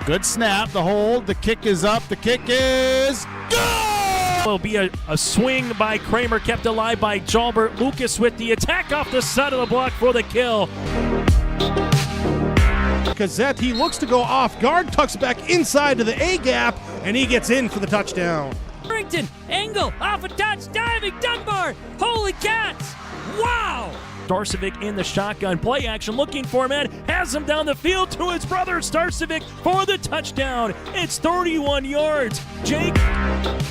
Good snap, the hold, the kick is up, the kick is good! Will be a swing by Kramer, kept alive by Jalbert. Lucas with the attack off the side of the block for the kill. Cassette, he looks to go off guard, tucks back inside to the A gap, and he gets in for the touchdown. Harrington, angle, off a touch, diving, Dunbar, holy cats, wow! Starcevic in the shotgun, play action, looking for man, has him down the field to his brother Starcevic for the touchdown. It's 31 yards. Jake.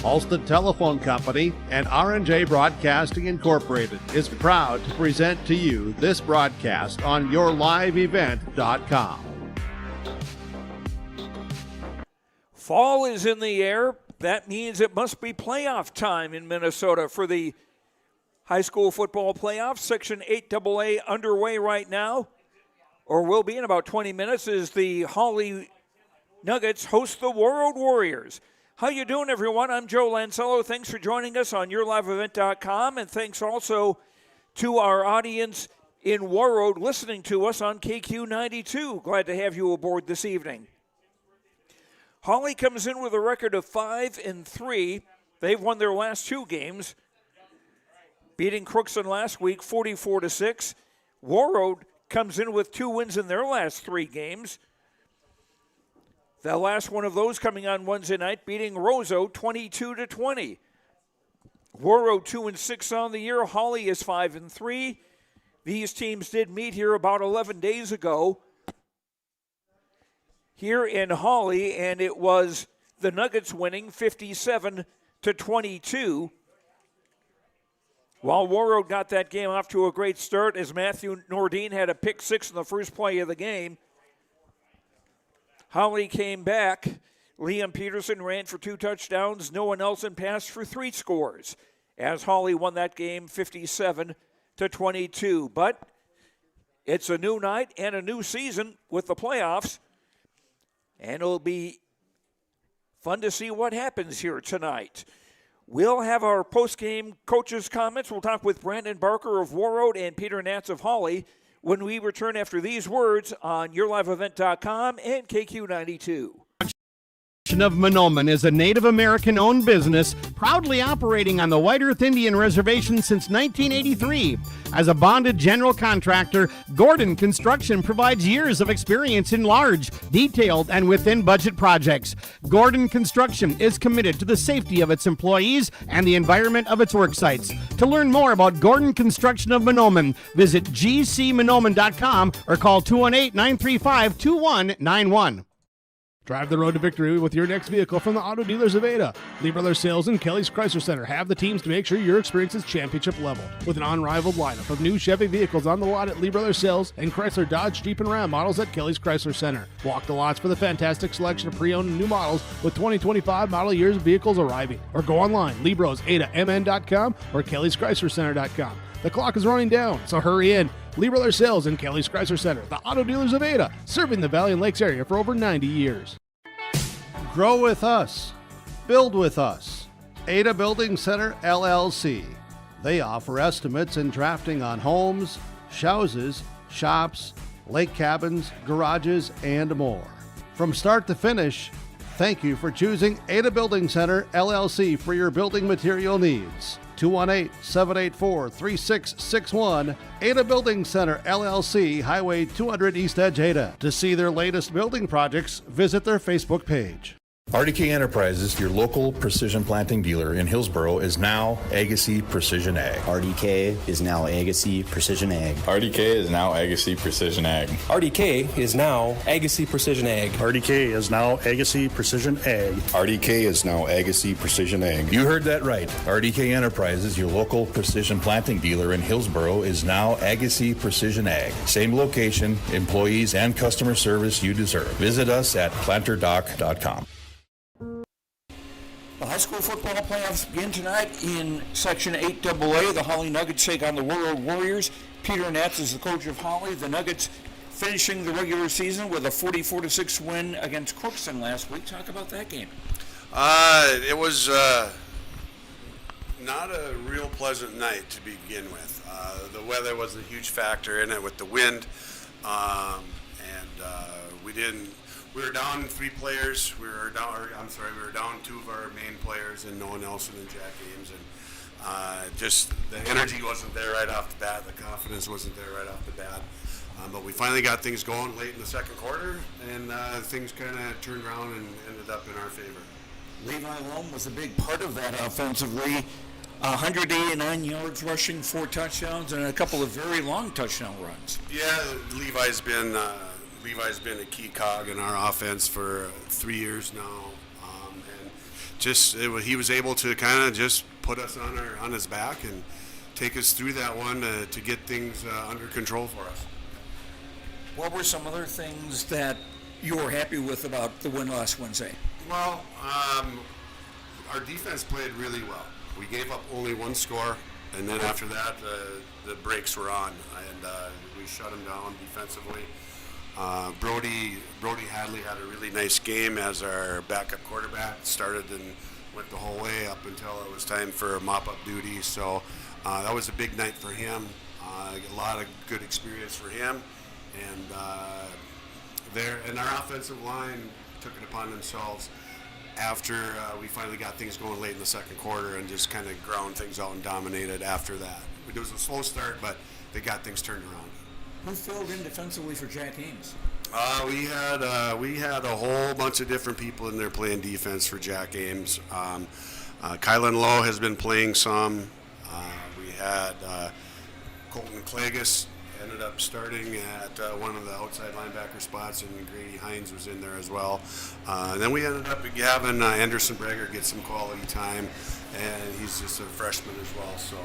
Alston Telephone Company and R&J Broadcasting Incorporated is proud to present to you this broadcast on yourliveevent.com. Fall is in the air. That means it must be playoff time in Minnesota for the high school football playoffs. Section 8AA underway right now, or will be in about 20 minutes, as the Hawley Nuggets host the Warroad Warriors. How you doing, everyone? I'm Joe Lancello. Thanks for joining us on yourliveevent.com, and thanks also to our audience in Warroad listening to us on KQ92. Glad to have you aboard this evening. Hawley comes in with a record of 5-3. They've won their last two games, beating Crookston last week 44-6. Warroad comes in with 2 wins in their last 3 games. The last one of those coming on Wednesday night, beating Roseau 22-20. Warroad 2-6 on the year. Hawley is 5-3. These teams did meet here about 11 days ago here in Hawley, and it was the Nuggets winning 57-22. While Warroad got that game off to a great start, as Matthew Nordine had a pick 6 in the first play of the game. Hawley came back. Liam Peterson ran for 2 touchdowns. Noah Nelson passed for 3 scores, as Hawley won that game 57-22. But it's a new night and a new season with the playoffs, and it'll be fun to see what happens here tonight. We'll have our post-game coaches' comments. We'll talk with Brandon Barker of Warroad and Peter Natz of Hawley when we return after these words on yourliveevent.com and KQ92. Of Mahnomen is a Native American-owned business proudly operating on the White Earth Indian Reservation since 1983. As a bonded general contractor, Gordon Construction provides years of experience in large, detailed, and within-budget projects. Gordon Construction is committed to the safety of its employees and the environment of its work sites. To learn more about Gordon Construction of Mahnomen, visit gcmahnomen.com or call 218-935-2191. Drive the road to victory with your next vehicle from the auto dealers of Ada. Lee Brothers Sales and Kelly's Chrysler Center have the teams to make sure your experience is championship level. With an unrivaled lineup of new Chevy vehicles on the lot at Lee Brothers Sales and Chrysler, Dodge, Jeep, and Ram models at Kelly's Chrysler Center. Walk the lots for the fantastic selection of pre-owned and new models with 2025 model years vehicles arriving. Or go online, LeBrosAdaMN.com or Kelly'sChryslerCenter.com. The clock is running down, so hurry in. Lee Brothers Sales and Kelly's Chrysler Center, the auto dealers of Ada, serving the Valley and Lakes area for over 90 years. Grow with us. Build with us. Ada Building Center, LLC. They offer estimates and drafting on homes, houses, shops, lake cabins, garages, and more. From start to finish, thank you for choosing Ada Building Center, LLC for your building material needs. 218-784-3661, Ada Building Center, LLC, Highway 200 East Edge, Ada. To see their latest building projects, visit their Facebook page. RDK Enterprises, your local precision planting dealer in Hillsboro, is now Agassi Precision Ag. RDK is now Agassi Precision Ag. RDK is now Agassi Precision Ag. RDK is now Agassi Precision Ag. RDK is now Agassi Precision Ag. RDK is now Agassi Precision Ag. You heard that right. RDK Enterprises, your local precision planting dealer in Hillsboro, is now Agassi Precision Ag. Same location, employees, and customer service you deserve. Visit us at planterdoc.com. The high school football playoffs begin tonight in Section 8AA. The Hawley Nuggets take on the Warroad Warriors. Peter Natz is the coach of Hawley. The Nuggets finishing the regular season with a 44-6 win against Crookston last week. Talk about that game. It was not a real pleasant night to begin with. The weather was a huge factor in it with the wind, and we didn't we were down 3 players. We were down 2 of our main players in Noah Nelson and Jack Ames, and just the energy wasn't there right off the bat. The confidence wasn't there right off the bat. But we finally got things going late in the second quarter, and things kind of turned around and ended up in our favor. Levi Lom was a big part of that offensively. 189 yards rushing, 4 touchdowns, and a couple of very long touchdown runs. Yeah, Levi's been a key cog in our offense for 3 years now, and he was able to kind of just put us on his back and take us through that one to get things under control for us. What were some other things that you were happy with about the win last Wednesday? Well, our defense played really well. We gave up only 1 score, and then after that, the brakes were on, and we shut them down defensively. Brody Hadley had a really nice game as our backup quarterback. Started and went the whole way up until it was time for mop-up duty. So that was a big night for him. A lot of good experience for him, and our offensive line took it upon themselves after we finally got things going late in the second quarter and just kind of ground things out and dominated after that. It was a slow start, but they got things turned around. Who filled in defensively for Jack Ames? We had a whole bunch of different people in there playing defense for Jack Ames. Kylan Lowe has been playing some. We had Colton Klagus ended up starting at one of the outside linebacker spots, and Grady Hines was in there as well. And then we ended up having Anderson Breger get some quality time, and he's just a freshman as well. So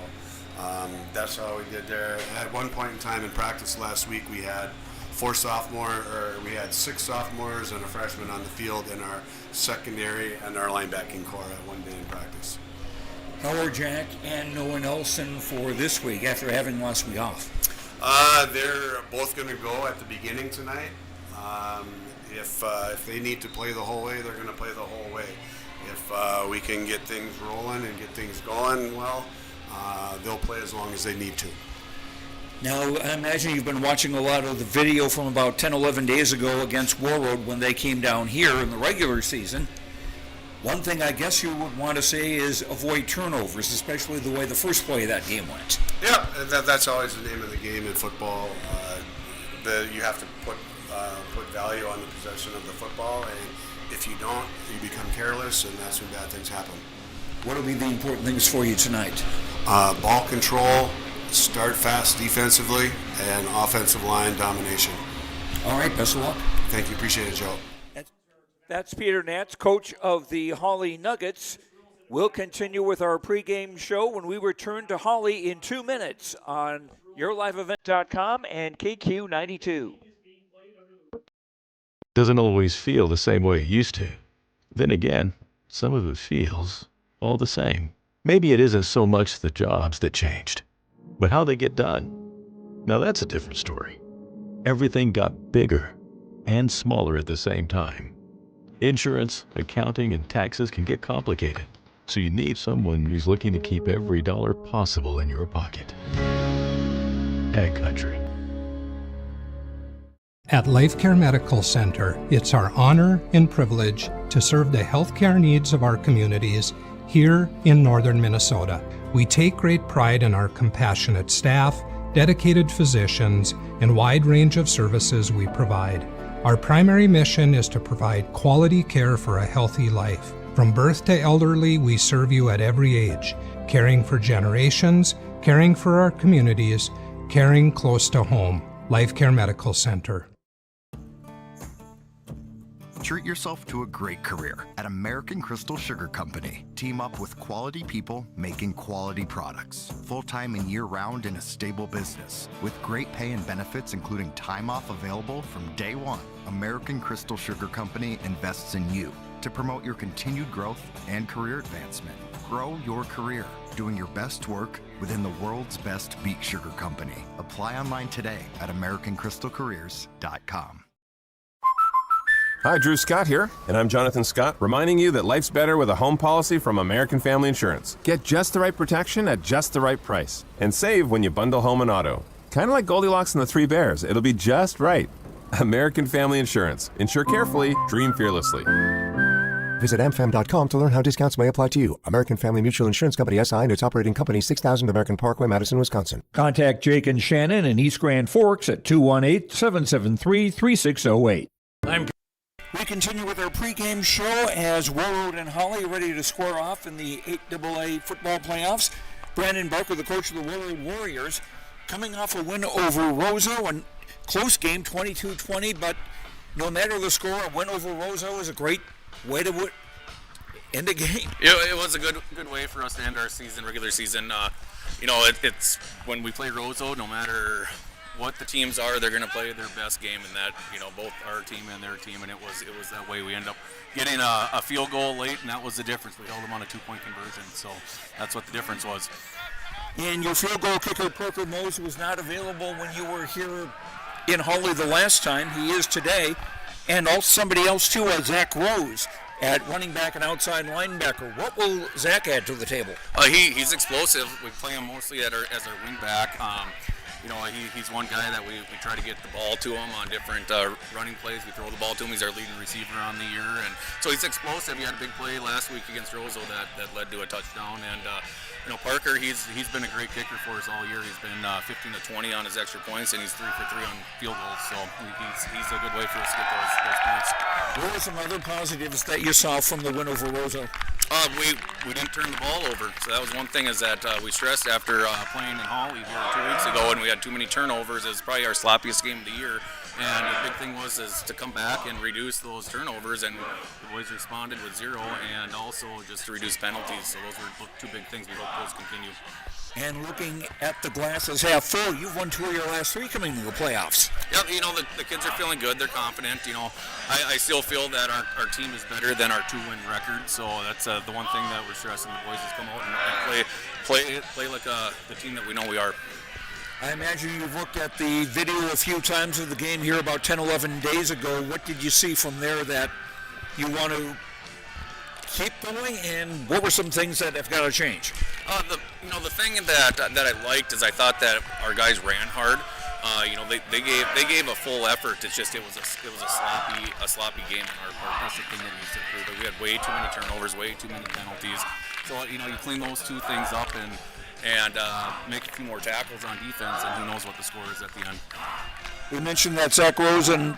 that's how we did there. At one point in time in practice last week, we had 6 sophomores and a freshman on the field in our secondary and our linebacking core at one day in practice. How are Jack and Noah Nelson for this week after having last week off? They're both going to go at the beginning tonight. If they need to play the whole way, they're going to play the whole way. If we can get things rolling and get things going, well, they'll play as long as they need to. Now, I imagine you've been watching a lot of the video from about 10, 11 days ago against Warroad when they came down here in the regular season. One thing I guess you would want to say is avoid turnovers, especially the way the first play of that game went. Yeah, that's always the name of the game in football. You have to put value on the possession of the football, and if you don't, you become careless, and that's when bad things happen. What will be the important things for you tonight? Ball control, start fast defensively, and offensive line domination. All right, best of luck. Thank you, appreciate it, Joe. That's Peter Nance, coach of the Hawley Nuggets. We'll continue with our pregame show when we return to Hawley in 2 minutes on YourLiveEvent.com and KQ92. Doesn't always feel the same way it used to. Then again, some of it feels all the same. Maybe it isn't so much the jobs that changed, but how they get done. Now that's a different story. Everything got bigger and smaller at the same time. Insurance, accounting, and taxes can get complicated, so you need someone who's looking to keep every dollar possible in your pocket. Ag Country. At LifeCare Medical Center, it's our honor and privilege to serve the healthcare needs of our communities here in northern Minnesota. We take great pride in our compassionate staff, dedicated physicians, and wide range of services we provide. Our primary mission is to provide quality care for a healthy life. From birth to elderly, we serve you at every age, caring for generations, caring for our communities, caring close to home. LifeCare Medical Center. Treat yourself to a great career at American Crystal Sugar Company. Team up with quality people making quality products. Full-time and year-round in a stable business. With great pay and benefits including time off available from day one. American Crystal Sugar Company invests in you to promote your continued growth and career advancement. Grow your career doing your best work within the world's best beet sugar company. Apply online today at AmericanCrystalCareers.com. Hi, Drew Scott here, and I'm Jonathan Scott, reminding you that life's better with a home policy from American Family Insurance. Get just the right protection at just the right price, and save when you bundle home and auto. Kind of like Goldilocks and the Three Bears, it'll be just right. American Family Insurance. Insure carefully, dream fearlessly. Visit amfam.com to learn how discounts may apply to you. American Family Mutual Insurance Company, SI, and its operating company, 6000 American Parkway, Madison, Wisconsin. Contact Jake and Shannon in East Grand Forks at 218-773-3608. We continue with our pregame show as Warroad and Hawley are ready to square off in the 8AA football playoffs. Brandon Barker, the coach of the Warroad Warriors, coming off a win over Roseau, and close game, 22-20, but no matter the score, a win over Roseau is a great way to end a game. It was a good way for us to end our regular season. It's when we play Roseau, no matter what the teams are, they're going to play their best game, and that, both our team and their team, and it was that way. We ended up getting a field goal late, and that was the difference. We held them on a 2-point conversion, so that's what the difference was. And your field goal kicker, Parker Mose, was not available when you were here in Hawley the last time. He is today. And also somebody else, too, Zach Rose at running back and outside linebacker. What will Zach add to the table? He's explosive. We play him mostly as our wing back. He's one guy that we try to get the ball to him on different running plays. We throw the ball to him. He's our leading receiver on the year. And so he's explosive. He had a big play last week against Roseau that led to a touchdown. And, Parker, he's been a great kicker for us all year. He's been 15 to 20 on his extra points, and he's 3 for 3 on field goals. So he's a good way for us to get those points. What were some other positives that you saw from the win over Roseau? We didn't turn the ball over. So that was one thing is that we stressed after playing in Hawley here 2 weeks ago, and we had too many turnovers. It was probably our sloppiest game of the year. And the big thing was to come back and reduce those turnovers, and the boys responded with 0, and also just to reduce penalties. So those were 2 big things. We hope those continue. And looking at the glass as half full, you've won 2 of your last 3 coming to the playoffs. Yeah, the kids are feeling good. They're confident. I still feel that our team is better than our 2-win record. So that's the one thing that we're stressing the boys is come out and play like the team that we know we are. I imagine you've looked at the video a few times of the game here about 10, 11 days ago. What did you see from there that you want to keep going, and what were some things that have got to change? The thing that I liked is I thought that our guys ran hard. They gave a full effort. It's just it was a sloppy game on our part. That's the thing that needs to improve. We had way too many turnovers, way too many penalties. So you clean those 2 things up and make a few more tackles on defense, and who knows what the score is at the end. We mentioned that Zach Rose and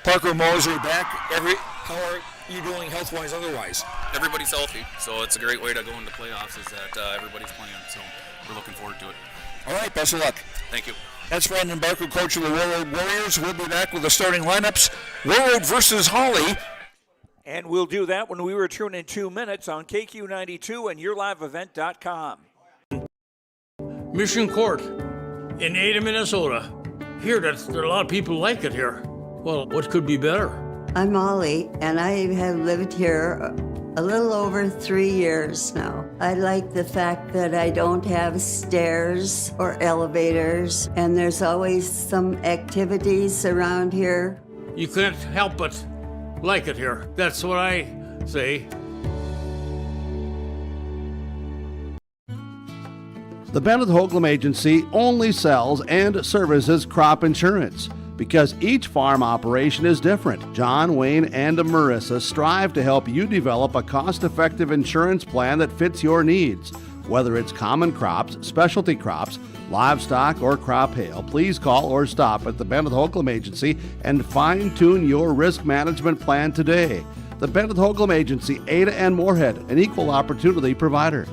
Parker Moser back. How are you doing health-wise otherwise? Everybody's healthy, so it's a great way to go into playoffs is that everybody's playing, so we're looking forward to it. All right, best of luck. Thank you. That's Brandon Barker, coach of the Warroad Warriors. We'll be back with the starting lineups. Warroad versus Hawley. And we'll do that when we return in 2 minutes on KQ92 and YourLiveEvent.com. Mission Court in Ada, Minnesota. Here, there are a lot of people like it here. Well, what could be better? I'm Molly, and I have lived here a little over 3 years now. I like the fact that I don't have stairs or elevators, and there's always some activities around here. You can't help but like it here. That's what I say. The Bennett Holcomb Agency only sells and services crop insurance because each farm operation is different. John, Wayne, and Marissa strive to help you develop a cost-effective insurance plan that fits your needs. Whether it's common crops, specialty crops, livestock, or crop hail, please call or stop at the Bennett Holcomb Agency and fine-tune your risk management plan today. The Bennett Holcomb Agency, Ada and Moorhead, an equal opportunity provider.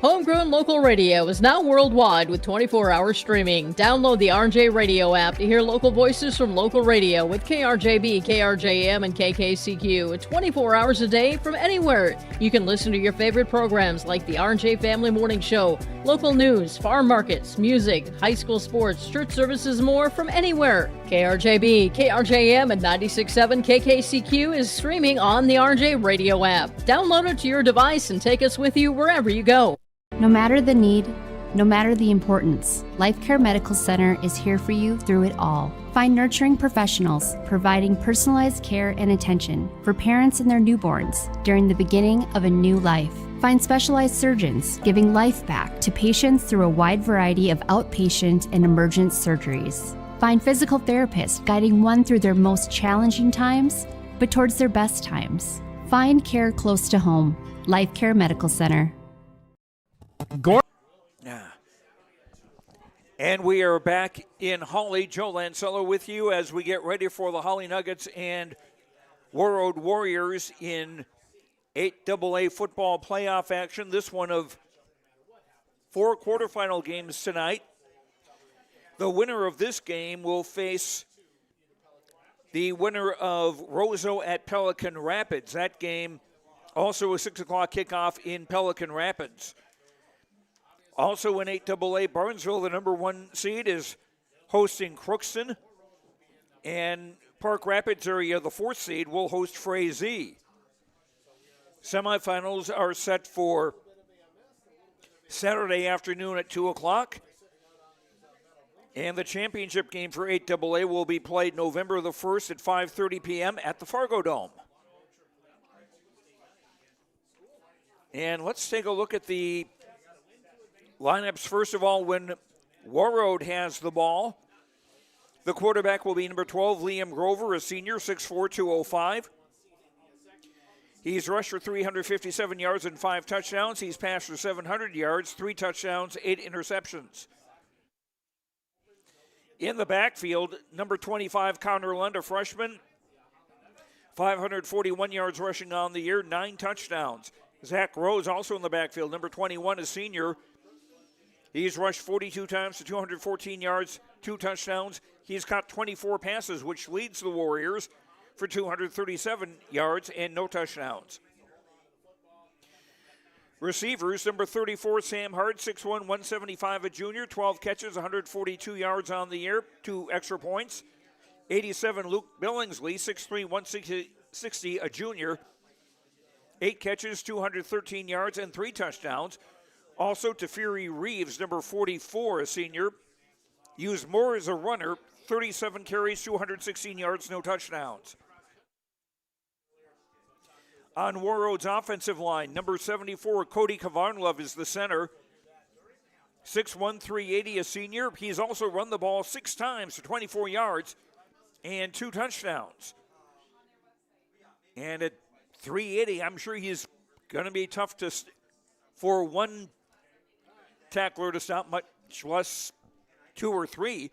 Homegrown local radio is now worldwide with 24-hour streaming. Download the RJ Radio app to hear local voices from local radio with KRJB, KRJM, and KKCQ 24 hours a day from anywhere. You can listen to your favorite programs like the RJ Family Morning Show, local news, farm markets, music, high school sports, church services, more from anywhere. KRJB, KRJM, and 96.7 KKCQ is streaming on the RJ Radio app. Download it to your device and take us with you wherever you go. No matter the need, No matter the importance, Life Care Medical Center is here for you through it all. Find nurturing professionals providing personalized care and attention for parents and their newborns during the beginning of a new life. Find specialized surgeons giving life back to patients through a wide variety of outpatient and emergent surgeries. Find physical therapists guiding one through their most challenging times, but towards their best times. Find care close to home. Life Care Medical Center. And we are back in Hawley. Joe Lancello with you as we get ready for the Hawley Nuggets and Warroad Warriors in 8AA football playoff action. This one of 4 quarterfinal games tonight. The winner of this game will face the winner of Roseau at Pelican Rapids. That game also a 6 o'clock kickoff in Pelican Rapids. Also in 8AA, Barnesville, the number 1 seed, is hosting Crookston. And Park Rapids area, the 4th seed, will host Frazee. Semifinals are set for Saturday afternoon at 2 o'clock. And the championship game for 8AA will be played November the 1st at 5:30 p.m. at the Fargo Dome. And let's take a look at the lineups. First of all, when Warroad has the ball, the quarterback will be number 12, Liam Grover, a senior, 6'4", 205. He's rushed for 357 yards and 5 touchdowns. He's passed for 700 yards, 3 touchdowns, 8 interceptions. In the backfield, number 25, Connor Lund, a freshman, 541 yards rushing on the year, 9 touchdowns. Zach Rose also in the backfield, number 21, a senior. He's rushed 42 times for 214 yards, 2 touchdowns. He's caught 24 passes, which leads the Warriors for 237 yards and no touchdowns. Receivers, number 34, Sam Hart, 6'1", 175, a junior, 12 catches, 142 yards on the year, 2 extra points. 87, Luke Billingsley, 6'3", 160, a junior, 8 catches, 213 yards, and 3 touchdowns. Also, Teferi Reeves, number 44, a senior, used more as a runner, 37 carries, 216 yards, no touchdowns. On Warroad's offensive line, number 74, Cody Kavarnlov is the center. 6'1", 380, a senior. He's also run the ball 6 times for 24 yards and 2 touchdowns. And at 380, I'm sure he's going to be tough for one tackler to stop, much less 2 or 3.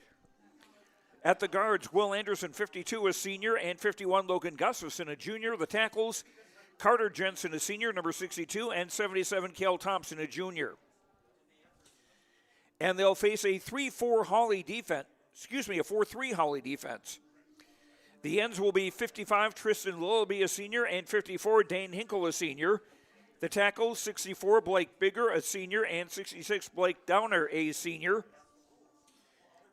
At the guards, Will Anderson, 52, a senior, and 51, Logan Gustafson, a junior. The tackles, Carter Jensen, a senior, number 62, and 77, Cale Thompson, a junior. And they'll face a 3-4 Hawley defense, a 4-3 Hawley defense. The ends will be 55, Tristan Lullaby, a senior, and 54, Dane Hinkle, a senior. The tackles, 64, Blake Bigger, a senior, and 66, Blake Downer, a senior.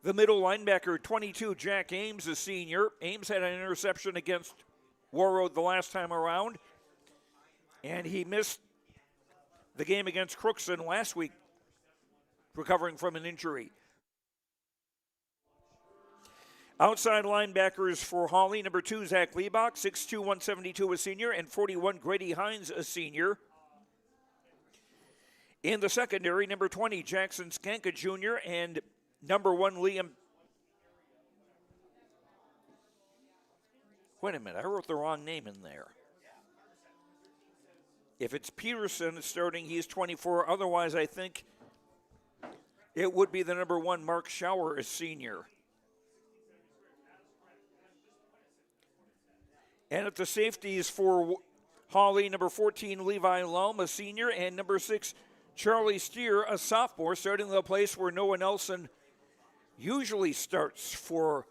The middle linebacker, 22, Jack Ames, a senior. Ames had an interception against Warroad the last time around, and he missed the game against Crookston last week, recovering from an injury. Outside linebackers for Hawley, number 2, Zach Liebach, 6'2", 172, a senior, and 41, Grady Hines, a senior. In the secondary, number 20, Jackson Skanka Jr., and number 1, Liam. Wait a minute, I wrote the wrong name in there. If it's Peterson starting, he's 24. Otherwise, I think it would be the number 1, Mark Schauer, a senior. And at the safeties for Hawley, number 14, Levi Lum, a senior, and number 6, Charlie Steer, a sophomore, starting the place where Noah Nelson usually starts for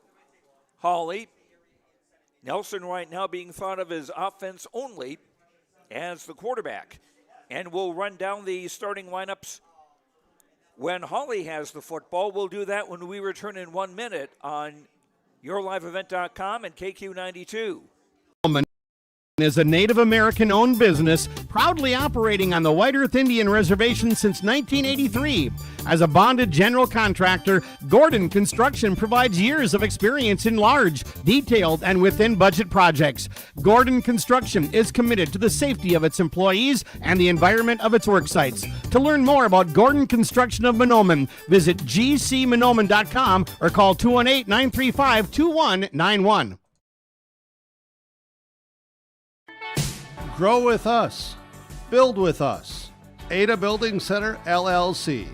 Hawley. Nelson right now being thought of as offense only as the quarterback. And we'll run down the starting lineups when Hawley has the football. We'll do that when we return in 1 minute on YourLiveEvent.com and KQ92. is a Native American-owned business proudly operating on the White Earth Indian Reservation since 1983. As a bonded general contractor, Gordon Construction provides years of experience in large, detailed, and within-budget projects. Gordon Construction is committed to the safety of its employees and the environment of its work sites. To learn more about Gordon Construction of Mahnomen, visit gcmahnomen.com or call 218-935-2191. Grow with us. Build with us. Ada Building Center, LLC.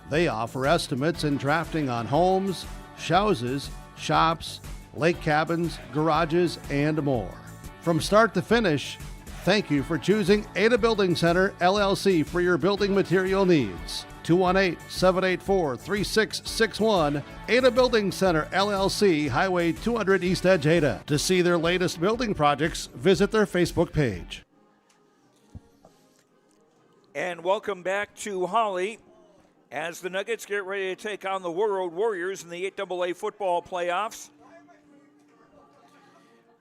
They offer estimates and drafting on homes, houses, shops, lake cabins, garages, and more. From start to finish, thank you for choosing Ada Building Center, LLC for your building material needs. 218-784-3661, Ada Building Center, LLC, Highway 200 East Edge, Ada. To see their latest building projects, visit their Facebook page. And welcome back to Hawley as the Nuggets get ready to take on the Warroad Warriors in the 8AA football playoffs.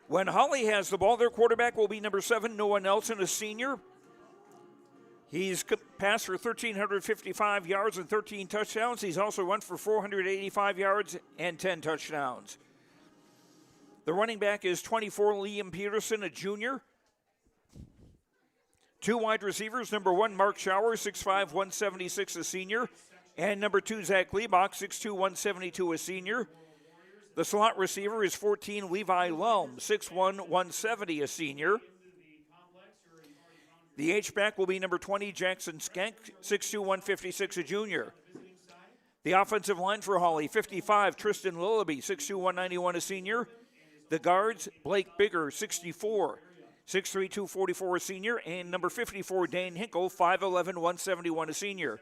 When Hawley has the ball, their quarterback will be number 7, Noah Nelson, a senior. He's passed for 1,355 yards and 13 touchdowns. He's also run for 485 yards and 10 touchdowns. The running back is 24, Liam Peterson, a junior. 2 wide receivers, number 1, Mark Schauer, 6'5", 176, a senior. And number 2, Zach Liebach, 6'2", 172, a senior. The slot receiver is 14, Levi Lelm, 6'1", 170, a senior. The H-back will be number 20, Jackson Skank, 6'2", 156, a junior. The offensive line for Hawley, 55, Tristan Lillaby, 6'2", 191, a senior. The guards, Blake Bigger, 64, 6'3", 244, a senior. And number 54, Dane Hinkle, 5'11", 171, a senior.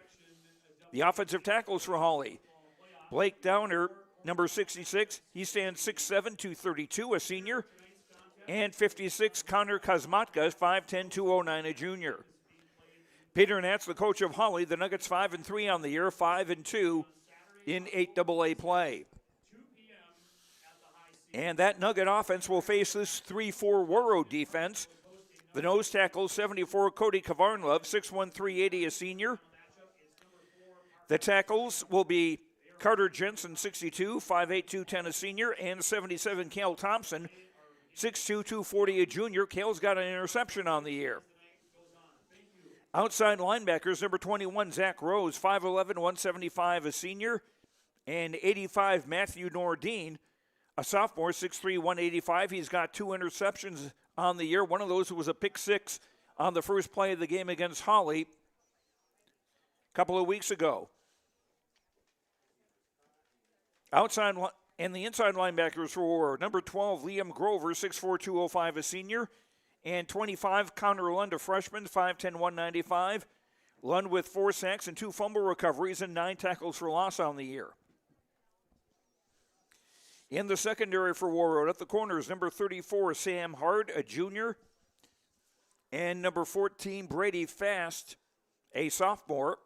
The offensive tackles for Hawley, Blake Downer, number 66, he stands 6'7", 232, a senior. And 56, Connor Kosmatka, 5'10", 209, a junior. Peter Natz, the coach of Hawley, the Nuggets 5-3 on the year, 5-2 in 8AA play. And that Nugget offense will face this 3-4 Warroad defense. The nose tackle, 74, Cody Kavarnlov, 6'1", 380, a senior. The tackles will be Carter Jensen, 62, 5'8", 210, a senior. And 77, Cale Thompson, 6'2", 240, a junior. Cale's got an interception on the year. Outside linebackers, number 21, Zach Rose, 5'11", 175, a senior. And 85, Matthew Nordine, a sophomore, 6'3", 185. He's got 2 interceptions on the year. One of those was a pick 6 on the first play of the game against Hawley a couple of weeks ago. Outside and the inside linebackers for number 12, Liam Grover, 6'4", 205, a senior. And 25, Connor Lund, a freshman, 5'10", 195. Lund with 4 sacks and 2 fumble recoveries and 9 tackles for loss on the year. In the secondary for Warroad, at the corners, number 34, Sam Hard, a junior. And number 14, Brady Fast, a sophomore.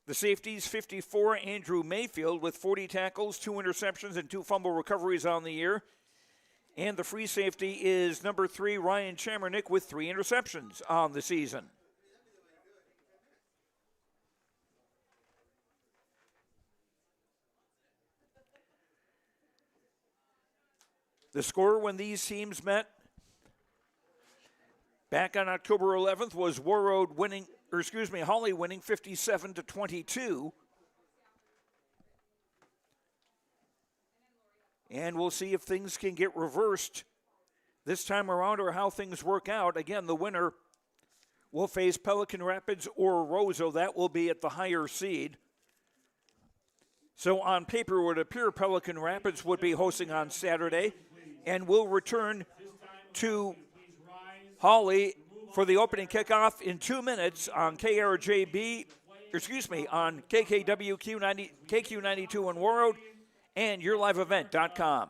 The safeties, 54, Andrew Mayfield with 40 tackles, 2 interceptions, and 2 fumble recoveries on the year. And the free safety is number 3, Ryan Chamernick with 3 interceptions on the season. The score when these teams met back on October 11th was Hawley winning 57-22. And we'll see if things can get reversed this time around or how things work out. Again, the winner will face Pelican Rapids or Roseau. That will be at the higher seed. So on paper, it would appear Pelican Rapids would be hosting on Saturday and will return to Hawley for the opening kickoff in 2 minutes on KKWQ 92 in Warroad and YourLiveEvent.com.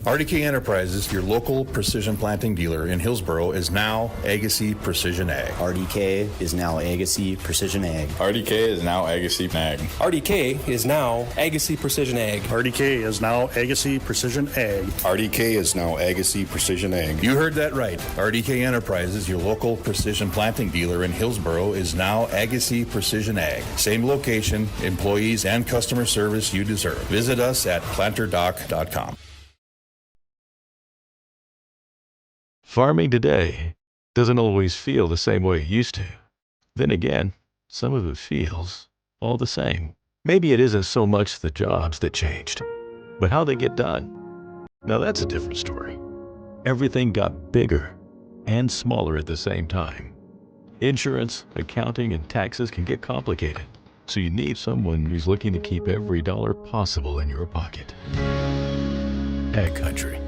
RDK Enterprises, your local precision planting dealer in Hillsboro, is now Agassi Precision Ag. RDK is now Agassi Precision Ag. RDK is now Agassi Ag. RDK is now Agassi Precision Ag. RDK is now Agassi Precision Ag. RDK is now Agassi Precision Ag. You heard that right. RDK Enterprises, your local precision planting dealer in Hillsboro, is now Agassi Precision Ag. Same location, employees, and customer service you deserve. Visit us at planterdoc.com. Farming today doesn't always feel the same way it used to. Then again, some of it feels all the same. Maybe it isn't so much the jobs that changed, but how they get done. Now that's a different story. Everything got bigger and smaller at the same time. Insurance, accounting, and taxes can get complicated, so you need someone who's looking to keep every dollar possible in your pocket. Ag Country.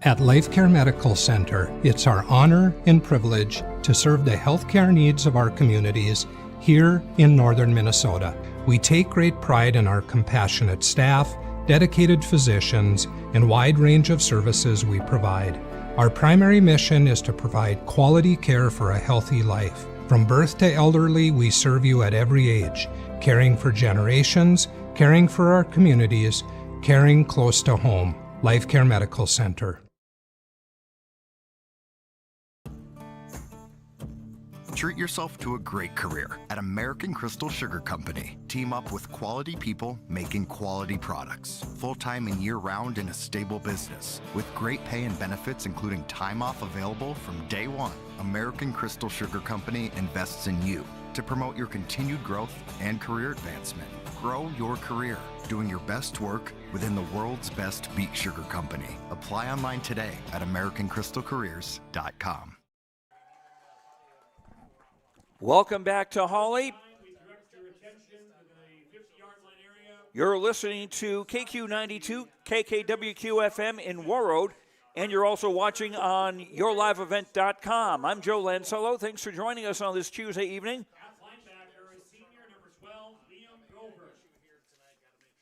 At LifeCare Medical Center, it's our honor and privilege to serve the healthcare needs of our communities here in northern Minnesota. We take great pride in our compassionate staff, dedicated physicians, and wide range of services we provide. Our primary mission is to provide quality care for a healthy life. From birth to elderly, we serve you at every age, caring for generations, caring for our communities, caring close to home. LifeCare Medical Center. Treat yourself to a great career at American Crystal Sugar Company. Team up with quality people making quality products. Full-time and year-round in a stable business. With great pay and benefits including time off available from day one. American Crystal Sugar Company invests in you to promote your continued growth and career advancement. Grow your career, doing your best work within the world's best beet sugar company. Apply online today at AmericanCrystalCareers.com. Welcome back to Hawley. You're listening to KQ92, KKWQ-FM in Warroad, and you're also watching on YourLiveEvent.com. I'm Joe Lancello. Thanks for joining us on this Tuesday evening.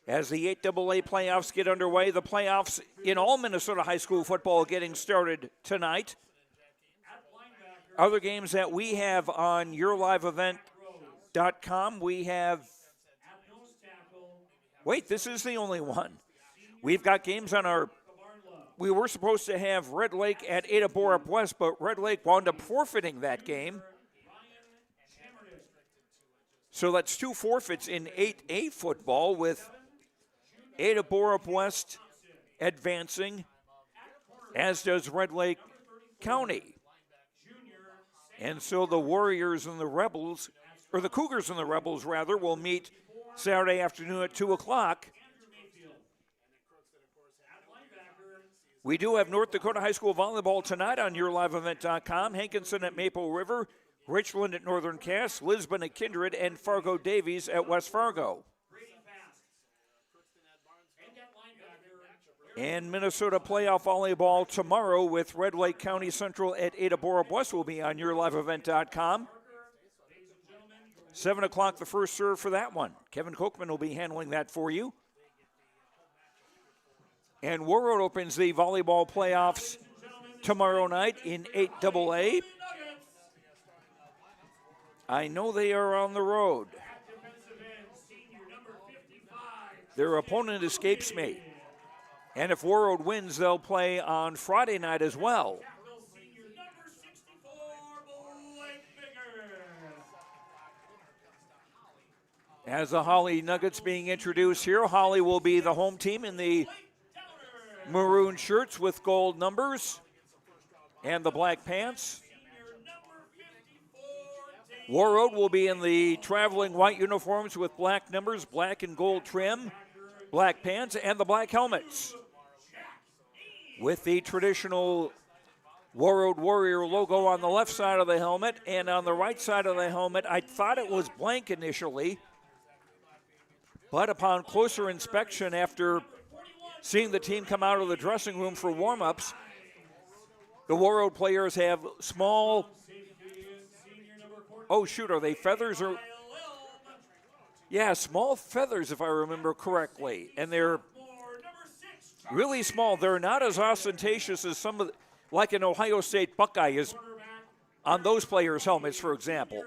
As the 8AA playoffs get underway, the playoffs in all Minnesota high school football getting started tonight. Other games that we have on YourLiveEvent.com, we have... Wait, this is the only one. We've got games on our... We were supposed to have Red Lake at Ada Borup West, but Red Lake wound up forfeiting that game. So that's 2 forfeits in 8A football, with Ada Borup West advancing, as does Red Lake County. And so the Warriors and the Rebels, or the Cougars and the Rebels, rather, will meet Saturday afternoon at 2 o'clock. We do have North Dakota High School volleyball tonight on YourLiveEvent.com. Hankinson at Maple River, Richland at Northern Cass, Lisbon at Kindred, and Fargo Davies at West Fargo. And Minnesota playoff volleyball tomorrow with Red Lake County Central at Ada Borup West will be on YourLiveEvent.com. 7 o'clock, the first serve for that one. Kevin Kochman will be handling that for you. And Warroad opens the volleyball playoffs tomorrow night in 8AA. I know they are on the road. Their opponent escapes me. And if Warroad wins, they'll play on Friday night as well. As the Hawley Nuggets being introduced here, Hawley will be the home team in the maroon shirts with gold numbers and the black pants. Warroad will be in the traveling white uniforms with black numbers, black and gold trim, black pants, and the black helmets, with the traditional Warroad Warrior logo on the left side of the helmet, and on the right side of the helmet, I thought it was blank initially, but upon closer inspection after seeing the team come out of the dressing room for warm-ups, the Warroad players have small, oh shoot, are they feathers or? Yeah, small feathers, if I remember correctly. And they're really small. They're not as ostentatious as some of like an Ohio State Buckeye is on those players' helmets, for example.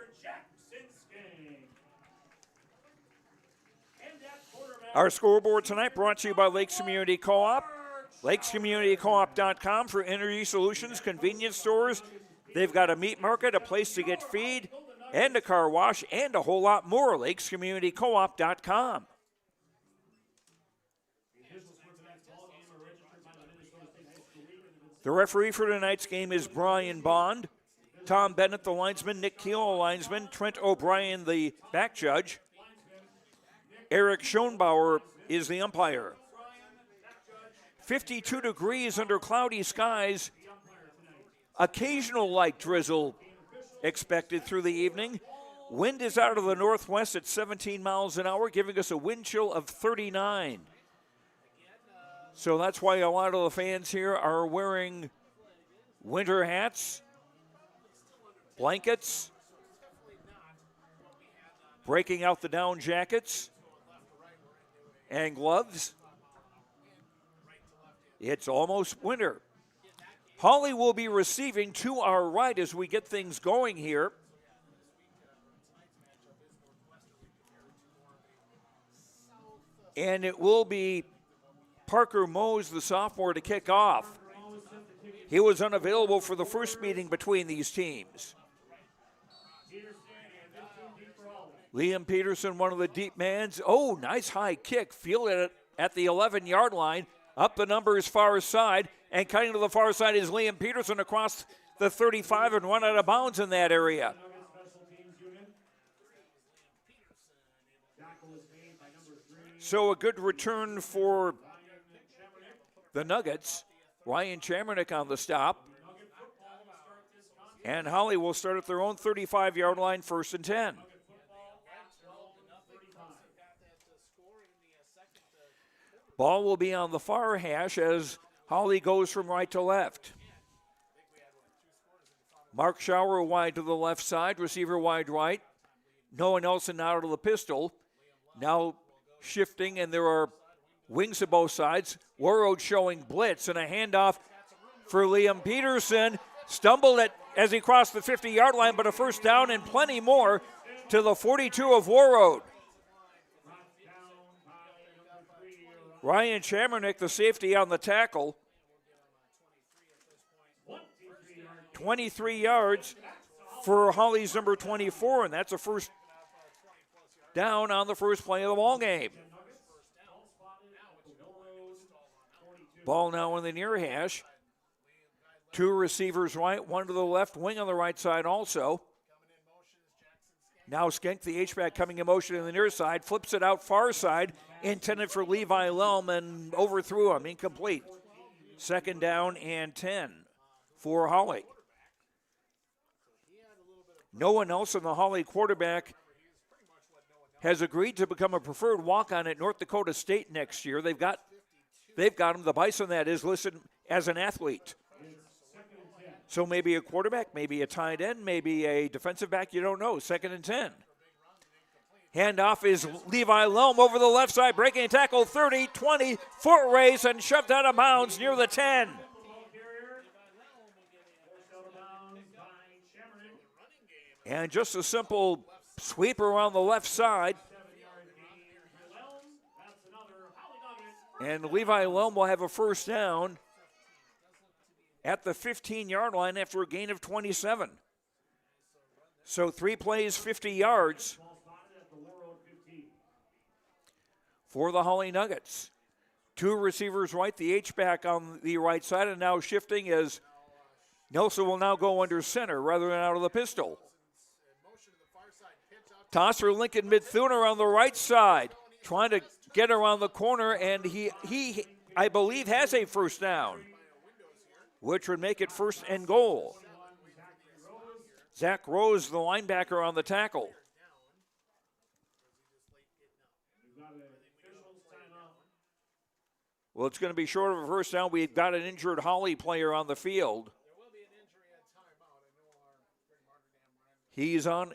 Our scoreboard tonight brought to you by Lakes Community Co-op. LakesCommunityCoop.com for energy solutions, convenience stores. They've got a meat market, a place to get feed, and a car wash, and a whole lot more. LakesCommunityCoop.com. The referee for tonight's game is Brian Bond. Tom Bennett, the linesman. Nick Keel, the linesman. Trent O'Brien, the back judge. Eric Schoenbauer is the umpire. 52 degrees under cloudy skies. Occasional light drizzle expected through the evening. Wind is out of the northwest at 17 miles an hour, giving us a wind chill of 39. So that's why a lot of the fans here are wearing winter hats, blankets, breaking out the down jackets, and gloves. It's almost winter. Hawley will be receiving to our right as we get things going here. And it will be Parker Mose, the sophomore, to kick off. He was unavailable for the first meeting between these teams. Liam Peterson, one of the deep mans. Oh, nice high kick. Fielded it at the 11-yard line. Up the numbers far side. And cutting to the far side is Liam Peterson across the 35 and run out of bounds in that area. So a good return for the Nuggets. Ryan Chamernick on the stop. And Hawley will start at their own 35-yard line, 1st and 10. Ball will be on the far hash as Hawley goes from right to left. Mark Schauer wide to the left side, receiver wide right. Noah Nelson out of the pistol. Now shifting, and there are wings to both sides. Warroad showing blitz, and a handoff for Liam Peterson. Stumbled as he crossed the 50-yard line, but a first down and plenty more to the 42 of Warroad. Ryan Chamernick, the safety on the tackle. 23 yards for Hawley's number 24, and that's a first down on the first play of the ball game. Ball now in the near hash. 2 receivers right, 1 to the left, wing on the right side also. Now Skenk, the H-back, coming in motion in the near side, flips it out far side, intended for Levi Lelm, and overthrew him, incomplete. 2nd down and 10 for Hawley. Noah Nelson, the Hawley quarterback, has agreed to become a preferred walk-on at North Dakota State next year. They've got him, the Bison that is, listed as an athlete. So maybe a quarterback, maybe a tight end, maybe a defensive back, you don't know. 2nd and 10. Handoff is Levi Lelm over the left side, breaking a tackle, 30, 20, foot race, and shoved out of bounds near the 10. And just a simple sweep around the left side. And Levi Lelm will have a first down at the 15-yard line after a gain of 27. So 3 plays, 50 yards for the Hawley Nuggets. 2 receivers right, the H-back on the right side, and now shifting as Nelson will now go under center rather than out of the pistol. Toss for Lincoln Mithune around the right side, trying to get around the corner, and he I believe, has a first down, which would make it 1st and goal. Zach Rose, the linebacker, on the tackle. Well, it's going to be short of a first down. We've got an injured Hawley player on the field. He's on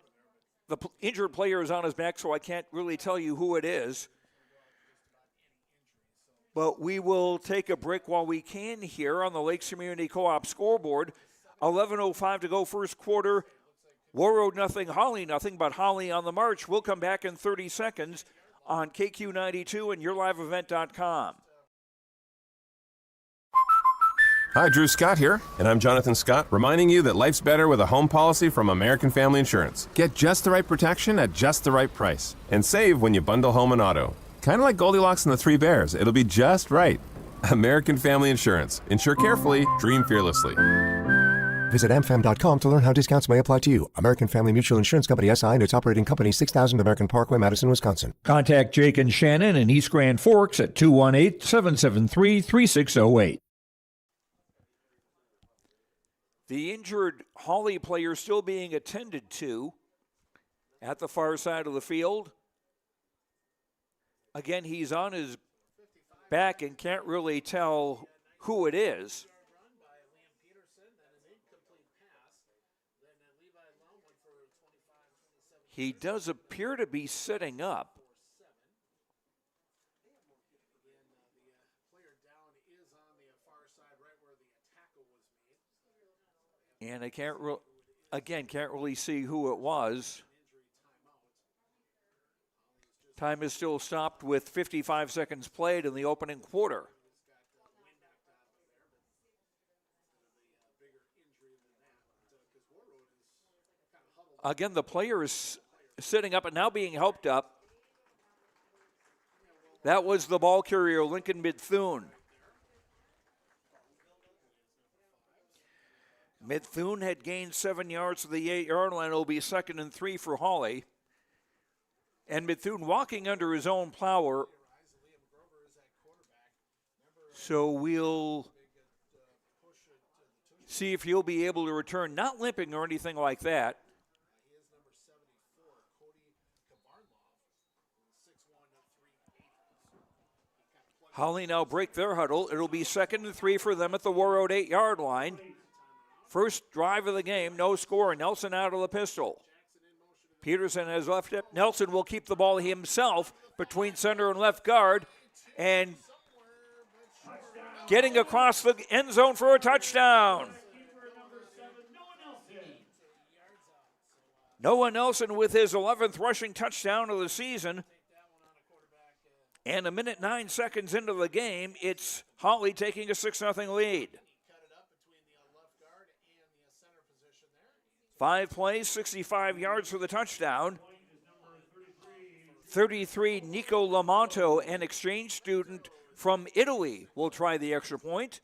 the injured player is on his back, so I can't really tell you who it is. But we will take a break while we can here on the Lakes Community Co-op scoreboard. 11:05 to go first quarter. Warroad nothing, Hawley nothing, but Hawley on the march. We'll come back in 30 seconds on KQ92 and YourLiveEvent.com. Hi, Drew Scott here, and I'm Jonathan Scott, reminding you that life's better with a home policy from American Family Insurance. Get just the right protection at just the right price, and save when you bundle home and auto. Kind of like Goldilocks and the Three Bears, it'll be just right. American Family Insurance. Insure carefully, dream fearlessly. Visit amfam.com to learn how discounts may apply to you. American Family Mutual Insurance Company, SI, and its operating company, 6000 American Parkway, Madison, Wisconsin. Contact Jake and Shannon in East Grand Forks at 218-773-3608. The injured Hawley player still being attended to at the far side of the field. Again, he's on his back and can't really tell who it is. He does appear to be sitting up. And I can't really see who it was. Time is still stopped with 55 seconds played in the opening quarter. Again, the player is sitting up and now being helped up. That was the ball carrier, Lincoln Mithune. Mithune had gained 7 yards to the 8-yard line. It'll be 2nd and 3 for Hawley. And Mithune walking under his own plower. So we'll see if he'll be able to return, not limping or anything like that. Hawley now break their huddle. It'll be 2nd and 3 for them at the Warroad 8-yard line. First drive of the game, no score. Nelson out of the pistol. Peterson has left it. Nelson will keep the ball himself between center and left guard. And getting across the end zone for a touchdown. Noah Nelson with his 11th rushing touchdown of the season. And 1:09 into the game, it's Hawley taking a 6-0 lead. 5 plays, 65 yards for the touchdown. 33, Nico Lamonto, an exchange student from Italy, will try the extra point.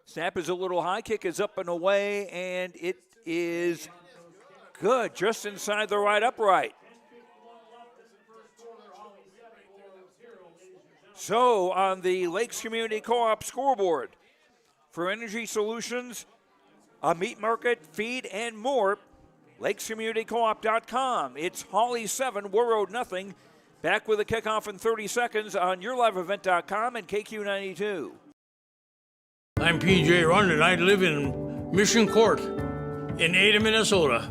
Snap is a little high, kick is up and away, and it is good, just inside the right upright. So on the Lakes Community Co-op scoreboard, for energy solutions, a meat market, feed, and more, lakescommunitycoop.com. It's Hawley 7, Warroad nothing. Back with a kickoff in 30 seconds on YourLiveEvent.com and KQ92. I'm PJ Rund, and I live in Mission Court in Ada, Minnesota.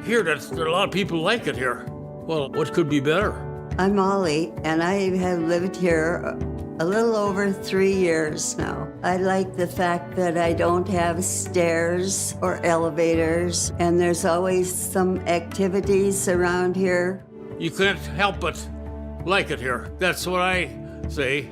Here, that a lot of people like it here. Well, what could be better? I'm Molly, and I have lived here a little over 3 years now. I like the fact that I don't have stairs or elevators, and there's always some activities around here. You can't help but like it here. That's what I say.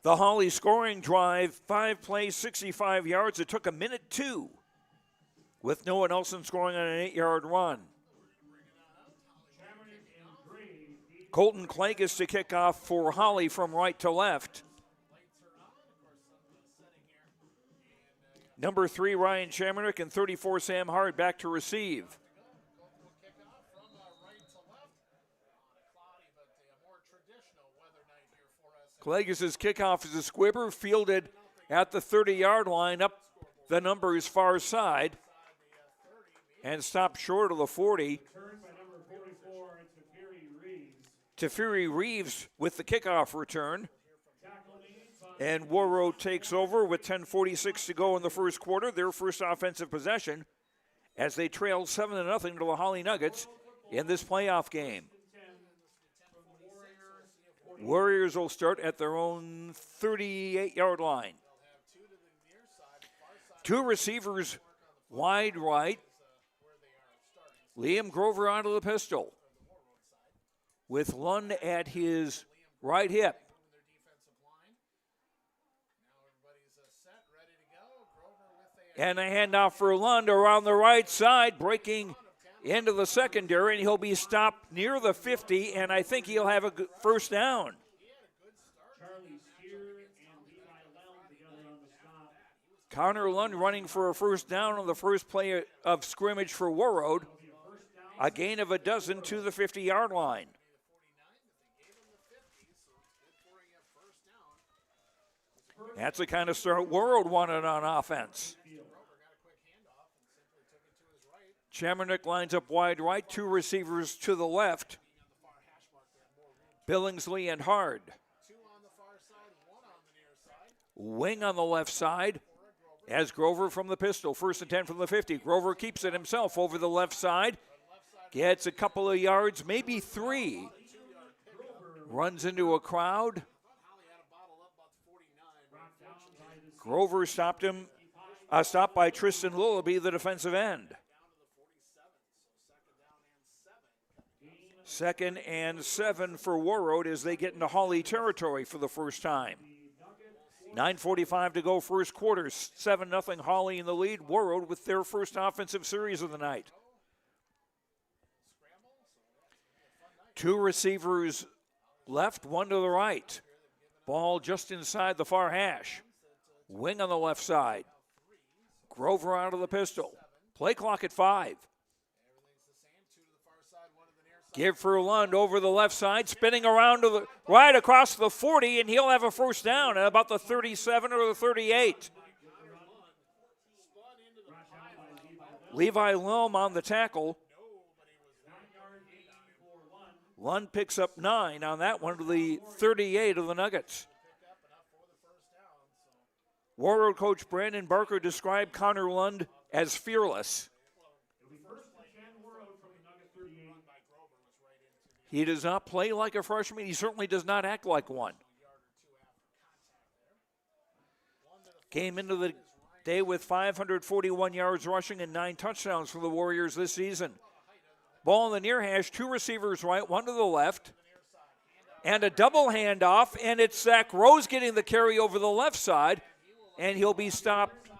The Hawley scoring drive, 5 plays, 65 yards. It took 1:02 with Noah Nelson scoring on an 8-yard run. Colton Klages to kick off for Hawley from right to left. Number 3, Ryan Chamernick, and 34, Sam Hard back to receive. Klages' kickoff is a squibber, fielded at the 30-yard line, up the numbers far side, and stopped short of the 40. Teferi Reeves with the kickoff return. And Warroad takes over with 10:46 to go in the first quarter. Their first offensive possession as they trail 7-0 to the Hawley Nuggets in this playoff game. Warriors will start at their own 38-yard line. Two receivers wide right. Liam Grover onto the pistol with Lund at his right hip. And a handoff for Lund around the right side, breaking into the secondary, and he'll be stopped near the 50, and I think he'll have a first down. Connor Lund running for a first down on the first play of scrimmage for Warroad. A gain of a dozen to the 50-yard line. That's the kind of start Warroad wanted on offense. Chamernick lines up wide right, two receivers to the left. Billingsley and Hard. Wing on the left side as Grover from the pistol. First and 10 from the 50. Grover keeps it himself over the left side. Gets a couple of yards, maybe 3. Runs into a crowd. Grover stopped him. Stopped by Tristan Lullaby, the defensive end. 2nd and 7 for Warroad as they get into Hawley territory for the first time. 9:45 to go first quarter. 7-0 Hawley in the lead. Warroad with their first offensive series of the night. Two receivers left, one to the right. Ball just inside the far hash. Wing on the left side. Grover out of the pistol. Play clock at 5. Give for Lund over the left side, spinning around to the right across the 40, and he'll have a first down at about the 37 or the 38. Levi Lilm on the tackle. Lund picks up 9 on that one to the 38 of the Nuggets. Warroad coach Brandon Barker described Connor Lund as fearless. He does not play like a freshman. He certainly does not act like one. Came into the day with 541 yards rushing and 9 touchdowns for the Warriors this season. Ball in the near hash, two receivers right, one to the left. And a double handoff, and it's Zach Rose getting the carry over the left side. And he'll be stopped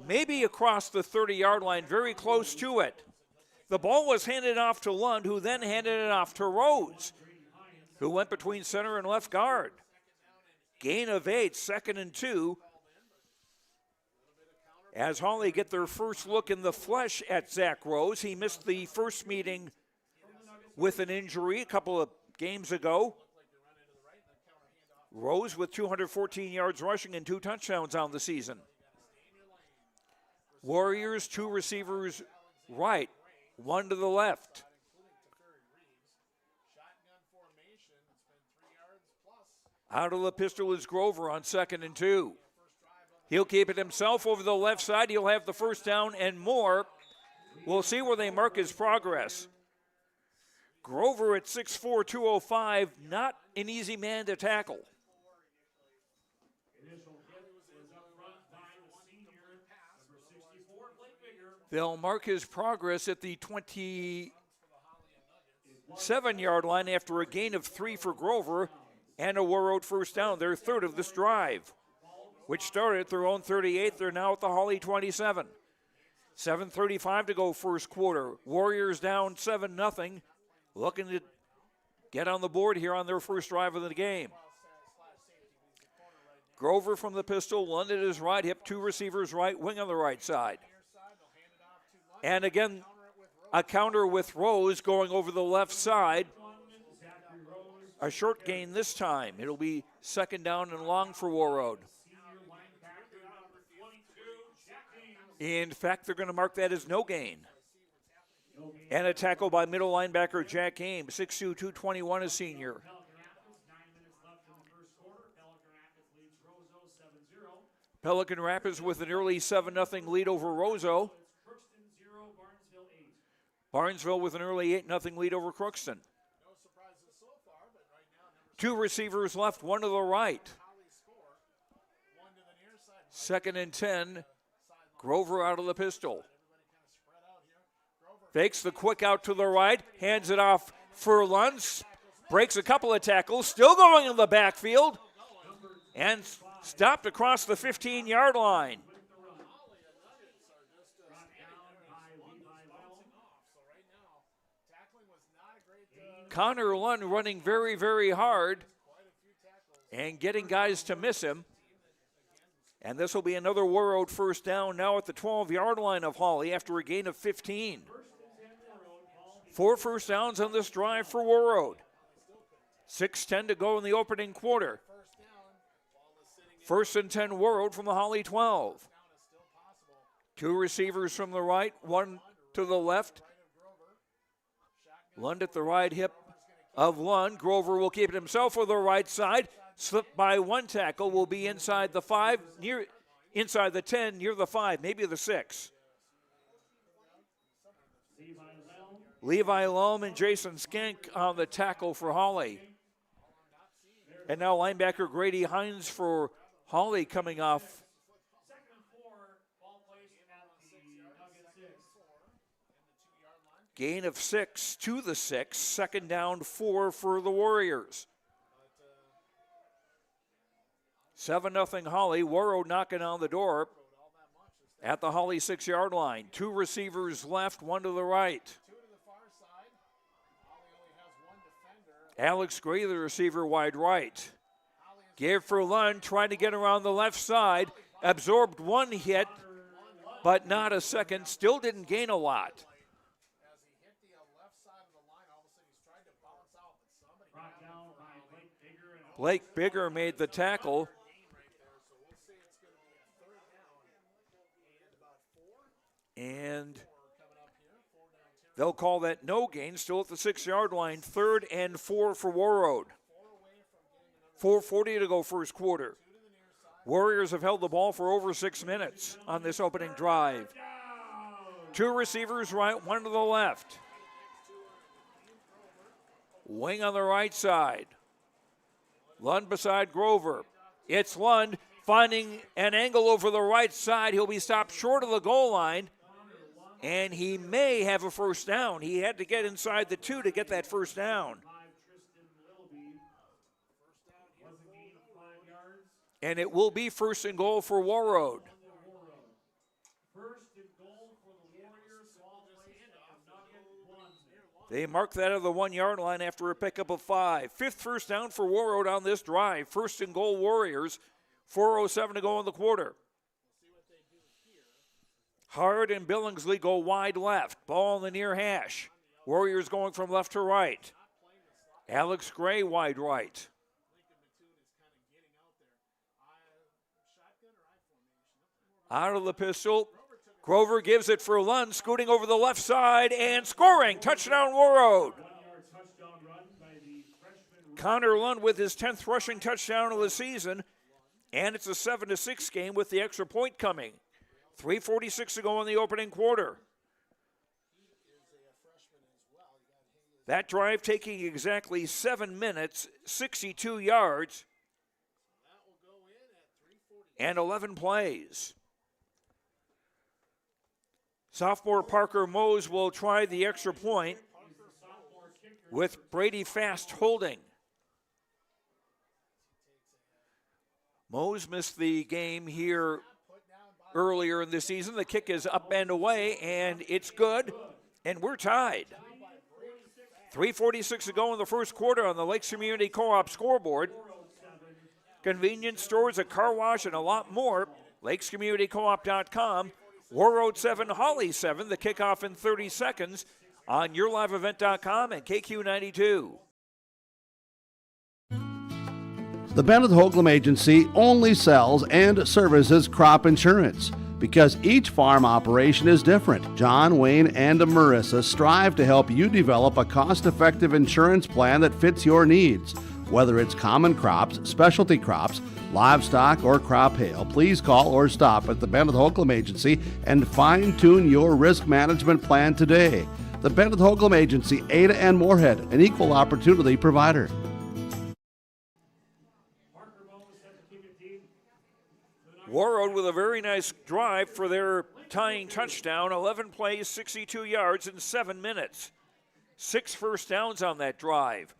maybe across the 30-yard line, very close to it. The ball was handed off to Lund, who then handed it off to Rose, who went between center and left guard. Gain of 8, 2nd and 2. As Hawley get their first look in the flesh at Zach Rose. He missed the first meeting with an injury a couple of games ago. Rose with 214 yards rushing and 2 touchdowns on the season. Warriors, 2 receivers right, 1 to the left. Out of the pistol is Grover on 2nd and 2. He'll keep it himself over the left side. He'll have the first down and more. We'll see where they mark his progress. Grover at 6'4", 205, not an easy man to tackle. They'll mark his progress at the 27-yard line after a gain of 3 for Grover and a Warroad first down, their third of this drive, which started at their own 38. They're now at the Hawley 27. 7:35 to go first quarter. Warriors down 7-0, looking to get on the board here on their first drive of the game. Grover from the pistol, Lund at his right hip, 2 receivers right, wing on the right side. And again, a counter with Rose going over the left side. A short gain this time. It'll be 2nd down and long for Warroad. In fact, they're going to mark that as no gain. And a tackle by middle linebacker Jack Ames, 6'2", 221, a senior. Pelican Rapids with an early 7-0 lead over Roseau. Barnesville with an early 8-0 lead over Crookston. 2 receivers left, 1 to the right. 2nd and 10. Grover out of the pistol. Fakes the quick out to the right, hands it off for Lund, breaks a couple of tackles, still going in the backfield, and stopped across the 15-yard line. Connor Lund running very, very hard and getting guys to miss him. And this will be another Warroad first down now at the 12-yard line of Hawley after a gain of 15. 4 first downs on this drive for Warroad. 6:10 to go in the opening quarter. 1st and 10 Warroad from the Hawley 12. 2 receivers from the right, 1 to the left. Lund at the right hip of Lund. Grover will keep it himself on the right side. Slipped by 1 tackle, will be inside the 5, inside the 10, near the 5, maybe the 6. Levi Loam and Jason Skank on the tackle for Hawley. And now linebacker Grady Hines for Hawley coming off. Gain of 6 to the 6, 2nd down 4 for the Warriors. 7-0 Hawley. Warroad knocking on the door at the Hawley 6-yard line. 2 receivers left, 1 to the right. Alex Gray, the receiver, wide right. Gave for Lund, trying to get around the left side. Absorbed 1 hit, but not a second. Still didn't gain a lot. Blake Bigger made the tackle. And they'll call that no gain, still at the 6-yard line. 3rd and 4 for Warroad. 4:40 to go first quarter. Warriors have held the ball for over 6 minutes on this opening drive. 2 receivers right, 1 to the left. Wing on the right side. Lund beside Grover. It's Lund finding an angle over the right side. He'll be stopped short of the goal line. And he may have a first down. He had to get inside the 2 to get that first down. And it will be 1st and goal for Warroad. They mark that at the 1-yard line after a pickup of 5. 5th first down for Warroad on this drive. 1st and goal Warriors. 4:07 to go in the quarter. Hard and Billingsley go wide left. Ball in the near hash. Warriors going from left to right. Alex Gray wide right. Out of the pistol. Grover gives it for Lund, scooting over the left side and scoring. Touchdown Warroad. Connor Lund with his 10th rushing touchdown of the season. And it's a 7-6 game with the extra point coming. 3:46 to go in the opening quarter. That drive taking exactly 7 minutes, 62 yards, and 11 plays. Sophomore Parker Mose will try the extra point with Brady Fast holding. Mose missed the game here earlier in the season. The kick is up and away, and it's good, and we're tied. 3:46 to go in the first quarter on the Lakes Community Co-op scoreboard. Convenience stores, a car wash, and a lot more. LakesCommunityCoop.com. Warroad 7, Hawley 7. The kickoff in 30 seconds on YourLiveEvent.com and KQ92. The Bennett Hoagland Agency only sells and services crop insurance because each farm operation is different. John, Wayne, and Marissa strive to help you develop a cost-effective insurance plan that fits your needs. Whether it's common crops, specialty crops, livestock, or crop hail, please call or stop at the Bennett Holcomb Agency and fine-tune your risk management plan today. The Bennett Holcomb Agency, Ada and Moorhead, an equal opportunity provider. Warroad with a very nice drive for their tying touchdown. 11 plays, 62 yards in 7 minutes. 6 first downs on that drive.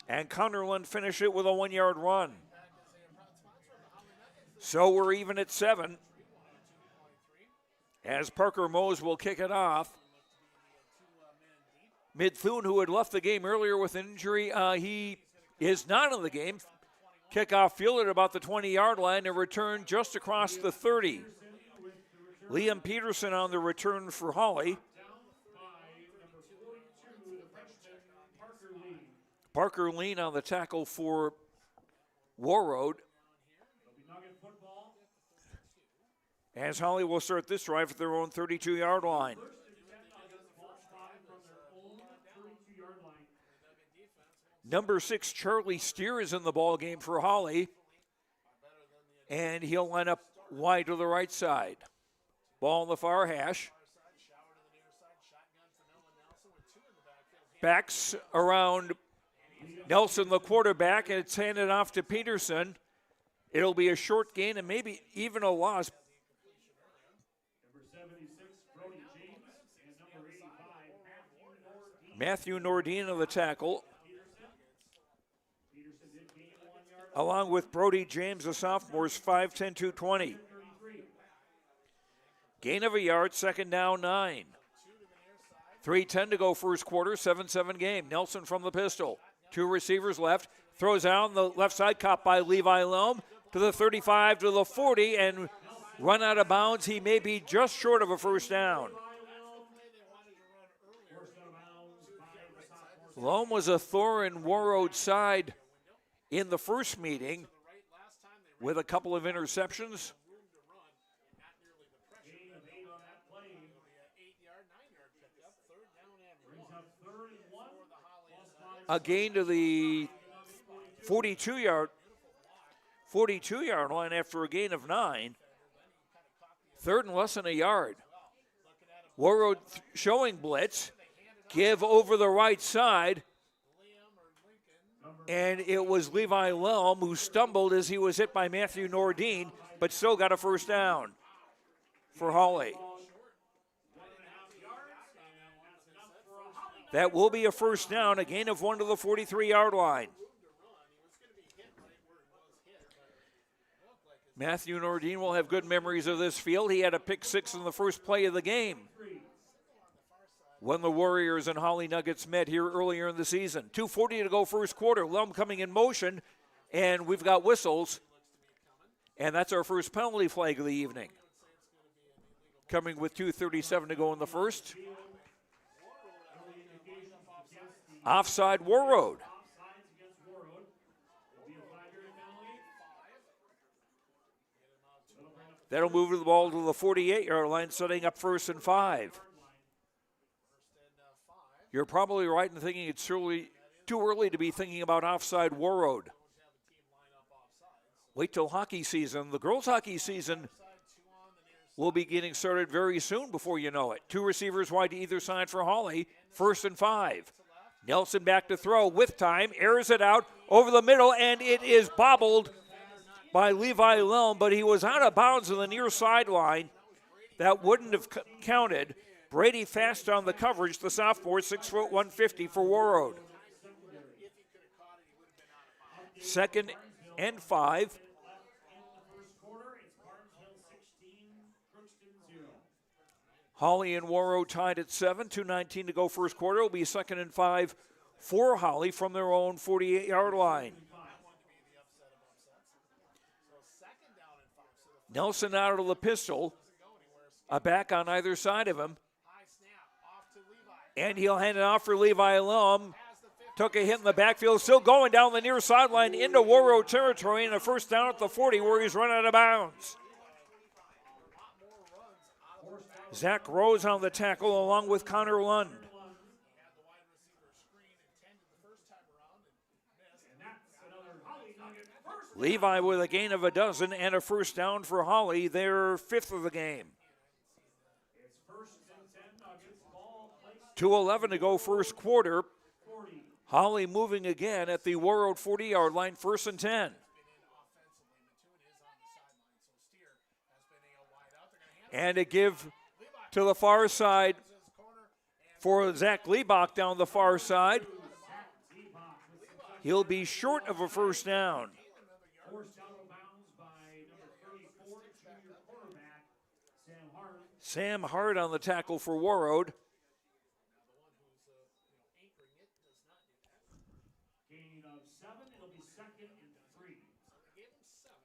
And Cunderland finished it with a 1-yard run. So we're even at 7. As Parker Mose will kick it off. Mid-Thune, who had left the game earlier with an injury, he is not in the game. Kickoff fielded about the 20-yard line and returned just across the 30. Liam Peterson on the return for Hawley. Parker Lean on the tackle for Warroad. As Hawley will start this drive at their own 32-yard line. Number 6, Charlie Steer, is in the ball game for Hawley. And he'll line up wide to the right side. Ball on the far hash. Backs around Nelson, the quarterback, and it's handed off to Peterson. It'll be a short gain and maybe even a loss. Matthew Nordine on the tackle, along with Brody James, the sophomores, 5'10", 220. Gain of a yard, second down, 9. 3:10 to go first quarter, 7-7 game. Nelson from the pistol. 2 receivers left. Throws out on the left side, caught by Levi Loam to the 35, to the 40, and run out of bounds. He may be just short of a first down. Loam was a thorn in Warroad's side in the first meeting with a couple of interceptions. A gain to the 42-yard line after a gain of 9. Third and less than a yard. Warroad showing blitz. Give over the right side. And it was Levi Lelm who stumbled as he was hit by Matthew Nordine, but still got a first down for Hawley. That will be a first down, a gain of 1 to the 43-yard line. Matthew Nordine will have good memories of this field. He had a pick 6 in the first play of the game when the Warriors and Hawley Nuggets met here earlier in the season. 2:40 to go first quarter. Lum coming in motion, and we've got whistles. And that's our first penalty flag of the evening. Coming with 2:37 to go in the first. Offside Warroad. That'll move the ball to the 48-yard line, setting up 1st and 5. You're probably right in thinking it's too early to be thinking about offside Warroad. Wait till hockey season. The girls' hockey season will be getting started very soon before you know it. 2 receivers wide to either side for Hawley. 1st and 5. Nelson back to throw with time. Airs it out over the middle, and it is bobbled by Levi Lelm, but he was out of bounds on the near sideline. That wouldn't have counted. Brady fast on the coverage, the sophomore, 6 foot 150 for Warroad. 2nd and 5. Hawley and Warroad tied at 7, 2:19 to go first quarter. It'll be 2nd and 5 for Hawley from their own 48-yard line. Nelson out of the pistol, a back on either side of him. And he'll hand it off for Levi Lum. Took a hit in the backfield, still going down the near sideline into Warroad territory, and a first down at the 40 where he's run out of bounds. Zach Rose on the tackle along with Connor Lund. Levi with a gain of a dozen and a first down for Hawley, their 5th of the game. 2:11 to go first quarter. Hawley moving again at the Warroad 40-yard line, 1st and 10. And a give to the far side for Zach Liebach down the far side. He'll be short of a first down. Sam Hart on the tackle for Warroad.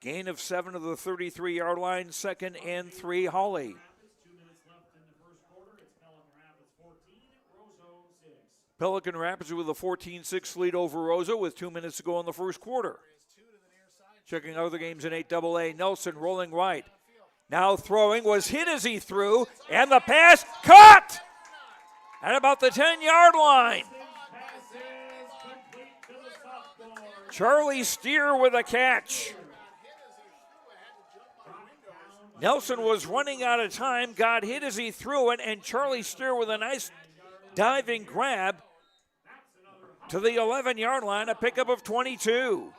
Gain of 7 of the 33-yard line, 2nd and 3, Hawley. Pelican Rapids with a 14-6 lead over Rosa with 2 minutes to go in the first quarter. Checking other games in 8AA, Nelson rolling right. Now throwing, was hit as he threw, and the pass caught at about the 10-yard line. Charlie Steer with a catch. Nelson was running out of time, got hit as he threw it, and Charlie Steer with a nice diving grab to the 11-yard line, a pickup of 22.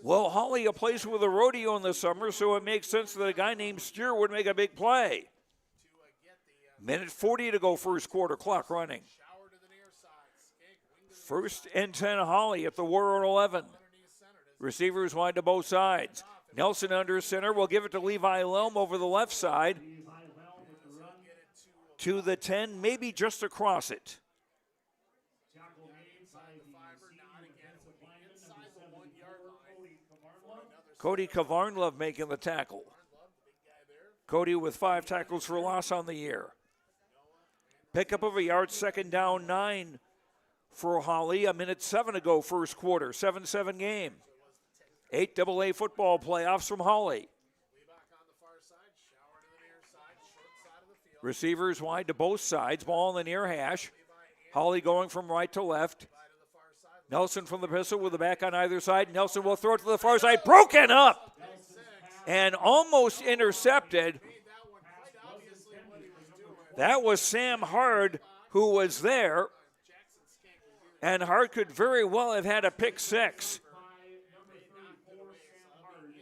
Well, Hawley a place with a rodeo in the summer, so it makes sense that a guy named Steer would make a big play. Minute 40 to go first quarter, clock running. 1st and 10 Hawley at the Warroad 11. Receivers wide to both sides. Nelson under center will give it to Levi Lelm over the left side. To the 10, maybe just across it. Cody Kavarnlov making the tackle. Cody with 5 tackles for loss on the year. Pickup of a yard, 2nd down, 9 for Hawley. A minute 7 to go first quarter, 7-7 game. 8AA football playoffs from Hawley. Receivers wide to both sides, ball in the near hash. Hawley going from right to left. Nelson from the pistol with the back on either side. Nelson will throw it to the far side, broken up and almost intercepted. That was Sam Hard who was there, and Hard could very well have had a pick 6.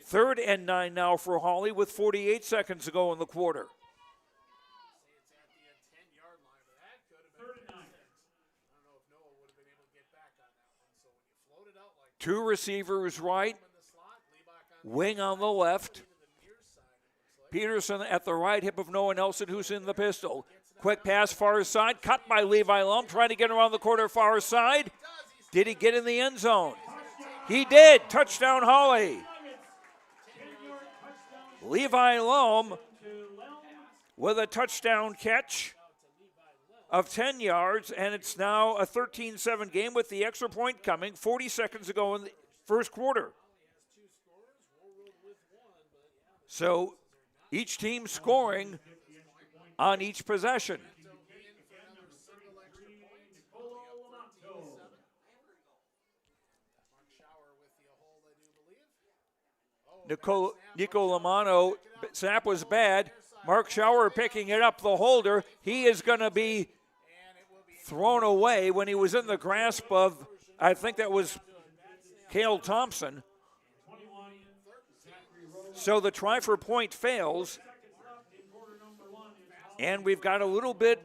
3rd and 9 now for Hawley with 48 seconds to go in the quarter. Two receivers right, wing on the left. Peterson at the right hip of Noah Nelson, who's in the pistol. Quick pass far side, cut by Levi Lelm, trying to get around the quarter far side. Did he get in the end zone? He did. Touchdown Hawley. Levi Lelm with a touchdown catch of 10 yards, and it's now a 13-7 game with the extra point coming. 40 seconds to go in the first quarter. So each team scoring on each possession. Nico Lamano, snap was bad. Mark Schauer picking it up, the holder. He is going to be thrown away when he was in the grasp of, I think that was Cale Thompson. So the try for point fails. And we've got a little bit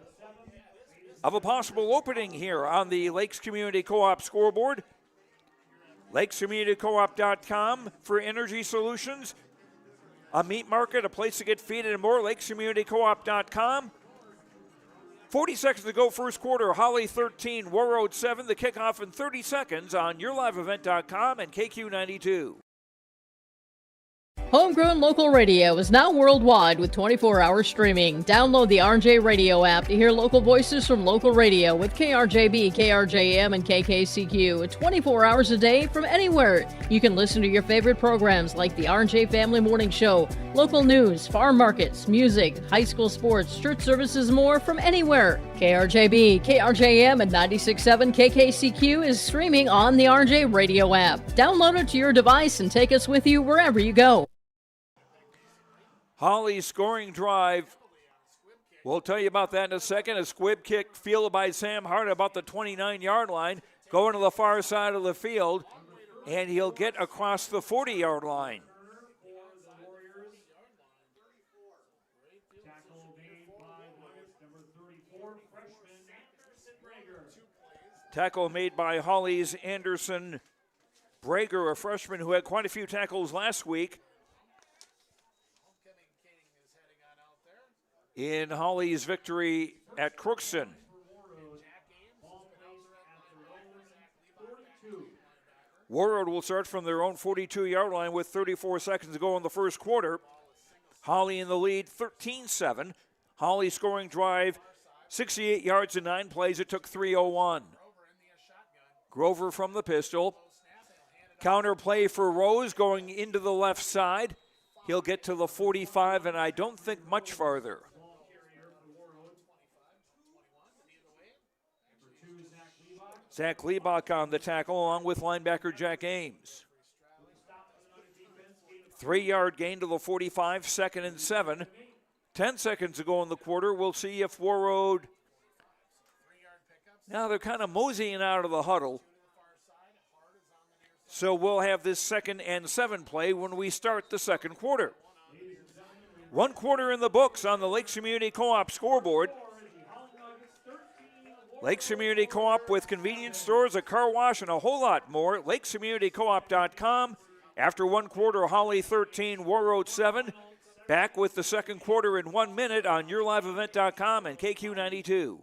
of a possible opening here on the Lakes Community Co-op scoreboard. LakesCommunityCoop.com for energy solutions. A meat market, a place to get feed and more. LakesCommunityCoop.com. 40 seconds to go first quarter. Hawley 13, Warroad 7. The kickoff in 30 seconds on YourLiveEvent.com and KQ92. Homegrown local radio is now worldwide with 24-hour streaming. Download the RJ Radio app to hear local voices from local radio with KRJB, KRJM, and KKCQ 24 hours a day from anywhere. You can listen to your favorite programs like the RJ Family Morning Show, local news, farm markets, music, high school sports, church services, more from anywhere. KRJB, KRJM, and 96.7 KKCQ is streaming on the RJ Radio app. Download it to your device and take us with you wherever you go. Hawley's scoring drive. We'll tell you about that in a second. A squib kick fielded by Sam Hart about the 29-yard line, going to the far side of the field, and he'll get across the 40-yard line. Tackle made by Hawley's Anderson Brager, a freshman who had quite a few tackles last week. In Hawley's victory at Crookston. Warroad will start from their own 42-yard line with 34 seconds to go in the first quarter. Hawley in the lead, 13-7. Hawley scoring drive, 68 yards in 9 plays. It took 3:01. Grover from the pistol. Counter play for Rose going into the left side. He'll get to the 45, and I don't think much farther. Zach Liebach on the tackle along with linebacker Jack Ames. 3-yard gain to the 45, 2nd and 7. 10 seconds to go in the quarter. We'll see if Warroad. Now they're kind of moseying out of the huddle. So we'll have this 2nd and 7 play when we start the second quarter. 1 quarter in the books on the Lakes Community Co-op scoreboard. Lakes Community Co-op with convenience stores, a car wash, and a whole lot more. LakesCommunityCoop.com. After 1 quarter, Hawley 13, Warroad 7. Back with the second quarter in 1 minute on YourLiveEvent.com and KQ92.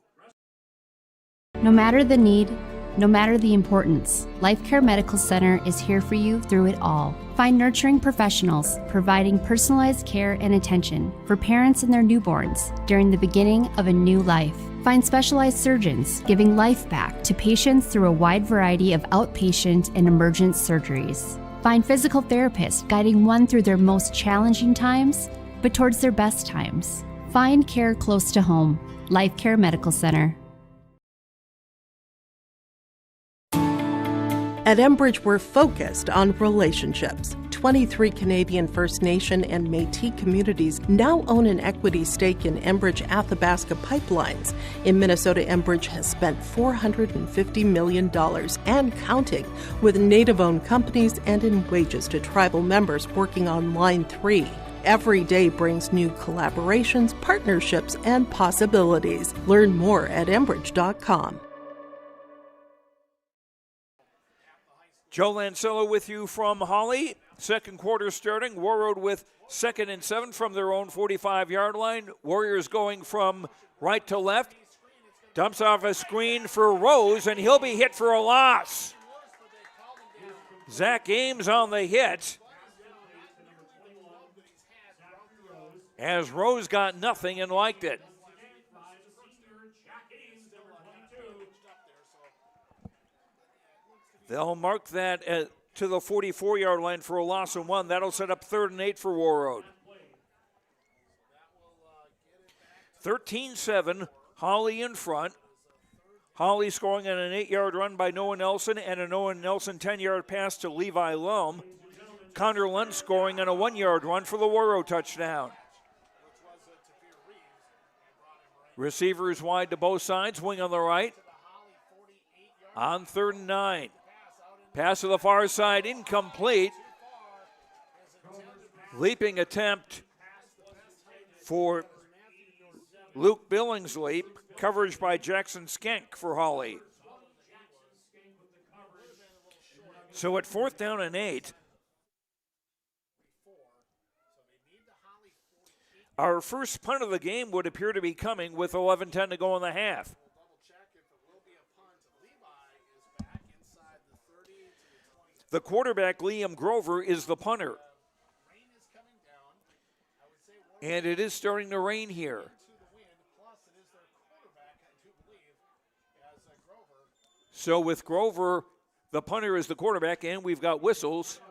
No matter the need, no matter the importance, Life Care Medical Center is here for you through it all. Find nurturing professionals providing personalized care and attention for parents and their newborns during the beginning of a new life. Find specialized surgeons giving life back to patients through a wide variety of outpatient and emergent surgeries. Find physical therapists guiding one through their most challenging times, but towards their best times. Find care close to home. Life Care Medical Center. At Enbridge, we're focused on relationships. 23 Canadian First Nation and Métis communities now own an equity stake in Enbridge Athabasca Pipelines. In Minnesota, Enbridge has spent $450 million and counting with Native-owned companies and in wages to tribal members working on Line 3. Every day brings new collaborations, partnerships, and possibilities. Learn more at Enbridge.com. Joe Lancello with you from Hawley. Second quarter starting. Warroad with 2nd and 7 from their own 45-yard line. Warriors going from right to left. Dumps off a screen for Rose, and he'll be hit for a loss. Zach Ames on the hit. As Rose got nothing and liked it. They'll mark that to the 44-yard line for a loss of 1. That'll set up 3rd and 8 for Warroad. 13-7, Hawley in front. Hawley scoring on an 8-yard run by Noah Nelson and a Noah Nelson 10-yard pass to Levi Lum. Connor Lund scoring on a 1-yard run for the Warroad touchdown. Receivers wide to both sides, wing on the right. On 3rd and 9. Pass to the far side, incomplete. Leaping attempt for Luke Billingsley. Coverage by Jackson Skank for Hawley. So at 4th down and 8, our first punt of the game would appear to be coming with 11:10 to go in the half. The quarterback, Liam Grover, is the punter. And it is starting to rain here. So with Grover, the punter is the quarterback, and we've got whistles.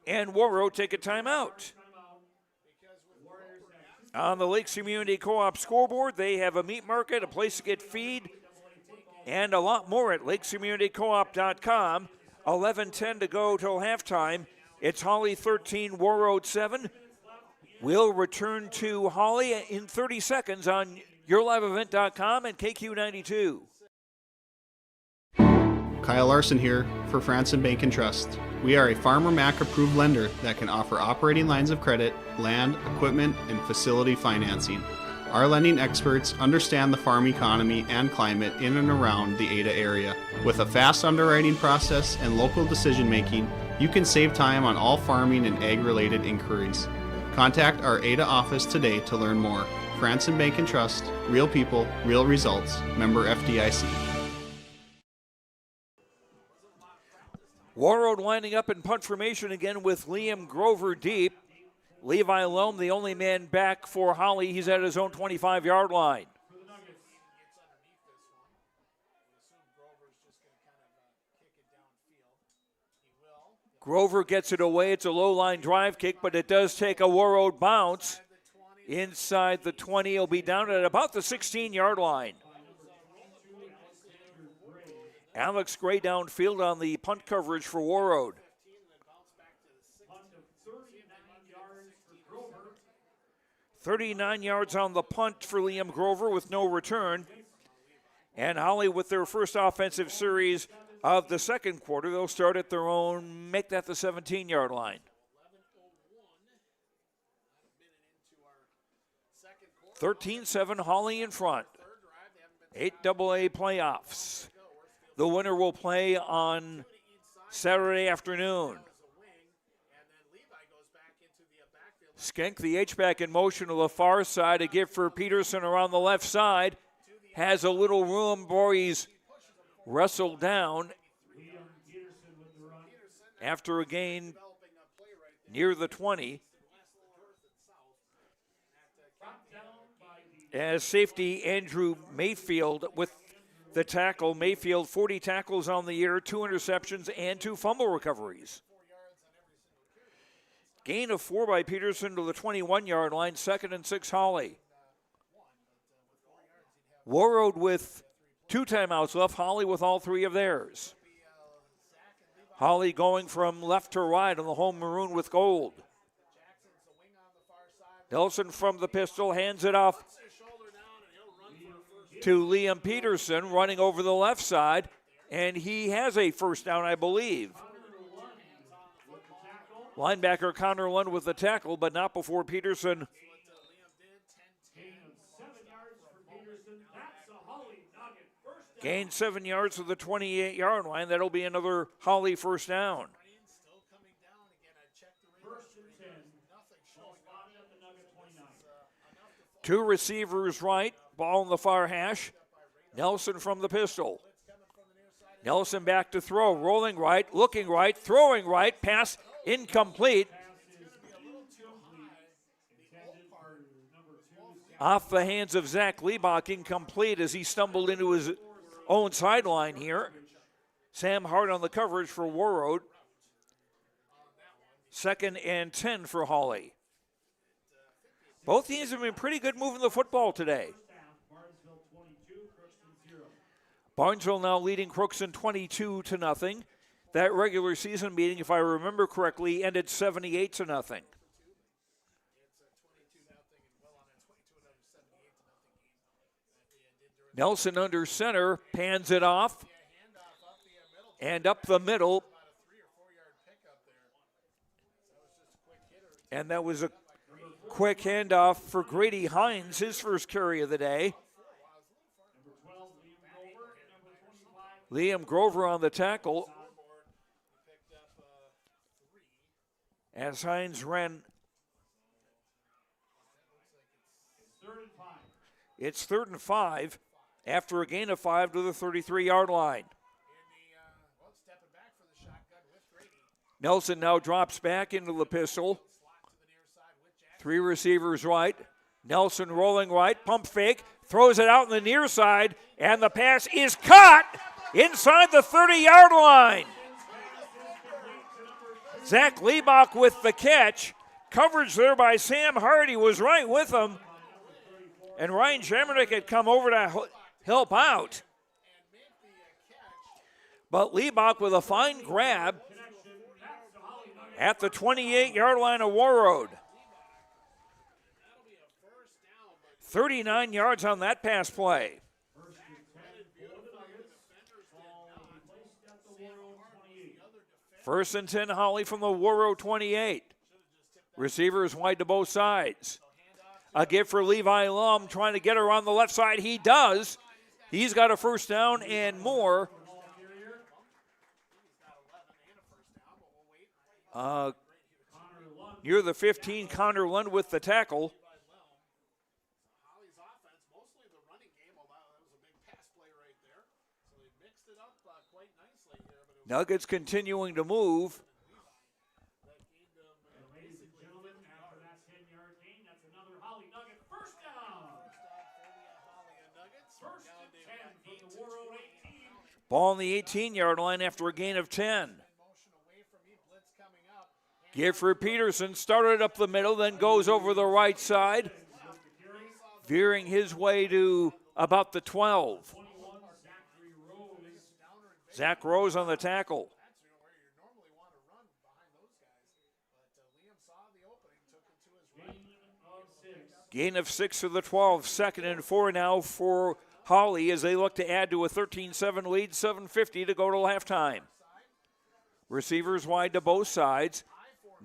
And Warroad take a timeout. On the Lakes Community Co-op scoreboard, they have a meat market, a place to get feed, and a lot more at lakescommunitycoop.com. 11:10 to go till halftime. It's Hawley 13, Warroad 7. We'll return to Hawley in 30 seconds on yourliveevent.com and KQ92. Kyle Larson here for Franson Bank and Trust. We are a Farmer Mac approved lender that can offer operating lines of credit, land, equipment, and facility financing. Our lending experts understand the farm economy and climate in and around the Ada area. With a fast underwriting process and local decision making, you can save time on all farming and ag-related inquiries. Contact our Ada office today to learn more. Franson Bank and Trust, real people, real results. Member FDIC. Warroad lining up in punt formation again with Liam Grover deep. Levi Loam, the only man back for Hawley. He's at his own 25-yard line. Grover gets it away. It's a low-line drive kick, but it does take a Warroad bounce. Inside the 20, he'll be down at about the 16-yard line. Alex Gray downfield on the punt coverage for Warroad. 39 yards on the punt for Liam Grover with no return. And Hawley with their first offensive series of the second quarter. They'll start at their own, make that the 17-yard line. 13-7 Hawley in front. 8AA playoffs. The winner will play on Saturday afternoon. Skenk, the H-back in motion to the far side. A gift for Peterson around the left side. Has a little room. He's wrestled down after a gain near the 20. As safety Andrew Mayfield with the tackle. Mayfield, 40 tackles on the year, 2 interceptions, and 2 fumble recoveries. Gain of 4 by Peterson to the 21-yard line, 2nd and 6 Hawley. Warroad with 2 timeouts left, Hawley with all 3 of theirs. Hawley going from left to right on the home maroon with gold. Nelson from the pistol hands it off to Liam Peterson, running over the left side, and he has a first down, I believe. Linebacker Connor Lund with the tackle, but not before Peterson. Gained 7 yards to the 28-yard line. That'll be another Hawley first down. Two receivers right, ball in the far hash. Nelson from the pistol. Nelson back to throw, rolling right, looking right, throwing right, pass incomplete. Off the hands of Zach Liebach, incomplete as he stumbled into his own sideline here. Sam Hart on the coverage for Warroad. 2nd and 10 for Hawley. Both teams have been pretty good moving the football today. Barnesville now leading Crookston 22-0. That regular season meeting, if I remember correctly, ended 78-0. Nelson under center, pans it off, and up the middle. And that was a quick handoff for Grady Hines, his first carry of the day. Liam Grover on the tackle. As Hines ran. It's 3rd and 5 after a gain of 5 to the 33-yard line. Nelson now drops back into the pistol. Three receivers right. Nelson rolling right, pump fake, throws it out in the near side, and the pass is caught inside the 30-yard line. Zach Liebach with the catch. Coverage there by Sam Hardy was right with him. And Ryan Jemernick had come over to help out. But Liebach with a fine grab at the 28-yard line of Warroad. 39 yards on that pass play. First and 10, Hawley from the Warroad 28. Receivers wide to both sides. A give for Levi Lum, trying to get her on the left side. He does. He's got a first down and more. Near the 15, Connor Lund with the tackle. Nuggets continuing to move. Ball on the 18-yard line after a gain of 10. Give for Peterson, started up the middle, then goes over the right side, veering his way to about the 12. Zach Rose on the tackle. Gain of 6 to the 12. 2nd and 4 now for Hawley as they look to add to a 13-7 lead. 7:50 to go to halftime. Receivers wide to both sides.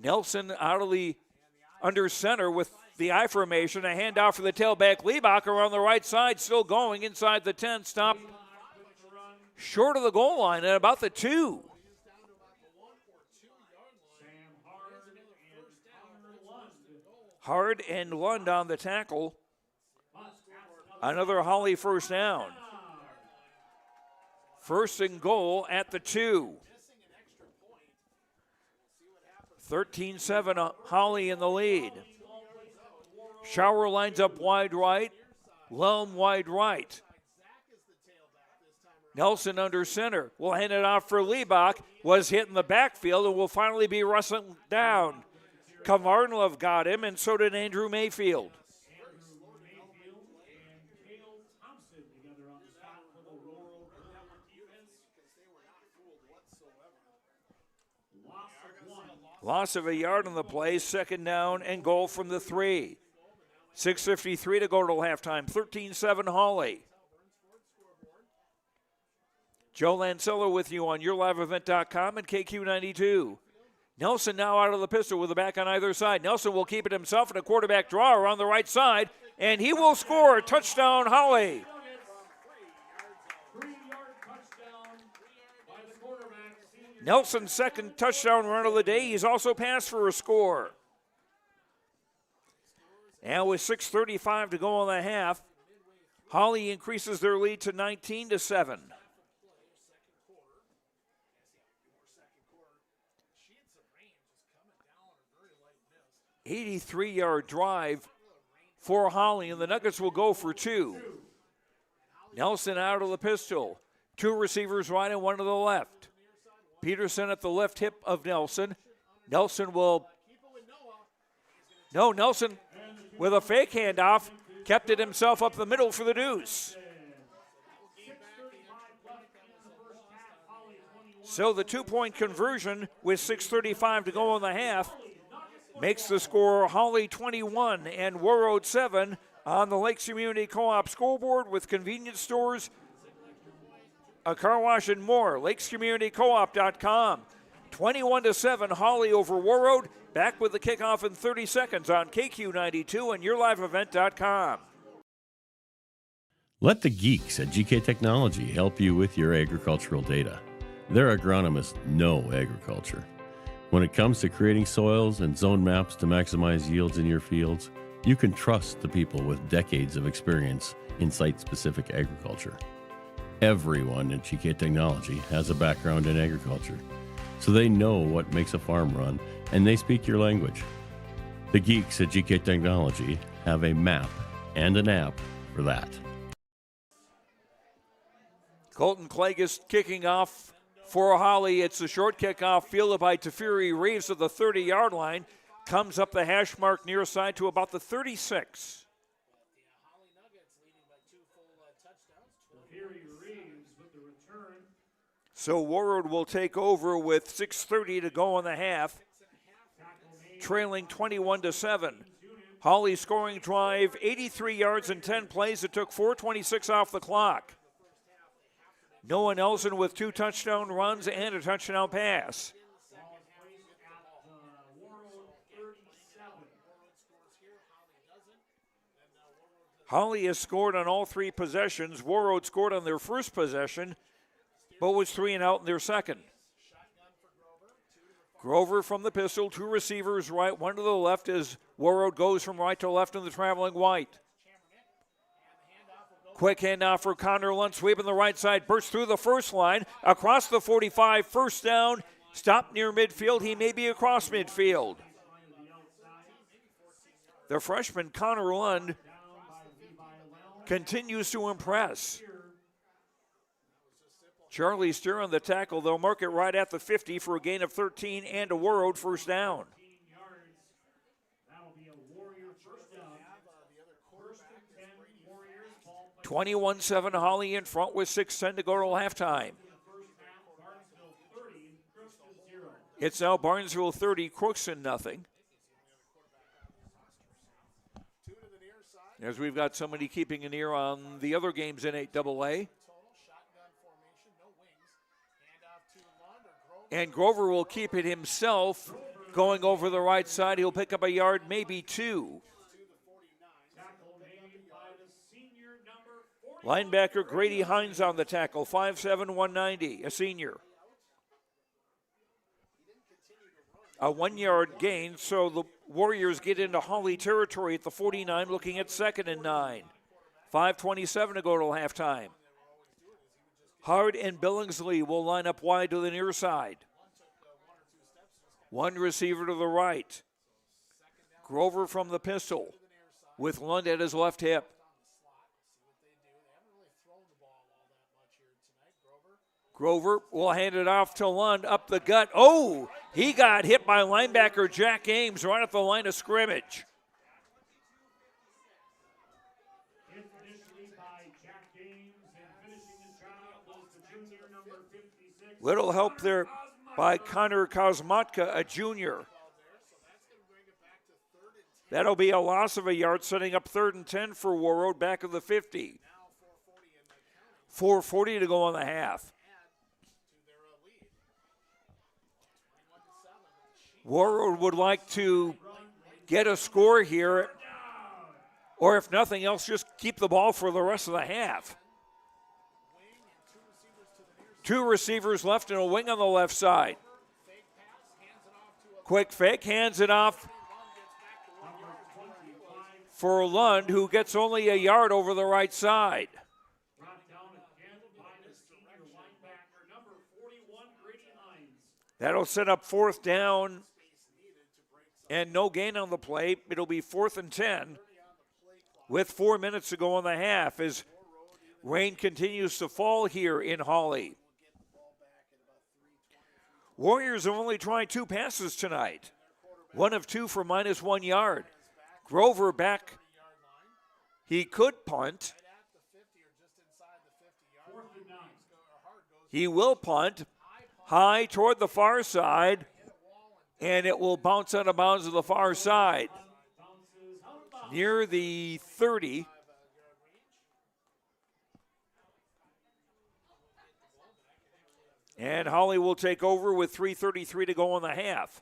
Nelson out of the under center with the I formation. A handoff for the tailback. Liebacher on the right side, still going inside the 10. Stop short of the goal line at about the 2. Hard and Lund on the tackle. Another Hawley first down. First and goal at the 2. 13-7, Hawley in the lead. Schauer lines up wide right. Lum wide right. Nelson under center. Will hand it off for Liebach. Was hit in the backfield and will finally be wrestled down. Kavarnlov got him, and so did Andrew Mayfield. Loss of a yard on the play, 2nd down and goal from the 3. 6:53 to go to halftime, 13-7 Hawley. Joe Lancello with you on YourLiveEvent.com and KQ92. Nelson now out of the pistol with the back on either side. Nelson will keep it himself in a quarterback draw on the right side, and he will score. Touchdown, Hawley. Nelson's second touchdown run of the day. He's also passed for a score. And with 6:35 to go on the half, Hawley increases their lead to 19-7. 83-yard drive for Hawley, and the Nuggets will go for 2. Nelson out of the pistol. 2 receivers right and 1 to the left. Peterson at the left hip of Nelson. Nelson with a fake handoff, kept it himself up the middle for the deuce. So the 2-point conversion with 6:35 to go on the half makes the score Hawley 21 and Warroad 7 on the Lakes Community Co-op scoreboard with convenience stores, a car wash, and more. LakesCommunityCoop.com. 21-7, Hawley over Warroad. Back with the kickoff in 30 seconds on KQ92 and YourLiveEvent.com. Let the geeks at GK Technology help you with your agricultural data. Their agronomists know agriculture. When it comes to creating soils and zone maps to maximize yields in your fields, you can trust the people with decades of experience in site-specific agriculture. Everyone at GK Technology has a background in agriculture, so they know what makes a farm run, and they speak your language. The geeks at GK Technology have a map and an app for that. Colton Klages kicking off for Hawley. It's a short kickoff fielded by Tafiri Reeves at the 30-yard line. Comes up the hash mark near side to about the 36. So Warroad will take over with 6:30 to go in the half, trailing 21-7. Hawley scoring drive, 83 yards in 10 plays. It took 4:26 off the clock. Noah Nelson with 2 touchdown runs and a touchdown pass. Hawley has scored on all 3 possessions. Warroad scored on their first possession, but was 3 and out in their second. Grover from the pistol, 2 receivers right, 1 to the left as Warroad goes from right to left in the traveling white. Quick handoff for Connor Lunt, sweeping the right side, bursts through the first line, across the 45, first down, stopped near midfield. He may be across midfield. The freshman Connor Lund continues to impress. Charlie Steer on the tackle. They'll mark it right at the 50 for a gain of 13 and a Warroad first down. 21-7 Hawley in front with 6:10 to go to halftime. It's now Barnesville 30, Crookston nothing. As we've got somebody keeping an ear on the other games in 8AA. And Grover will keep it himself, going over the right side. He'll pick up a yard, maybe 2. Linebacker Grady Hines on the tackle, 5'7", 190, a senior. A 1-yard gain, so the Warriors get into Hawley territory at the 49, looking at 2nd and 9. 5:27 to go to halftime. Hard and Billingsley will line up wide to the near side. 1 receiver to the right. Grover from the pistol with Lund at his left hip. Grover will hand it off to Lund up the gut. Oh, he got hit by linebacker Jack Ames right at the line of scrimmage. Little help there by Connor Kosmatka, a junior. That'll be a loss of a yard, setting up 3rd and 10 for Warroad back of the 50. 4:40 to go on the half. Warroad would like to get a score here, or if nothing else, just keep the ball for the rest of the half. 2 receivers left and a wing on the left side. Quick fake, hands it off for Lund, who gets only a yard over the right side. That'll set up 4th down and no gain on the play. It'll be 4th and 10 with 4 minutes to go in the half as rain continues to fall here in Hawley. Warriors have only tried 2 passes tonight. 1 of 2 for -1 yard. Grover back. He could punt. He will punt high toward the far side, and it will bounce out of bounds to the far side near the 30. And Hawley will take over with 3:33 to go in the half.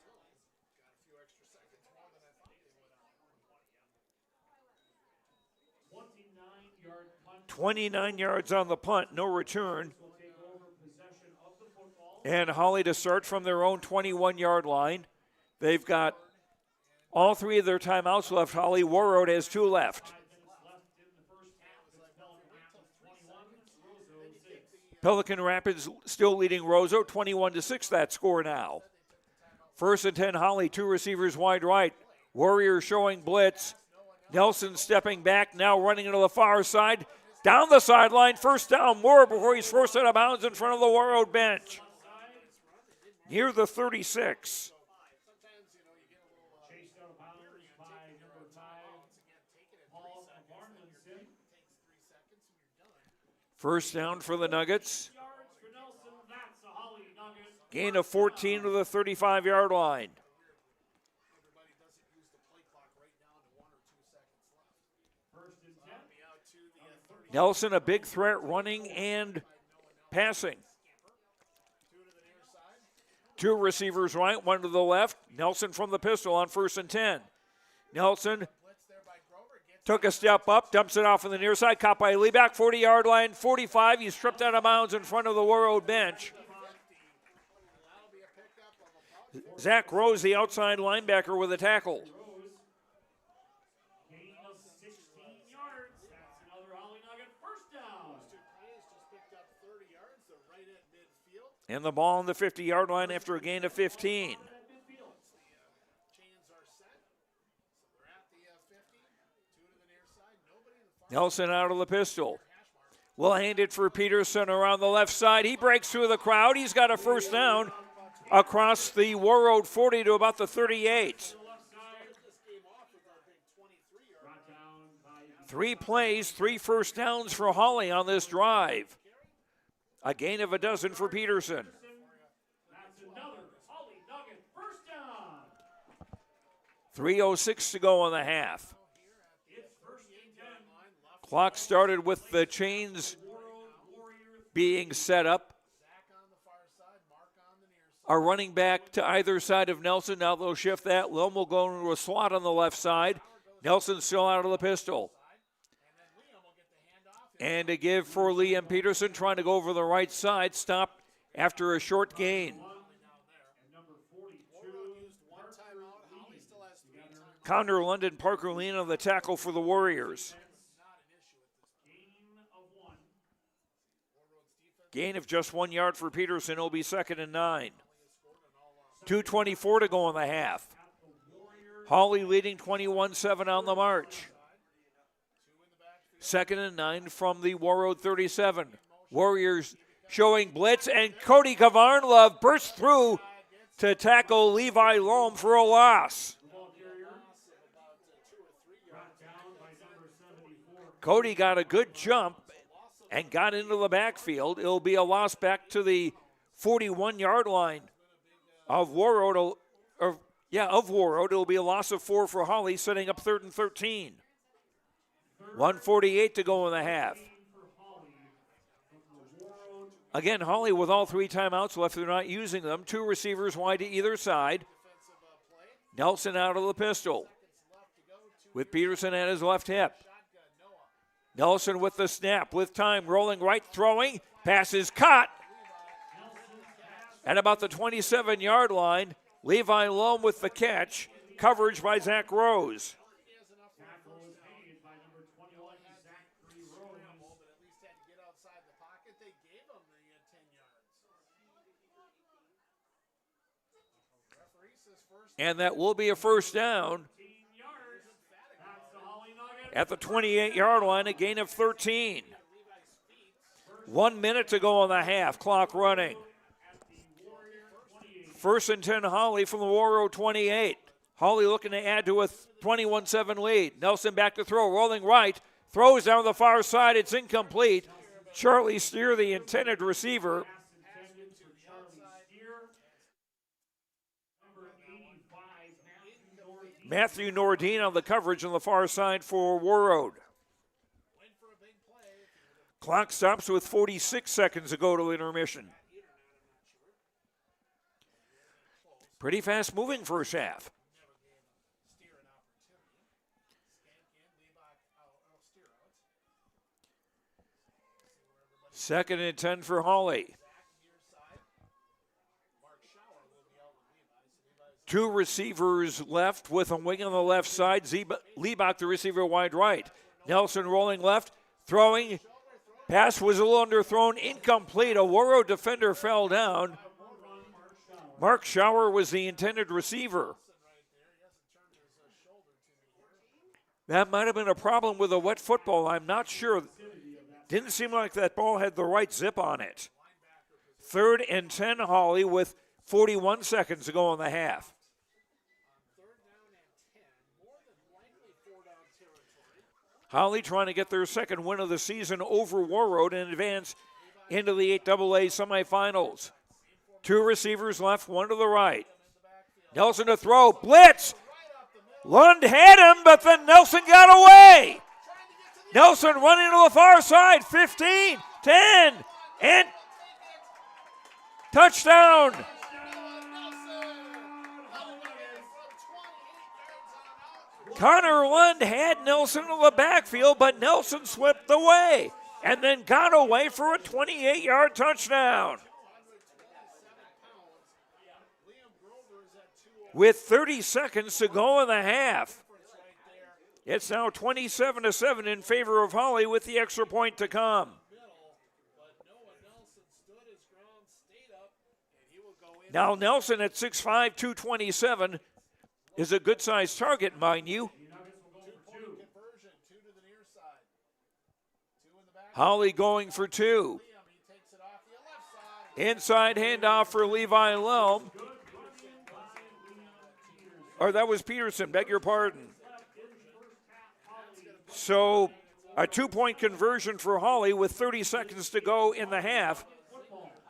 $29 yards on the punt, no return. And Hawley to start from their own 21-yard line. They've got all 3 of their timeouts left. Hawley. Warroad has 2 left. Pelican Rapids still leading Roseau, 21-6 that score now. 1st and 10 Hawley, 2 receivers wide right. Warriors showing blitz. Nelson stepping back, now running into the far side. Down the sideline, first down Moore before he's forced out of bounds in front of the Warroad bench. Near the 36. First down for the Nuggets. Gain of 14 to the 35-yard line. Nelson, a big threat running and passing. Two receivers right, one to the left. Nelson from the pistol on 1st and 10. Nelson took a step up, dumps it off on the near side, caught by Lee back, 40-yard line, 45. He's stripped out of bounds in front of the Warroad bench. Zach Rose, the outside linebacker, with a tackle. And the ball on the 50-yard line after a gain of 15. Nelson out of the pistol. Will hand it for Peterson around the left side. He breaks through the crowd. He's got a first down across the Warroad 40 to about the 38. 3 plays, 3 first downs for Hawley on this drive. A gain of a dozen for Peterson. 3:06 to go in the half. Clock started with the chains being set up. A running back to either side of Nelson. Now they'll shift that. Lilm will go into a slot on the left side. Nelson still out of the pistol. And a give for Liam Peterson, trying to go over the right side. Stopped after a short gain. Connor London, Parker Lean on the tackle for the Warriors. Gain of just 1 yard for Peterson. It'll be 2nd and 9. 2:24 to go in the half. Hawley leading 21-7 on the march. 2nd and 9 from the Warroad 37. Warriors showing blitz, and Cody Kavarnlove bursts through to tackle Levi Loam for a loss. Cody got a good jump and got into the backfield. It'll be a loss back to the 41-yard line of Warroad. Of Warroad. It'll be a loss of 4 for Hawley, setting up 3rd and 13. 1:48 to go in the half. Again, Hawley with all 3 timeouts left. They're not using them. 2 receivers wide to either side. Nelson out of the pistol with Peterson at his left hip. Nelson with the snap, with time, rolling right, throwing. Pass is caught. At about the 27-yard line, Levi Loam with the catch. Coverage by Zach Rose. And that will be a first down. At the 28-yard line, a gain of 13. 1 minute to go on the half, clock running. 1st and 10 Hawley from the Warroad 28. Hawley looking to add to a 21-7 lead. Nelson back to throw, rolling right. Throws down the far side, it's incomplete. Charlie Steer, the intended receiver. Matthew Nordine on the coverage on the far side for Warroad. Clock stops with 46 seconds to go to intermission. Pretty fast moving first half. Second and 10 for Hawley. 2 receivers left with a wing on the left side. Liebach, the receiver, wide right. Nelson rolling left, throwing. Pass was a little underthrown, incomplete. A Warroad defender fell down. Mark Schauer was the intended receiver. That might have been a problem with a wet football. I'm not sure. Didn't seem like that ball had the right zip on it. 3rd and 10, Hawley, with 41 seconds to go in the half. Hawley trying to get their second win of the season over Warroad and advance into the 8AA semifinals. 2 receivers left, 1 to the right. Nelson to throw, blitz! Lund had him, but then Nelson got away. Nelson running to the far side, 15, 10, and touchdown. Connor Lund had Nelson in the backfield, but Nelson slipped away and then got away for a 28-yard touchdown. With 30 seconds to go in the half, it's now 27-7 in favor of Hawley with the extra point to come. Now Nelson at 6'5", 227 is a good-sized target, mind you. Hawley going for 2. Inside handoff for Levi Lelm. Or that was Peterson, beg your pardon. So a 2-point conversion for Hawley with 30 seconds to go in the half.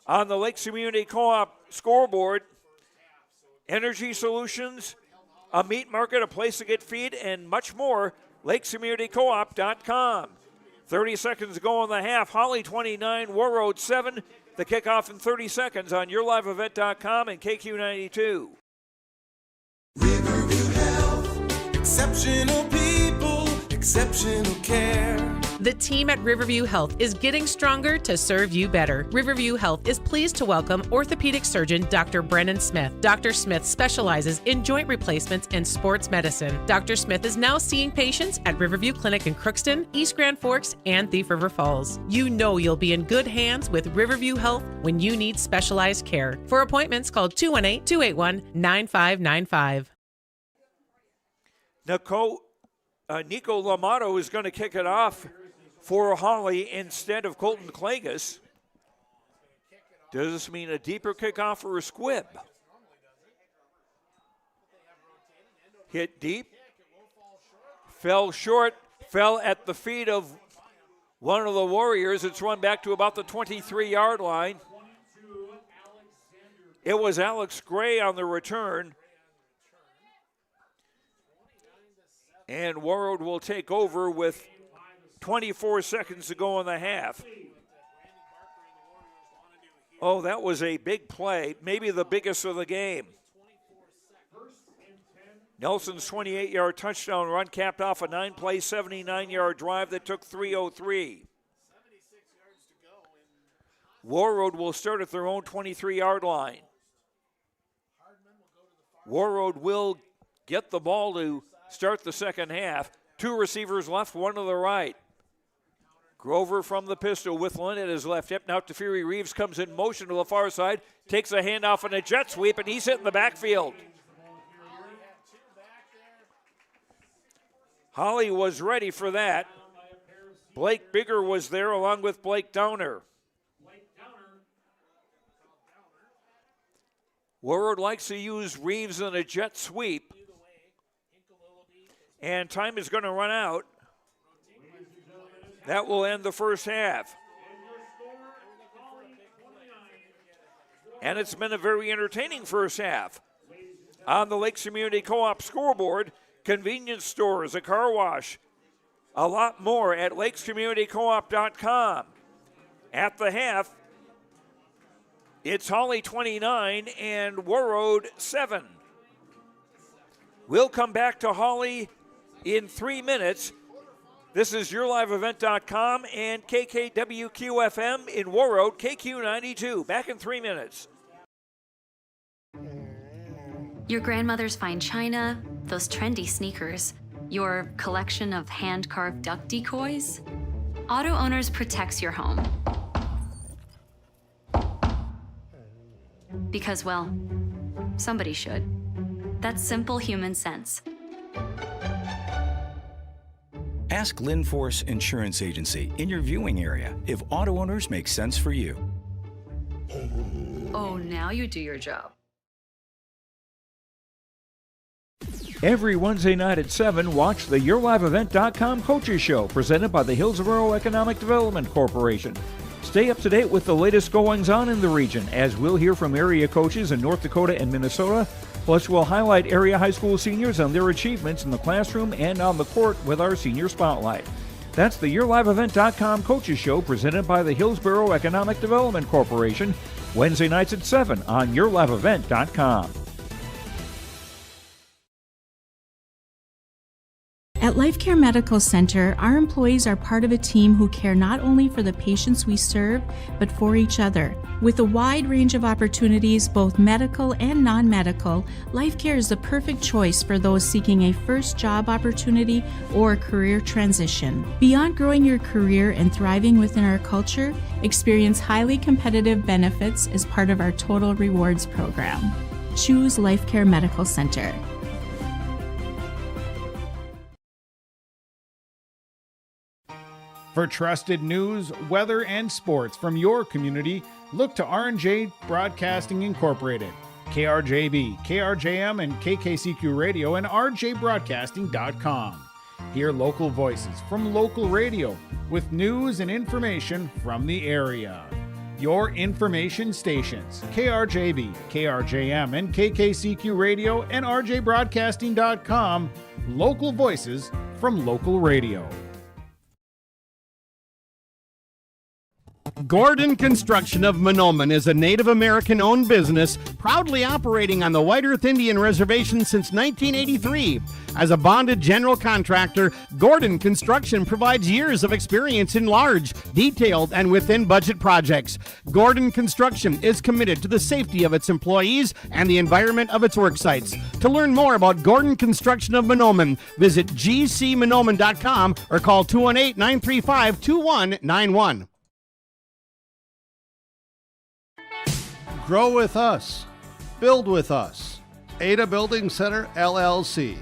On the Lakes Community Co-op scoreboard, Energy Solutions, a meat market, a place to get feed, and much more, lakescommunitycoop.com. 30 seconds to go in the half. Hawley 29, Warroad 7. The kickoff in 30 seconds on yourliveevent.com and KQ92. Riverview Health, exceptional people, exceptional care. The team at Riverview Health is getting stronger to serve you better. Riverview Health is pleased to welcome orthopedic surgeon Dr. Brennan Smith. Dr. Smith specializes in joint replacements and sports medicine. Dr. Smith is now seeing patients at Riverview Clinic in Crookston, East Grand Forks, and Thief River Falls. You know you'll be in good hands with Riverview Health when you need specialized care. For appointments, call 218-281-9595. Nico Lamato is going to kick it off for Hawley instead of Colton Klages. Does this mean a deeper kickoff or a squib? Hit deep, fell short, fell at the feet of one of the Warriors. It's run back to about the 23-yard line. It was Alex Gray on the return. And Warroad will take over with 24 seconds to go in the half. Oh, that was a big play, maybe the biggest of the game. Nelson's 28-yard touchdown run capped off a 9-play, 79-yard drive that took 3:03. Warroad will start at their own 23-yard line. Warroad will get the ball to start the second half. 2 receivers left, 1 to the right. Grover from the pistol with Lynn at his left hip. Now Teferi Reeves comes in motion to the far side, takes a handoff and a jet sweep, and he's hit in the backfield. Hawley was ready for that. Blake Bigger was there along with Blake Downer. Warroad likes to use Reeves in a jet sweep. And time is going to run out. That will end the first half. And it's been a very entertaining first half. On the Lakes Community Co-op scoreboard, convenience stores, a car wash, a lot more at lakescommunitycoop.com. At the half, it's Hawley 29 and Warroad 7. We'll come back to Hawley in 3 minutes. This is yourliveevent.com and KKWQ-FM in Warroad, KQ92. Back in 3 minutes. Your grandmother's fine china, those trendy sneakers, your collection of hand-carved duck decoys. Auto Owners protects your home. Because, well, somebody should. That's simple human sense. Ask Lynn Force Insurance Agency in your viewing area if auto owners make sense for you. Oh, now you do your job. Every Wednesday night at 7, watch the YourLiveEvent.com Coaches Show presented by the Hillsborough Economic Development Corporation. Stay up to date with the latest goings-on in the region, as we'll hear from area coaches in North Dakota and Minnesota. Plus, we'll highlight area high school seniors and their achievements in the classroom and on the court with our Senior Spotlight. That's the YourLiveEvent.com Coaches Show presented by the Hillsborough Economic Development Corporation, Wednesday nights at 7 on YourLiveEvent.com. At LifeCare Medical Center, our employees are part of a team who care not only for the patients we serve, but for each other. With a wide range of opportunities, both medical and non-medical, LifeCare is the perfect choice for those seeking a first job opportunity or a career transition. Beyond growing your career and thriving within our culture, experience highly competitive benefits as part of our Total Rewards program. Choose LifeCare Medical Center. For trusted news, weather, and sports from your community, look to R&J Broadcasting Incorporated, KRJB, KRJM, and KKCQ Radio, and rjbroadcasting.com. Hear local voices from local radio with news and information from the area. Your information stations, KRJB, KRJM, and KKCQ Radio, and rjbroadcasting.com. Local voices from local radio. Gordon Construction of Mahnomen is a Native American-owned business proudly operating on the White Earth Indian Reservation since 1983. As a bonded general contractor, Gordon Construction provides years of experience in large, detailed, and within-budget projects. Gordon Construction is committed to the safety of its employees and the environment of its work sites. To learn more about Gordon Construction of Mahnomen, visit gcmahnomen.com or call 218-935-2191. Grow with us. Build with us. Ada Building Center, LLC.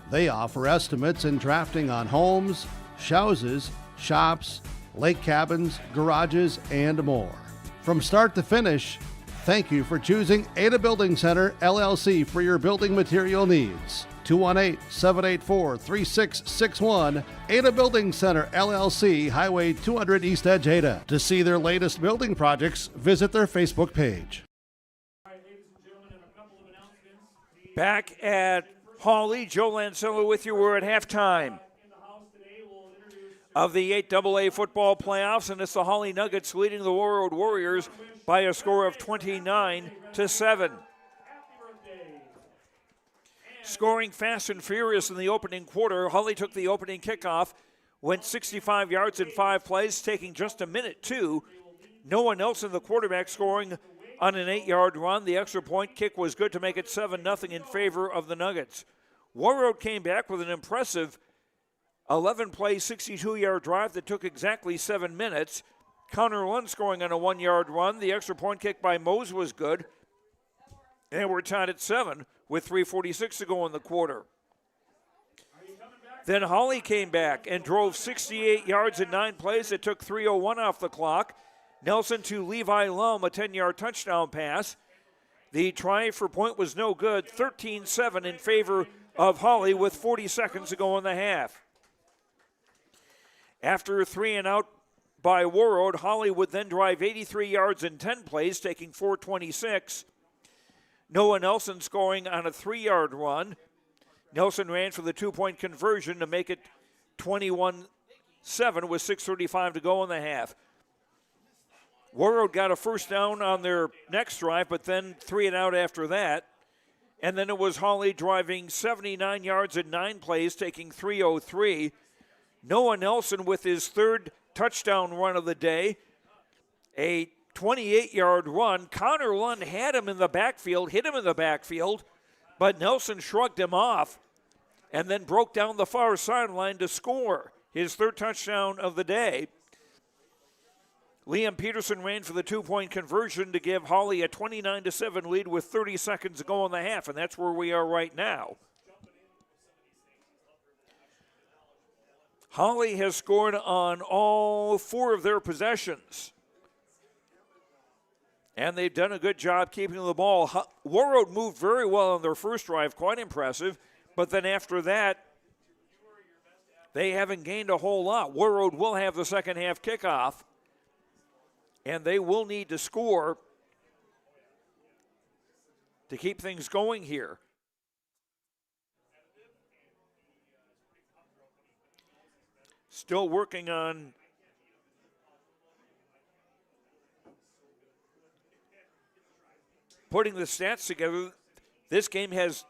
They offer estimates and drafting on homes, houses, shops, lake cabins, garages, and more. From start to finish, thank you for choosing Ada Building Center, LLC for your building material needs. 218-784-3661. Ada Building Center, LLC, Highway 200 East Edge, Ada. To see their latest building projects, visit their Facebook page. Back at Hawley, Joe Lancello with you. We're at halftime of the 8AA football playoffs, and it's the Hawley Nuggets leading the Warroad Warriors by a score of 29-7. Scoring fast and furious in the opening quarter, Hawley took the opening kickoff, went 65 yards in 5 plays, taking just a minute, too. No one else in the quarterback scoring on an 8-yard run. The extra point kick was good to make it 7-0 in favor of the Nuggets. Warroad came back with an impressive 11-play, 62-yard drive that took exactly 7 minutes. Connor Lund scoring on a 1-yard run. The extra point kick by Mose was good. And we're tied at 7 with 3:46 to go in the quarter. Then Hawley came back and drove 68 yards in 9 plays. It took 3:01 off the clock. Nelson to Levi Lum, a 10-yard touchdown pass. The try for point was no good. 13-7 in favor of Hawley with 40 seconds to go in the half. After 3 and out by Warroad, Hawley would then drive 83 yards in 10 plays, taking 4:26. Noah Nelson scoring on a 3-yard run. Nelson ran for the 2-point conversion to make it 21-7 with 6:35 to go in the half. Warroad got a first down on their next drive, but then 3 and out after that. And then it was Hawley driving 79 yards in 9 plays, taking 3:03. Noah Nelson with his 3rd touchdown run of the day, a 28-yard run. Connor Lund had him in the backfield, hit him in the backfield, but Nelson shrugged him off and then broke down the far sideline to score his 3rd touchdown of the day. Liam Peterson ran for the 2-point conversion to give Hawley a 29-7 lead with 30 seconds to go in the half, and that's where we are right now. Hawley has scored on all 4 of their possessions. And they've done a good job keeping the ball. Warroad moved very well on their first drive, quite impressive. But then after that, they haven't gained a whole lot. Warroad will have the second half kickoff. And they will need to score to keep things going here. Still working on putting the stats together. This game has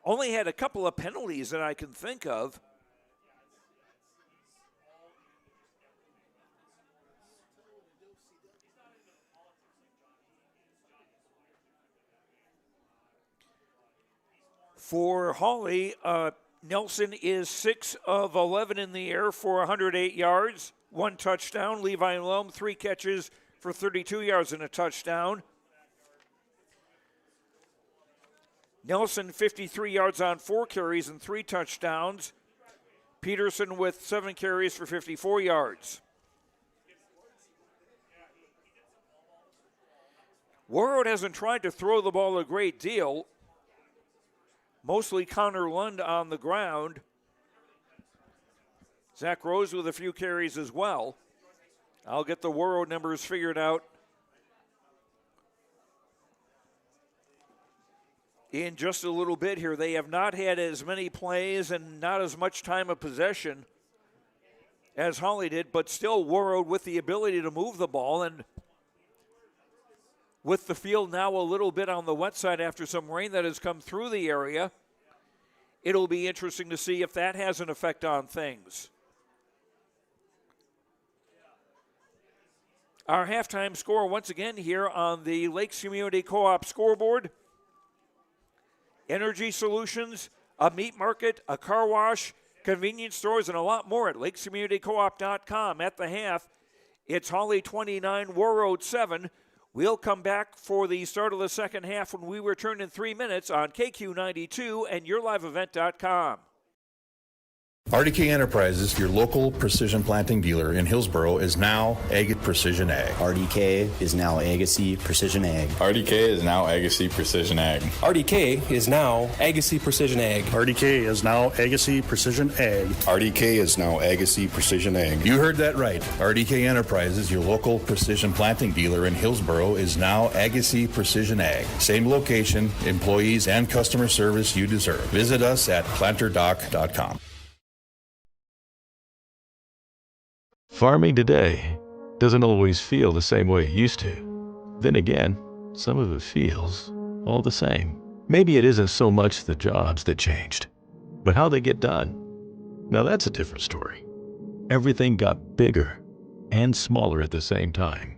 only had a couple of penalties that I can think of. For Hawley, Nelson is 6 of 11 in the air for 108 yards, 1 touchdown. Levi Loam, 3 catches for 32 yards and a touchdown. Nelson, 53 yards on 4 carries and 3 touchdowns. Peterson with 7 carries for 54 yards. Warroad hasn't tried to throw the ball a great deal. Mostly Connor Lund on the ground. Zach Rose with a few carries as well. I'll get the Warroad numbers figured out in just a little bit here. They have not had as many plays and not as much time of possession as Hawley did, but still Warroad with the ability to move the ball, and with the field now a little bit on the wet side after some rain that has come through the area, it'll be interesting to see if that has an effect on things. Our halftime score once again here on the Lakes Community Co-op scoreboard. Energy solutions, a meat market, a car wash, convenience stores, and a lot more at lakescommunitycoop.com. At the half, it's Hawley 29, Warroad 7. We'll come back for the start of the second half when we return in 3 minutes on KQ92 and YourLiveEvent.com. RDK Enterprises, your local precision planting dealer in Hillsboro, is now Agate Precision Ag. RDK is now Agassiz Precision Ag. RDK is now Agassiz Precision Ag. RDK is now Agassiz Precision Ag. RDK is now Agassiz Precision Ag. RDK is now Agassiz Precision Ag. You heard that right. RDK Enterprises, your local precision planting dealer in Hillsboro, is now Agassiz Precision Ag. Same location, employees, and customer service you deserve. Visit us at planterdoc.com. Farming today doesn't always feel the same way it used to. Then again, some of it feels all the same. Maybe it isn't so much the jobs that changed, but how they get done. Now that's a different story. Everything got bigger and smaller at the same time.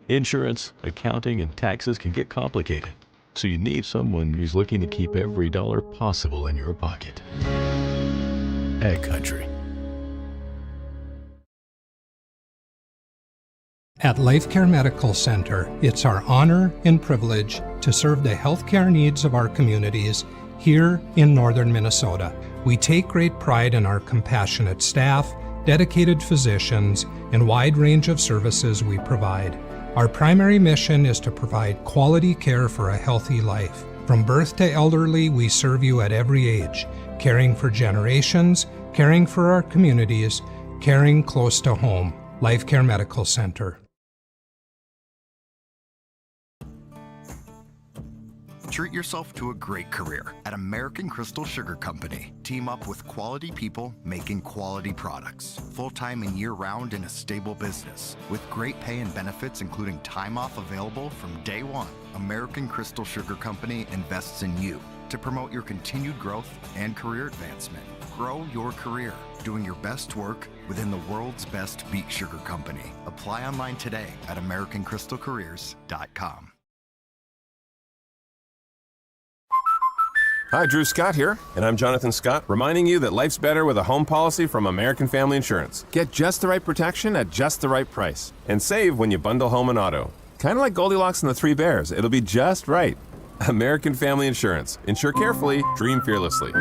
Insurance, accounting, and taxes can get complicated, so you need someone who's looking to keep every dollar possible in your pocket. Ag Country. At LifeCare Medical Center, it's our honor and privilege to serve the healthcare needs of our communities here in northern Minnesota. We take great pride in our compassionate staff, dedicated physicians, and wide range of services we provide. Our primary mission is to provide quality care for a healthy life. From birth to elderly, we serve you at every age, caring for generations, caring for our communities, caring close to home. LifeCare Medical Center. Treat yourself to a great career at American Crystal Sugar Company. Team up with quality people making quality products. Full-time and year-round in a stable business. With great pay and benefits including time off available from day one. American Crystal Sugar Company invests in you to promote your continued growth and career advancement. Grow your career doing your best work within the world's best beet sugar company. Apply online today at AmericanCrystalCareers.com. Hi, Drew Scott here, and I'm Jonathan Scott, reminding you that life's better with a home policy from American Family Insurance. Get just the right protection at just the right price, and save when you bundle home and auto. Kind of like Goldilocks and the Three Bears, it'll be just right. American Family Insurance. Insure carefully, dream fearlessly.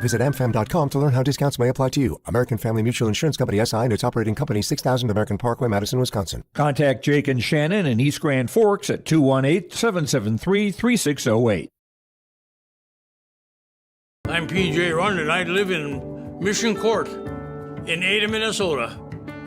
Visit amfam.com to learn how discounts may apply to you. American Family Mutual Insurance Company SI and its operating company, 6000 American Parkway, Madison, Wisconsin. Contact Jake and Shannon in East Grand Forks at 218-773-3608. I'm PJ Rund, and I live in Mission Court in Ada, Minnesota.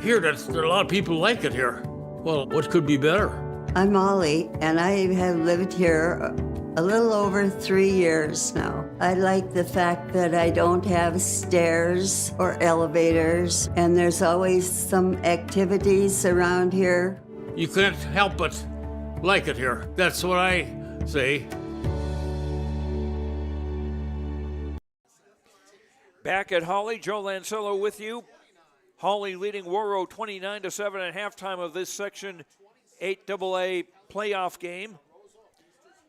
Here, there are a lot of people like it here. Well, what could be better? I'm Hawley, and I have lived here a little over 3 years now. I like the fact that I don't have stairs or elevators, and there's always some activities around here. You couldn't help but like it here. That's what I say. Back at Hawley, Joe Lancello with you. Hawley leading Warroad 29-7 at halftime of this Section 8AA playoff game.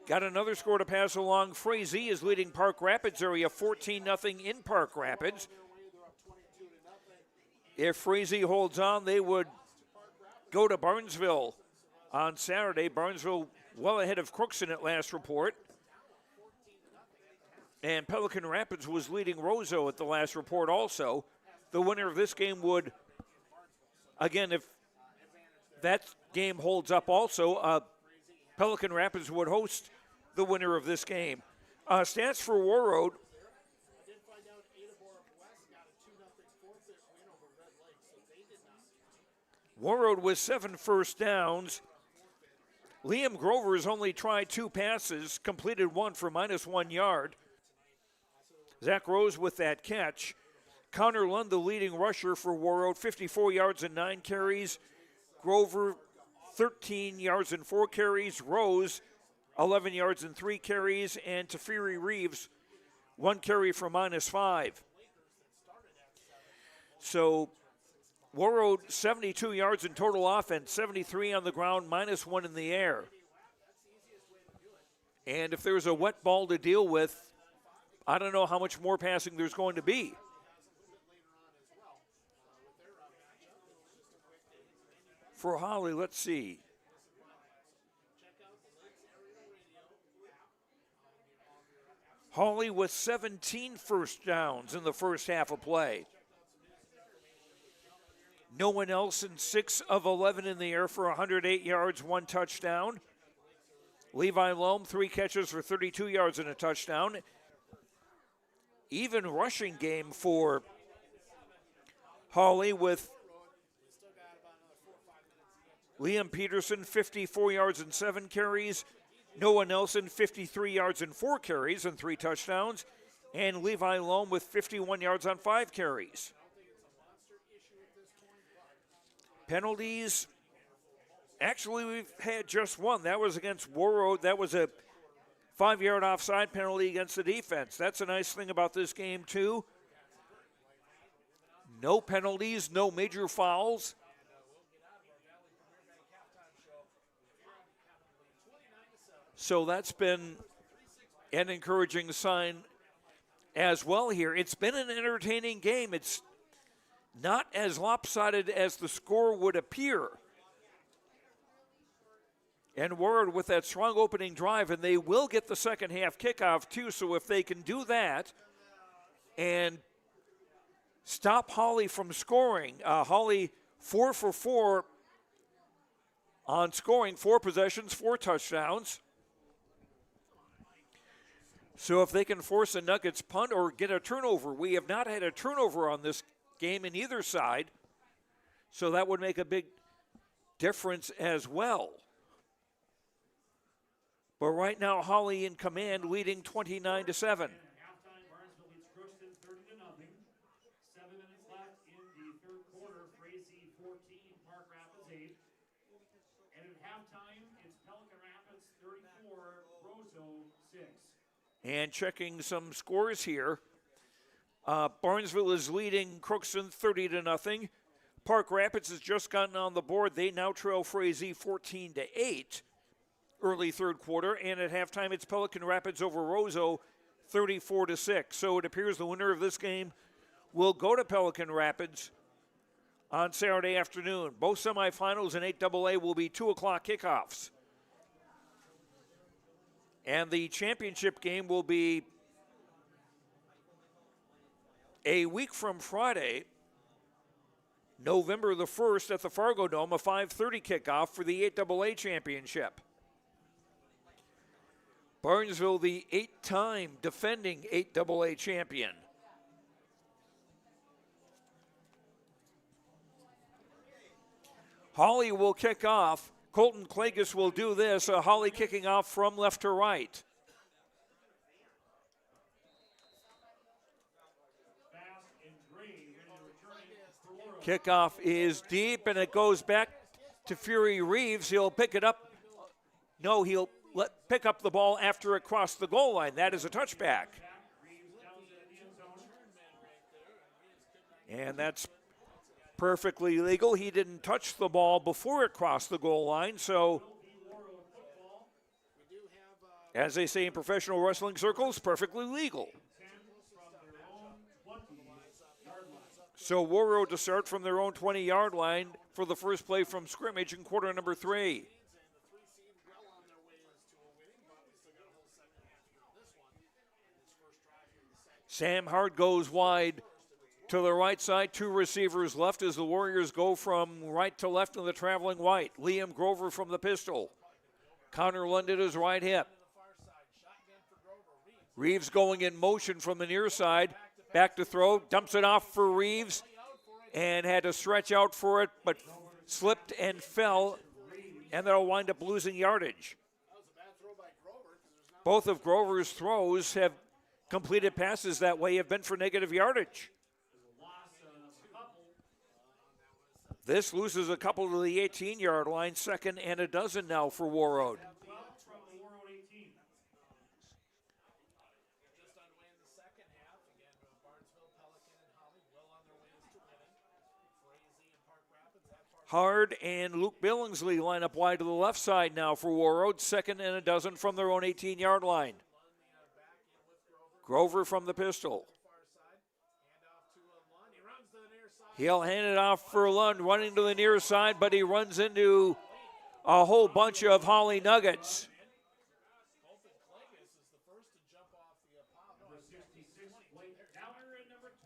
Got another score to pass along. Frazee is leading Park Rapids area 14-0 in Park Rapids. If Frazee holds on, they would go to Barnesville on Saturday. Barnesville well ahead of Crookston at last report. And Pelican Rapids was leading Roseau at the last report also. The winner of this game would, again, if that game holds up also, Pelican Rapids would host the winner of this game. Stats for Warroad. Warroad with 7 first downs. Liam Grover has only tried 2 passes, completed 1 for -1 yard. Zach Rose with that catch. Connor Lund, the leading rusher for Warroad, 54 yards and 9 carries. Grover, 13 yards and 4 carries. Rose, 11 yards and 3 carries. And Tafiri Reeves, 1 carry for -5. So Warroad, 72 yards in total offense, 73 on the ground, -1 in the air. And if there's a wet ball to deal with, I don't know how much more passing there's going to be. For Hawley, let's see. Hawley with 17 first downs in the first half of play. Noah Nelson, 6 of 11 in the air for 108 yards, 1 touchdown. Levi Loam, 3 catches for 32 yards and a touchdown. Even rushing game for Hawley with Liam Peterson, 54 yards and 7 carries. Noah Nelson, 53 yards and 4 carries and 3 touchdowns. And Levi Loam with 51 yards on 5 carries. Penalties, actually we've had just one. That was against Warroad. That was a 5-yard offside penalty against the defense. That's a nice thing about this game, too. No penalties, no major fouls. So that's been an encouraging sign as well here. It's been an entertaining game. It's not as lopsided as the score would appear. And Warroad with that strong opening drive, and they will get the second half kickoff too, so if they can do that and stop Hawley from scoring, Hawley 4 for 4 on scoring, 4 possessions, 4 touchdowns. So if they can force a Nuggets punt or get a turnover, we have not had a turnover on this game in either side, so that would make a big difference as well. But right now, Hawley in command, leading 29-7. And checking some scores here. Barnesville is leading Crookston 30-0. Park Rapids has just gotten on the board. They now trail Frazee 14-8 early third quarter. And at halftime, it's Pelican Rapids over Roseau 34-6. So it appears the winner of this game will go to Pelican Rapids on Saturday afternoon. Both semifinals in 8AA will be 2 o'clock kickoffs. And the championship game will be A week from Friday, November the 1st at the Fargo Dome, a 5:30 kickoff for the 8AA championship. Barnesville, the 8-time defending 8AA champion. Hawley will kick off. Colton Klages will do this. Hawley kicking off from left to right. Kickoff is deep, and it goes back to Fury Reeves. He'll pick it up. No, he'll pick up the ball after it crossed the goal line. That is a touchback. And that's perfectly legal. He didn't touch the ball before it crossed the goal line, so as they say in professional wrestling circles, perfectly legal. So Warroad to start from their own 20-yard line for the first play from scrimmage in quarter number 3. Sam Hart goes wide to the right side, 2 receivers left as the Warriors go from right to left in the traveling white. Liam Grover from the pistol. Connor Lund at his right hip. Reeves going in motion from the near side. Back to throw, dumps it off for Reeves and had to stretch out for it, but slipped and fell, and they'll wind up losing yardage. Both of Grover's throws have completed passes that way have been for negative yardage. This loses a couple to the 18-yard line, 2nd and a dozen now for Warroad. Hard and Luke Billingsley line up wide to the left side now for Warroad, 2nd and a dozen from their own 18-yard line. Grover from the pistol. He'll hand it off for Lund, running to the near side, but he runs into a whole bunch of Hawley Nuggets.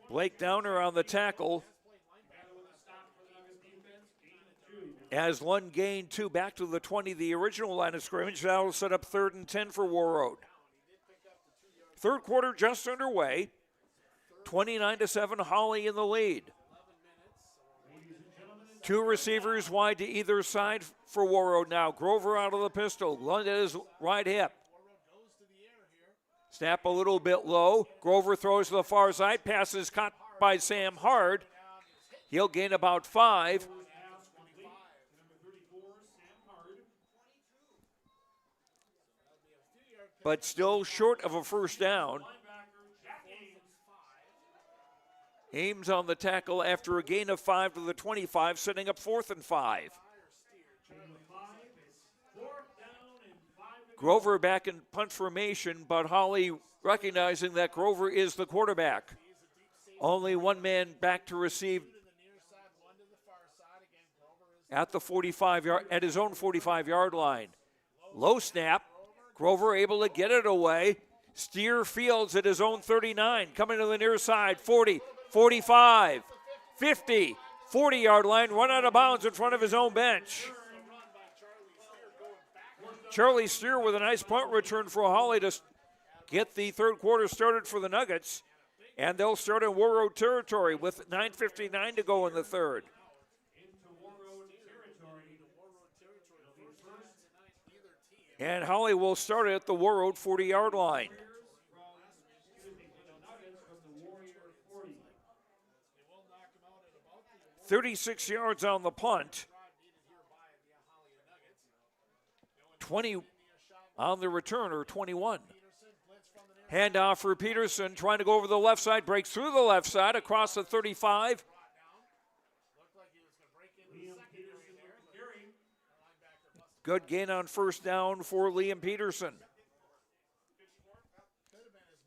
Blake Downer on the tackle. As Lund gained 2 back to the 20, the original line of scrimmage, that will set up 3rd and 10 for Warroad. Third quarter just underway. 29-7, Hawley in the lead. 2 receivers wide to either side for Warroad now. Grover out of the pistol. Lund at his right hip. Snap a little bit low. Grover throws to the far side. Pass is caught by Sam Hard. He'll gain about 5. But still short of a first down. Ames on the tackle after a gain of 5 to the 25, setting up 4th and 5. Grover back in punt formation, but Hawley recognizing that Grover is the quarterback. Only one man back to receive at the 45-yard, at his own 45-yard line. Low snap. Grover able to get it away. Steer fields at his own 39. Coming to the near side, 40, 45, 50, 40-yard line. Run out of bounds in front of his own bench. Charlie Steer with a nice punt return for Hawley to get the third quarter started for the Nuggets. And they'll start in Warroad territory with 9:59 to go in the third. And Hawley will start at the Warroad 40-yard line. "36 yards on the punt. 20 on the return, or 21. Handoff for Peterson, trying to go over the left side, breaks through the left side across the 35. Good gain on first down for Liam Peterson.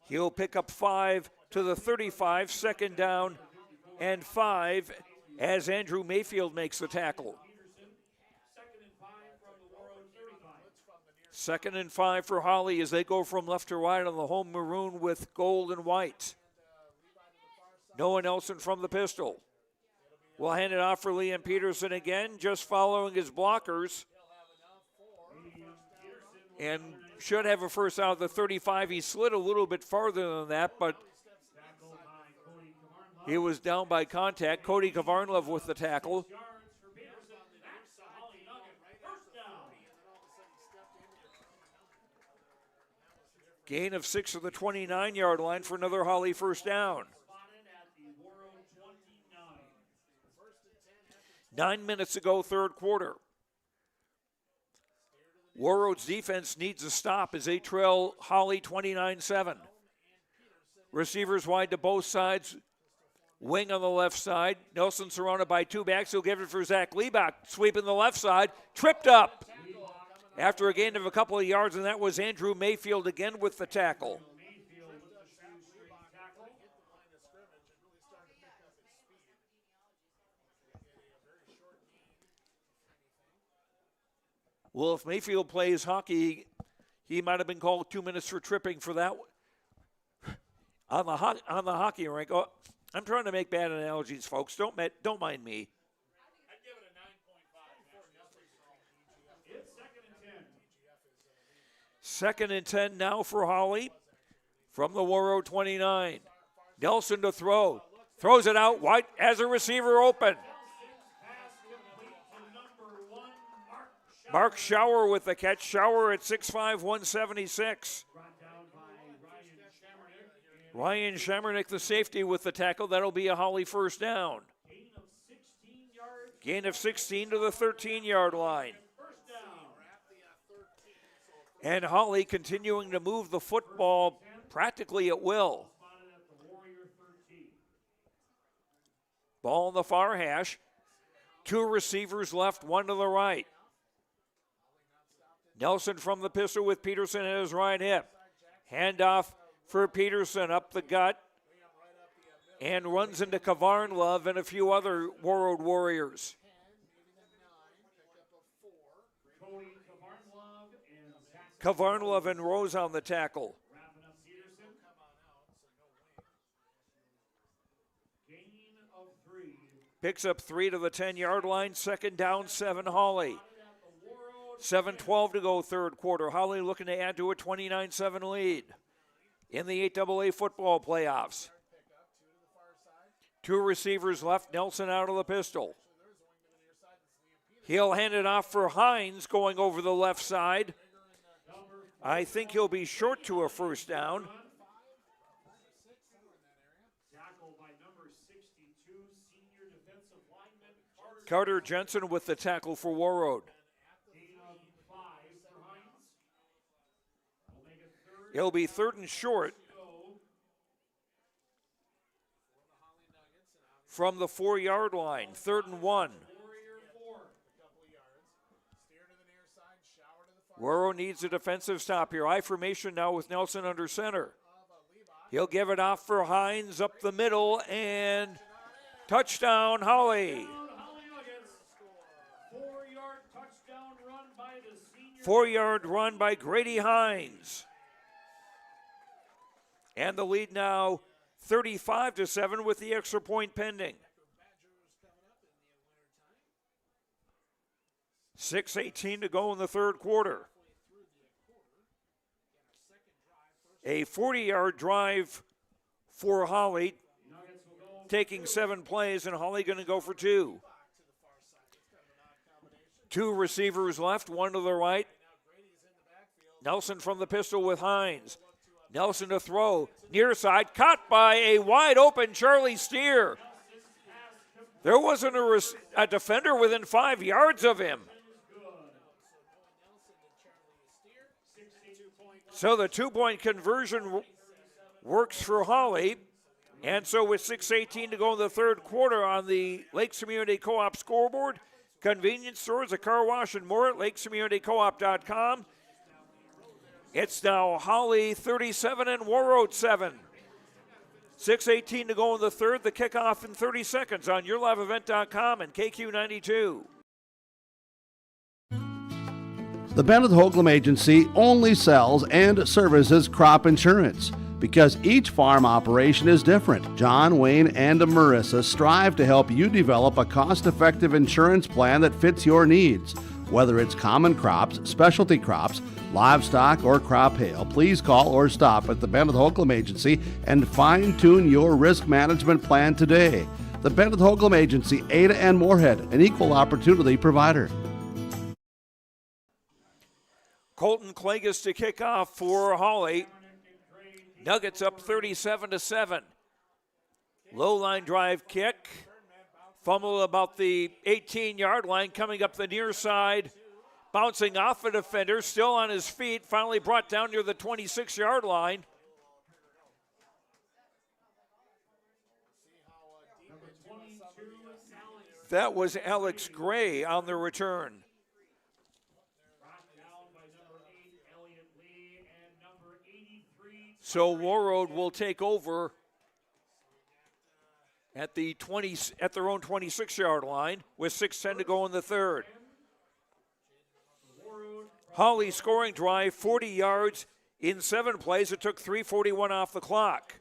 He'll pick up 5 to the 35, 2nd down and 5 as Andrew Mayfield makes the tackle. 2nd and 5 for Hawley as they go from left to right on the home maroon with gold and white. Noah Nelson from the pistol. We'll hand it off for Liam Peterson again, just following his blockers. And should have a first out of the 35. He slid a little bit farther than that, but he was down by contact. Cody Kavarnlov with the tackle. Gain of 6 of the 29-yard line for another Hawley first down. 9 minutes to go, third quarter. Warroad's defense needs a stop as they trail Hawley 29-7. Receivers wide to both sides. Wing on the left side. Nelson surrounded by two backs. He'll give it for Zach Liebach. Sweeping the left side. Tripped up after a gain of a couple of yards, and that was Andrew Mayfield again with the tackle. Well, if Mayfield plays hockey, he might have been called 2 minutes for tripping for that on the hockey rink. Oh, I'm trying to make bad analogies, folks. Don't mind me. I'd give it a 9.5. It's second and 10. Second and 10 now for Hawley from the Warroad 29. Nelson to throw. Throws it out wide as a receiver open. Mark Schauer with the catch. Schauer at 6'5", 176. Ryan Shamernick, the safety, with the tackle. That'll be a Hawley first down. Gain of 16 to the 13-yard line. And Hawley continuing to move the football practically at will. Ball in the far hash. Two receivers left, one to the right. Nelson from the pistol with Peterson at his right hip. Handoff for Peterson up the gut and runs into Kavarnlov and a few other Warroad Warriors. Kavarnlov and Rose on the tackle. Picks up 3 to the 10-yard line. Second down, 7 Hawley. 7:12 to go, third quarter. Hawley looking to add to a 29-7 lead in the 8AA football playoffs. Two receivers left. Nelson out of the pistol. He'll hand it off for Hines going over the left side. I think he'll be short to a first down. Carter Jensen with the tackle for Warroad. It'll be third and short from the 4-yard line. 3rd and 1. Warroad needs a defensive stop here. I formation now with Nelson under center. He'll give it off for Hines up the middle, and touchdown, Hawley. 4-yard run by Grady Hines. And the lead now 35-7 with the extra point pending. 6:18 to go in the third quarter. A 40-yard drive for Hawley, taking 7 plays, and Hawley going to go for 2. 2 receivers left, one to the right. Nelson from the pistol with Hines. Nelson to throw, near side, caught by a wide open Charlie Steer. There wasn't a defender within 5 yards of him. So the 2-point conversion works for Hawley. And so with 6:18 to go in the third quarter on the Lakes Community Co-op scoreboard, convenience stores, a car wash, and more at lakescommunitycoop.com. It's now Hawley 37 and Warroad 7. 6:18 to go in the third. The kickoff in 30 seconds on yourliveevent.com and KQ92. The Bennett Holcomb Agency only sells and services crop insurance. Because each farm operation is different. John, Wayne, and Marissa strive to help you develop a cost-effective insurance plan that fits your needs. Whether it's common crops, specialty crops, livestock, or crop hail, please call or stop at the Bennett Holcomb Agency and fine-tune your risk management plan today. The Bennett Holcomb Agency, Ada and Moorhead, an equal opportunity provider. Colton Klages to kick off for Hawley. Nuggets up 37-7. Low line drive kick. Fumble about the 18-yard line, coming up the near side. Bouncing off a defender, still on his feet. Finally brought down near the 26-yard line. That was Alex Gray on the return. So Warroad will take over at their own 26-yard line with 6:10 to go in the third. Hawley scoring drive, 40 yards in 7 plays. It took 3:41 off the clock.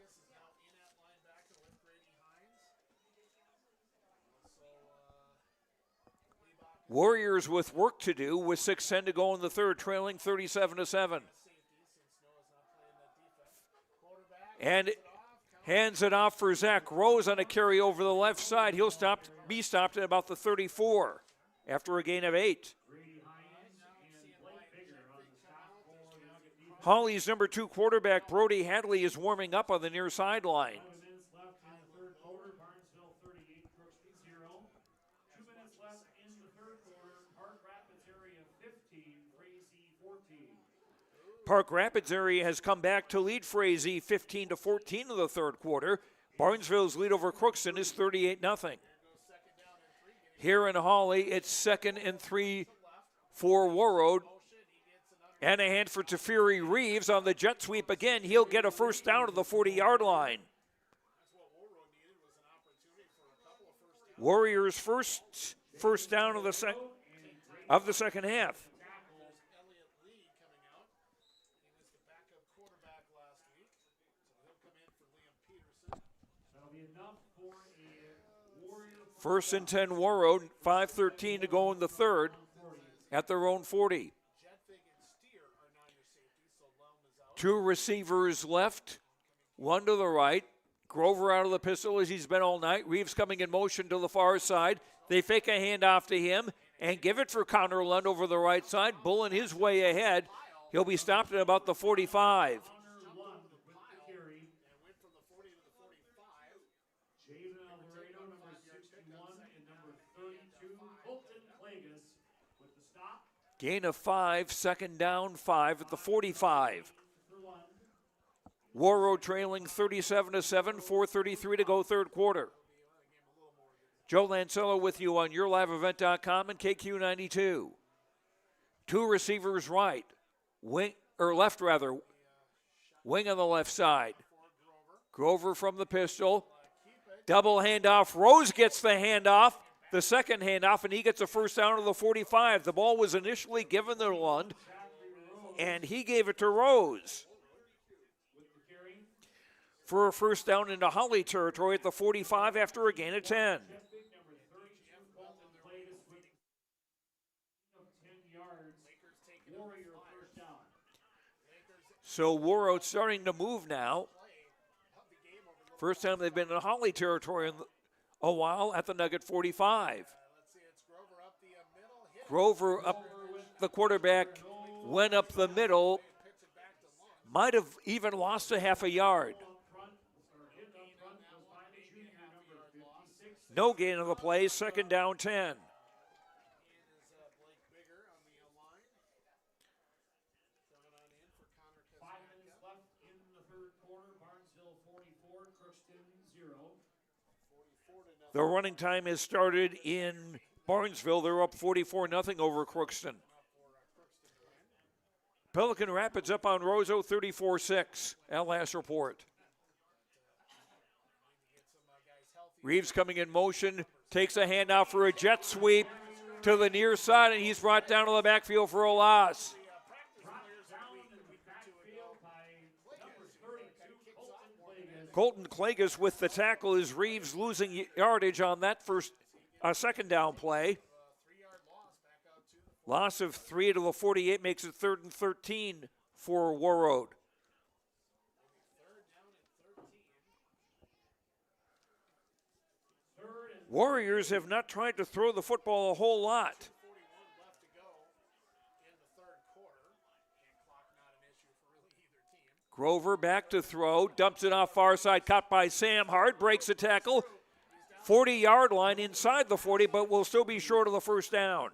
Warriors with work to do with 6:10 to go in the third, trailing 37-7. And hands it off for Zach Rose on a carry over the left side. He'll be stopped at about the 34 after a gain of 8. Hawley's number 2 quarterback, Brody Hadley, is warming up on the near sideline. Park Rapids area has come back to lead Frazee 15-14 in the third quarter. Barnesville's lead over Crookston is 38-0. Here in Hawley, it's 2nd and 3 for Warroad. And a hand for Teferi Reeves on the jet sweep again. He'll get a first down to the 40-yard line. Warriors first down of the second half. First and 10 Warroad, 5:13 to go in the third at their own 40. 2 receivers left, 1 to the right. Grover out of the pistol as he's been all night. Reeves coming in motion to the far side. They fake a handoff to him and give it for Connor Lund over the right side. Bulling his way ahead. He'll be stopped at about the 45. Gain of 5, 2nd down, 5 at the 45. Warroad trailing 37-7, 4:33 to go third quarter. Joe Lancello with you on YourLiveEvent.com and KQ92. 2 receivers right, wing on the left side. Grover from the pistol. Double handoff. Rose gets the handoff. The second handoff, and he gets a first down to the 45. The ball was initially given to Lund, and he gave it to Rose for a first down into Hawley territory at the 45 after a gain of 10. So Warroad starting to move now. First time they've been in Hawley territory in a while at the Nugget 45. Grover up, the quarterback went up the middle, might have even lost a half a yard. No gain on the play, 2nd down 10. The running time has started in Barnesville. They're up 44-0 over Crookston. Pelican Rapids up on Roseau 34-6 at last report. Reeves coming in motion, takes a handoff for a jet sweep to the near side, and he's brought down to the backfield for a loss. Colton Klages with the tackle as Reeves losing yardage on that second down play. Loss of 3 to the 48 makes it 3rd and 13 for Warroad. Warriors have not tried to throw the football a whole lot. Grover back to throw, dumps it off far side, caught by Sam Hart, breaks the tackle. 40-yard line inside the 40, but will still be short of the first down.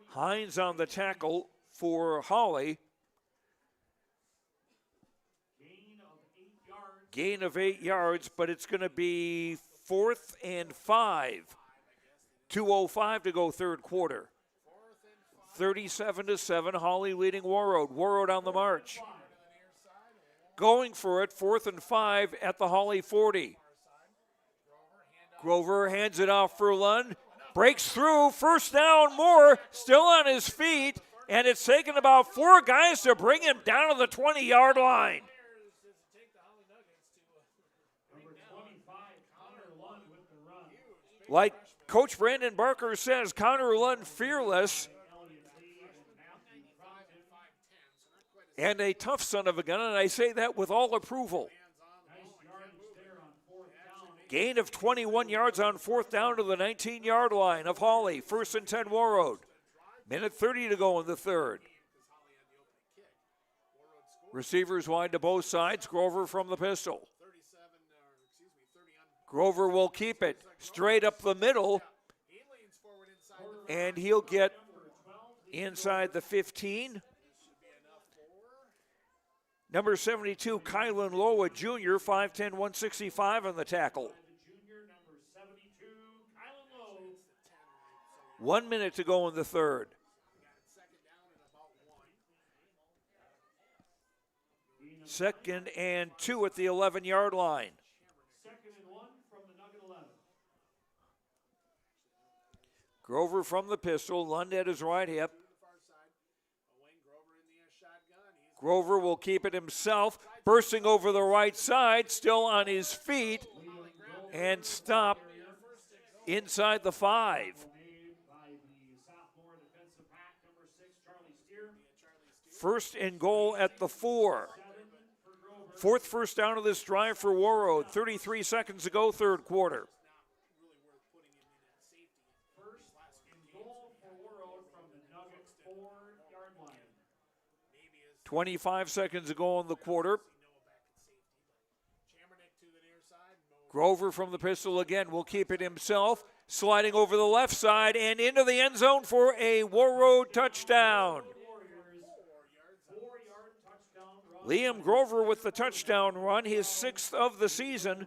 Hines on the tackle for Hawley. Gain of 8 yards, but it's going to be 4th and 5. 2:05 to go third quarter. 37-7, Hawley leading Warroad. Warroad on the march. Going for it, 4th and 5 at the Hawley 40. Grover hands it off for Lund. Breaks through, first down, Moore still on his feet, and it's taken about 4 guys to bring him down to the 20-yard line. Like Coach Brandon Barker says, Connor Lund fearless and a tough son of a gun, and I say that with all approval. Gain of 21 yards on 4th down to the 19-yard line of Hawley. 1st and 10 Warroad. Minute 30 to go in the third. Receivers wide to both sides. Grover from the pistol. Grover will keep it straight up the middle, and he'll get inside the 15. Number 72, Kylan Lowa Jr., 5'10", 165 on the tackle. 1 minute to go in the third. Second and 2 at the 11-yard line. Grover from the pistol, Lund at his right hip. Grover will keep it himself, bursting over the right side, still on his feet, and stop inside the 5. First and goal at the 4. 4th first down of this drive for Warroad. 33 seconds to go, third quarter. 25 seconds to go in the quarter. Grover from the pistol again will keep it himself, sliding over the left side and into the end zone for a Warroad touchdown. Liam Grover with the touchdown run, his 6th of the season.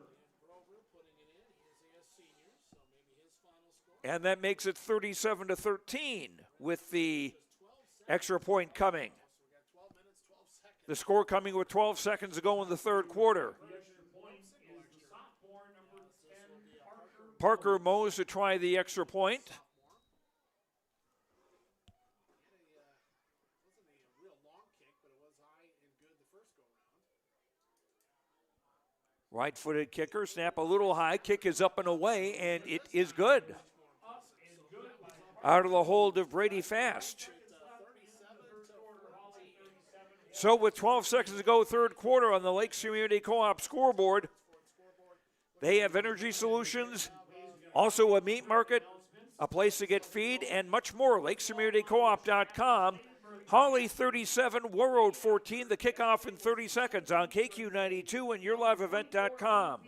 And that makes it 37-13 with the extra point coming. The score coming with 12 seconds to go in the third quarter. Parker Mose to try the extra point. Right-footed kicker, snap a little high, kick is up and away, and it is good. Out of the hold of Brady Fast. So with 12 seconds to go, third quarter on the Lakes Community Co-op scoreboard, they have energy solutions, also a meat market, a place to get feed, and much more. LakesCommunityCoop.com. Hawley 37, Warroad 14. The kickoff in 30 seconds on KQ92 and YourLiveEvent.com.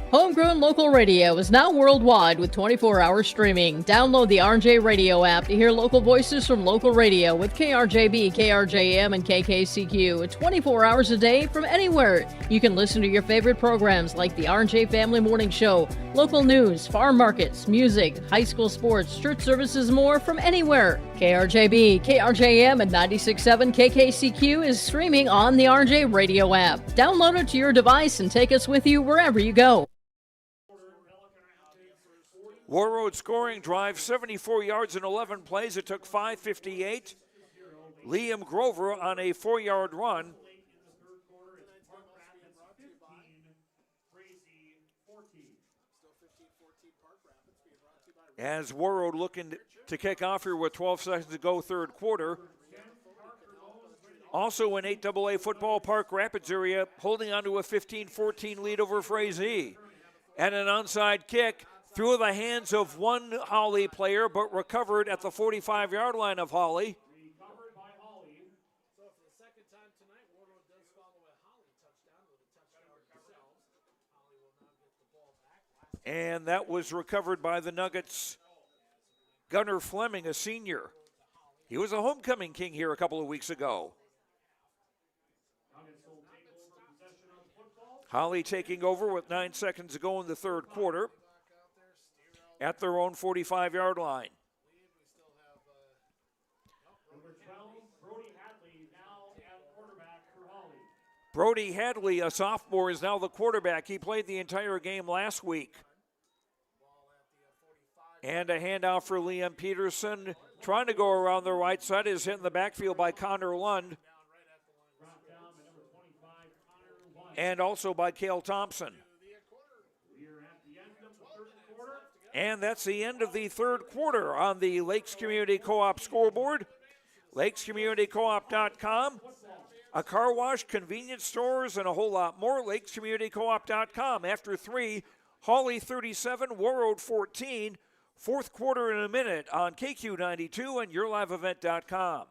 Homegrown local radio is now worldwide with 24-hour streaming. Download the RJ Radio app to hear local voices from local radio with KRJB, KRJM, and KKCQ 24 hours a day from anywhere. You can listen to your favorite programs like the RJ Family Morning Show, local news, farm markets, music, high school sports, church services, more from anywhere. KRJB, KRJM, and 96.7 KKCQ is streaming on the RJ Radio app. Download it to your device and take us with you wherever you go. Warroad scoring drive, 74 yards in 11 plays. It took 5:58. Liam Grover on a 4-yard run. As Warroad looking to kick off here with 12 seconds to go, third quarter. Also in 8AA football, Park Rapids area holding on to a 15-14 lead over Frazee. And an onside kick through the hands of one Hawley player, but recovered at the 45-yard line of Hawley. And that was recovered by the Nuggets' Gunnar Fleming, a senior. He was a homecoming king here a couple of weeks ago. Hawley taking over with 9 seconds to go in the third quarter at their own 45-yard line. Brody Hadley, a sophomore, is now the quarterback. He played the entire game last week. And a handoff for Liam Peterson. Trying to go around the right side, is hit in the backfield by Connor Lund. And also by Cale Thompson. And that's the end of the third quarter on the Lakes Community Co-op scoreboard. LakesCommunityCoop.com. A car wash, convenience stores, and a whole lot more. LakesCommunityCoop.com. After 3, Hawley 37, Warroad 14. Fourth quarter in a minute on KQ92 and YourLiveEvent.com.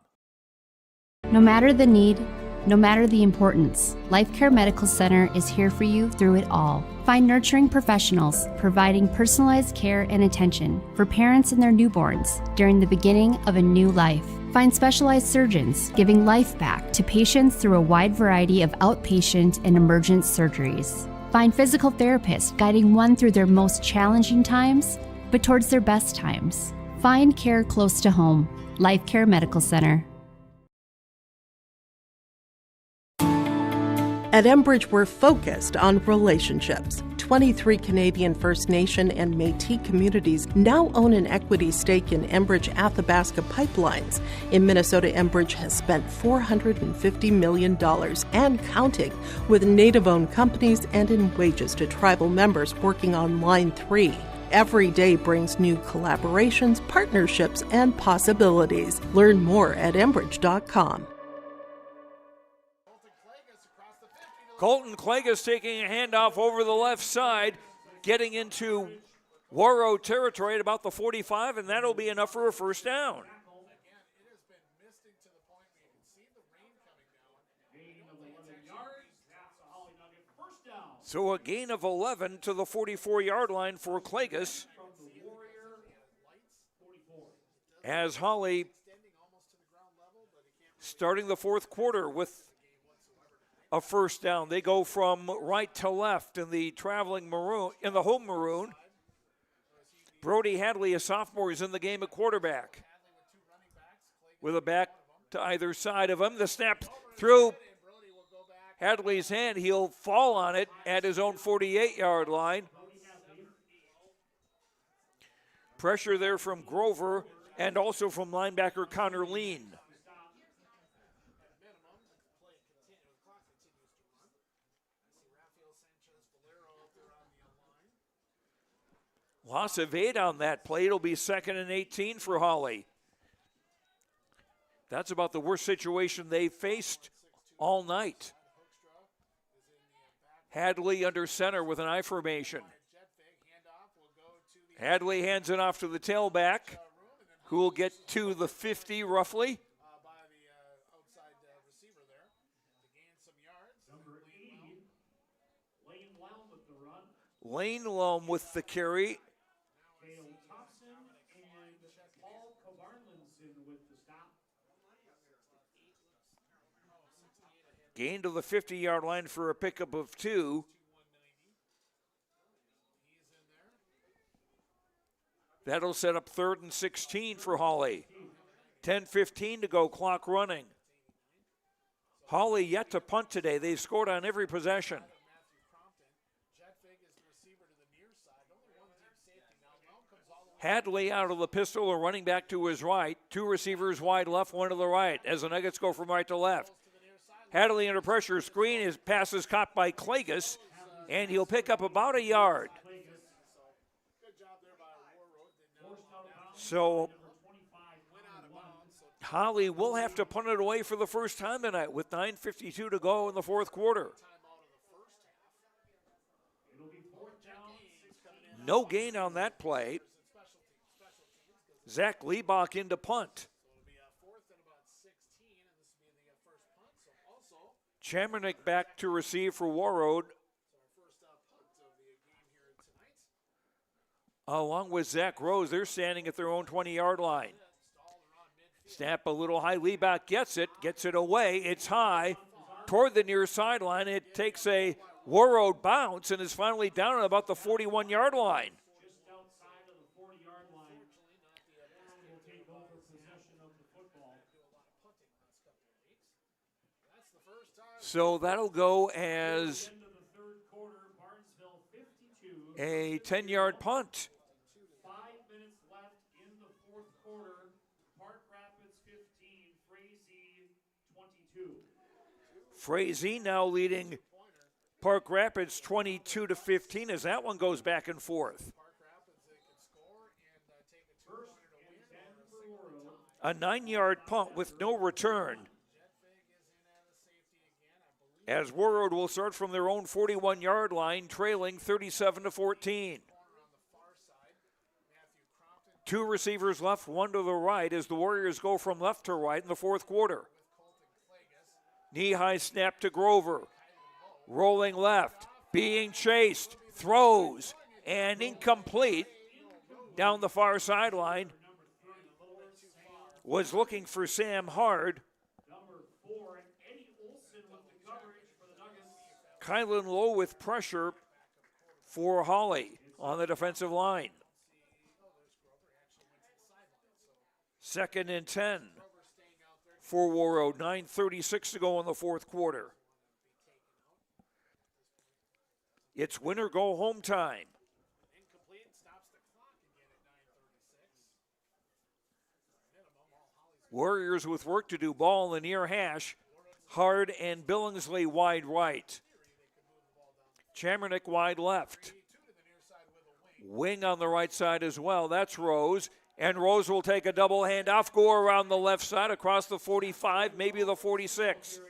No matter the need, no matter the importance, Life Care Medical Center is here for you through it all. Find nurturing professionals providing personalized care and attention for parents and their newborns during the beginning of a new life. Find specialized surgeons giving life back to patients through a wide variety of outpatient and emergent surgeries. Find physical therapists guiding one through their most challenging times, but towards their best times. Find care close to home. Life Care Medical Center. At Enbridge, we're focused on relationships. 23 Canadian First Nation and Métis communities now own an equity stake in Enbridge Athabasca Pipelines. In Minnesota, Enbridge has spent $450 million and counting with Native-owned companies and in wages to tribal members working on Line 3. Every day brings new collaborations, partnerships, and possibilities. Learn more at Enbridge.com. Colton Clagus taking a handoff over the left side, getting into Warroad territory at about the 45, and that'll be enough for a first down. So a gain of 11 to the 44-yard line for Clagus, as Hawley starting the fourth quarter with a first down. They go from right to left in the traveling maroon, in the home maroon. Brody Hadley, a sophomore, is in the game at quarterback. With a back to either side of him. The snap through Hadley's hand. He'll fall on it at his own 48-yard line. Pressure there from Grover and also from linebacker Connor Lean. Loss of 8 on that play. It'll be 2nd and 18 for Hawley. That's about the worst situation they faced all night. Hadley under center with an I formation. Hadley hands it off to the tailback, who will get to the 50 roughly. Lane Loam with the carry. Gain to the 50-yard line for a pickup of 2. That'll set up 3rd and 16 for Hawley. 10:15 to go, clock running. Hawley yet to punt today. They've scored on every possession. Hadley out of the pistol, a running back to his right. Two receivers wide left, one to the right as the Nuggets go from right to left. Hadley under pressure, screen, his pass is caught by Klages, and he'll pick up about a yard. So Hawley will have to punt it away for the first time tonight with 9:52 to go in the fourth quarter. No gain on that play. Zach Liebach into punt. Chamernick back to receive for Warroad. Along with Zach Rose, they're standing at their own 20-yard line. Snap a little high. Liebach gets it away. It's high toward the near sideline. It takes a Warroad bounce and is finally down at about the 41-yard line. So that'll go as a 10-yard punt. 5 minutes left in the fourth quarter. Park Rapids 15, Frazee 22. Frazee now leading Park Rapids 22-15 as that one goes back and forth. A 9-yard punt with no return. As Warroad will start from their own 41-yard line, trailing 37-14. Two receivers left, one to the right as the Warriors go from left to right in the fourth quarter. Knee-high snap to Grover. Rolling left, being chased, throws, and incomplete down the far sideline. Was looking for Sam Hard. Kylan Lowe with pressure for Hawley on the defensive line. 2nd and 10 for Warroad. 9:36 to go in the fourth quarter. It's win or go home time. Warriors with work to do. Ball in the near hash. Hard and Billingsley wide right. Chamernick wide left. Wing on the right side as well. That's Rose. And Rose will take a double handoff, go around the left side across the 45, maybe the 46.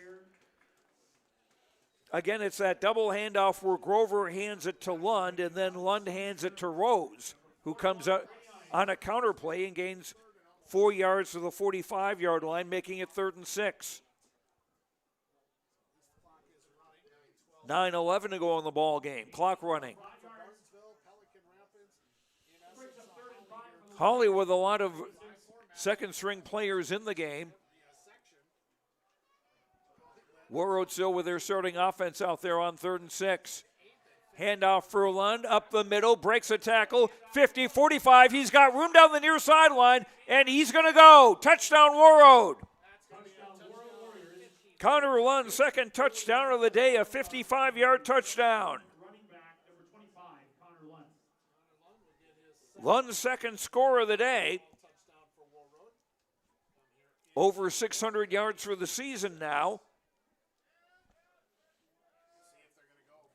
Again, it's that double handoff where Grover hands it to Lund, and then Lund hands it to Rose, who comes up on a counter play and gains 4 yards to the 45-yard line, making it 3rd and 6. 9:11 to go in the ball game. Clock running. Hawley with a lot of second-string players in the game. Warroad still with their starting offense out there on 3rd and 6. Handoff for Lund, up the middle, breaks a tackle, 50, 45. He's got room down the near sideline, and he's going to go. Touchdown, Warroad. Connor Lund, second touchdown of the day, a 55-yard touchdown. Lund's second score of the day. Over 600 yards for the season now.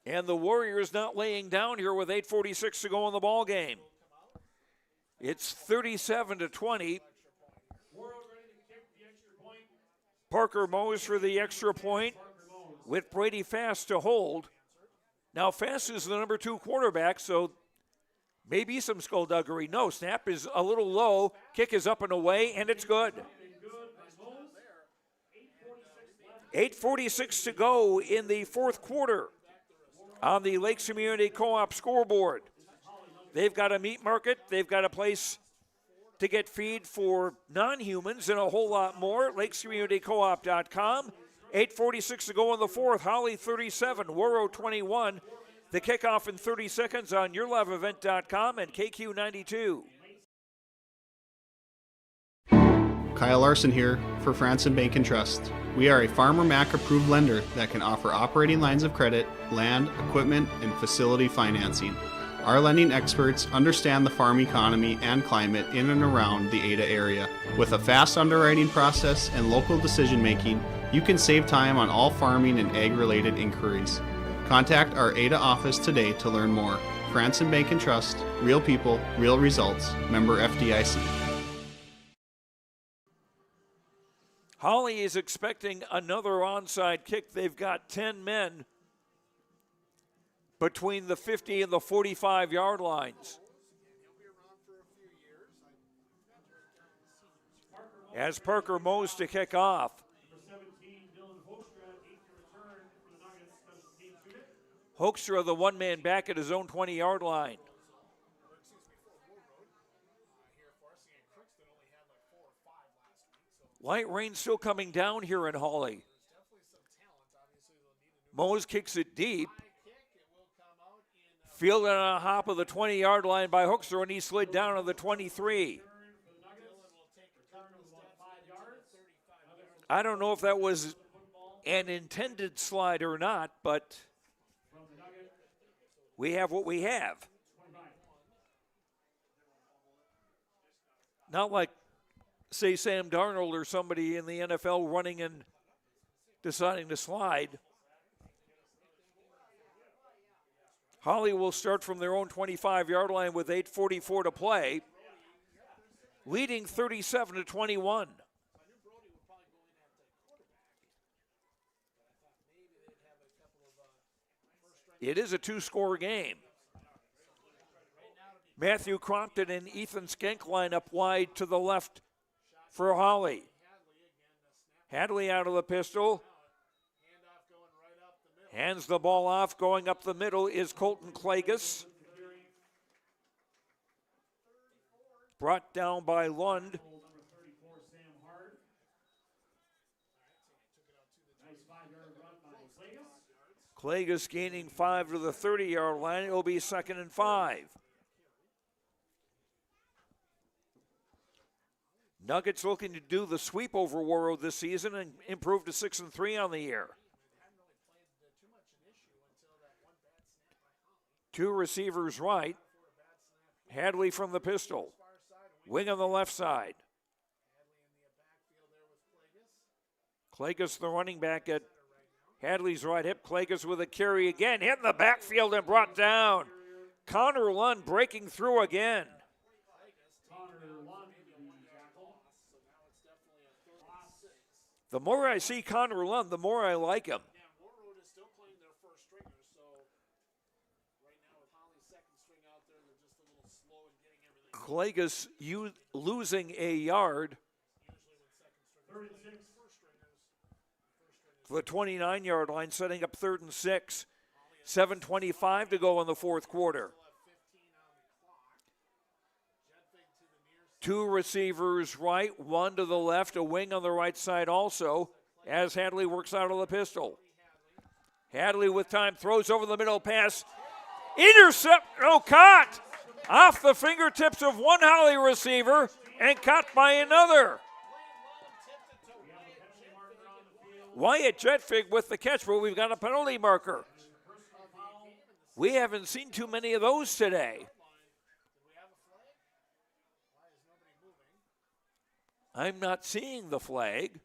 And the Warriors not laying down here with 8:46 to go in the ball game. It's 37-20. Parker Mose for the extra point with Brady Fast to hold. Now Fast is the number 2 quarterback, so maybe some skullduggery. No, snap is a little low. Kick is up and away, and it's good. 8:46 to go in the fourth quarter on the Lakes Community Co-op scoreboard. They've got a meat market. They've got a place to get feed for non-humans and a whole lot more. LakesCommunityCoop.com. 8:46 to go in the fourth. Hawley 37, Warroad 21. The kickoff in 30 seconds on YourLiveEvent.com and KQ92. Kyle Larson here for Franson Bank and Trust. We are a Farmer Mac approved lender that can offer operating lines of credit, land, equipment, and facility financing. Our lending experts understand the farm economy and climate in and around the Ada area. With a fast underwriting process and local decision making, you can save time on all farming and ag-related inquiries. Contact our Ada office today to learn more. Franson Bank and Trust, real people, real results. Member FDIC. Hawley is expecting another onside kick. They've got 10 men between the 50 and the 45-yard lines. As Parker Mose to kick off. Hoekstra, the one-man back at his own 20-yard line. Light rain still coming down here in Hawley. Mose kicks it deep. Fielded on a hop of the 20-yard line by Hoekstra, and he slid down to the 23. I don't know if that was an intended slide or not, but we have what we have. Not like, say, Sam Darnold or somebody in the NFL running and deciding to slide. Hawley will start from their own 25-yard line with 8:44 to play, leading 37-21. It is a two-score game. Matthew Crompton and Ethan Skenk line up wide to the left for Hawley. Hadley out of the pistol. Hands the ball off. Going up the middle is Colton Klages. Brought down by Lund. Klages gaining 5 to the 30-yard line. It will be 2nd and 5. Nuggets looking to do the sweep over Warroad this season and improve to 6-3 on the year. Two receivers right. Hadley from the pistol. Wing on the left side. Klages, the running back at Hadley's right hip. Klages with a carry again. Hit in the backfield and brought down. Connor Lund breaking through again. The more I see Connor Lund, the more I like him. Klages losing a yard. For the 29-yard line, setting up 3rd and 6. 7:25 to go in the fourth quarter. Two receivers right, one to the left, a wing on the right side also, as Hadley works out of the pistol. Hadley with time, throws over the middle pass. Intercept, caught off the fingertips of one Hawley receiver and caught by another. Wyatt Jetfig with the catch, but we've got a penalty marker. We haven't seen too many of those today. I'm not seeing the flag.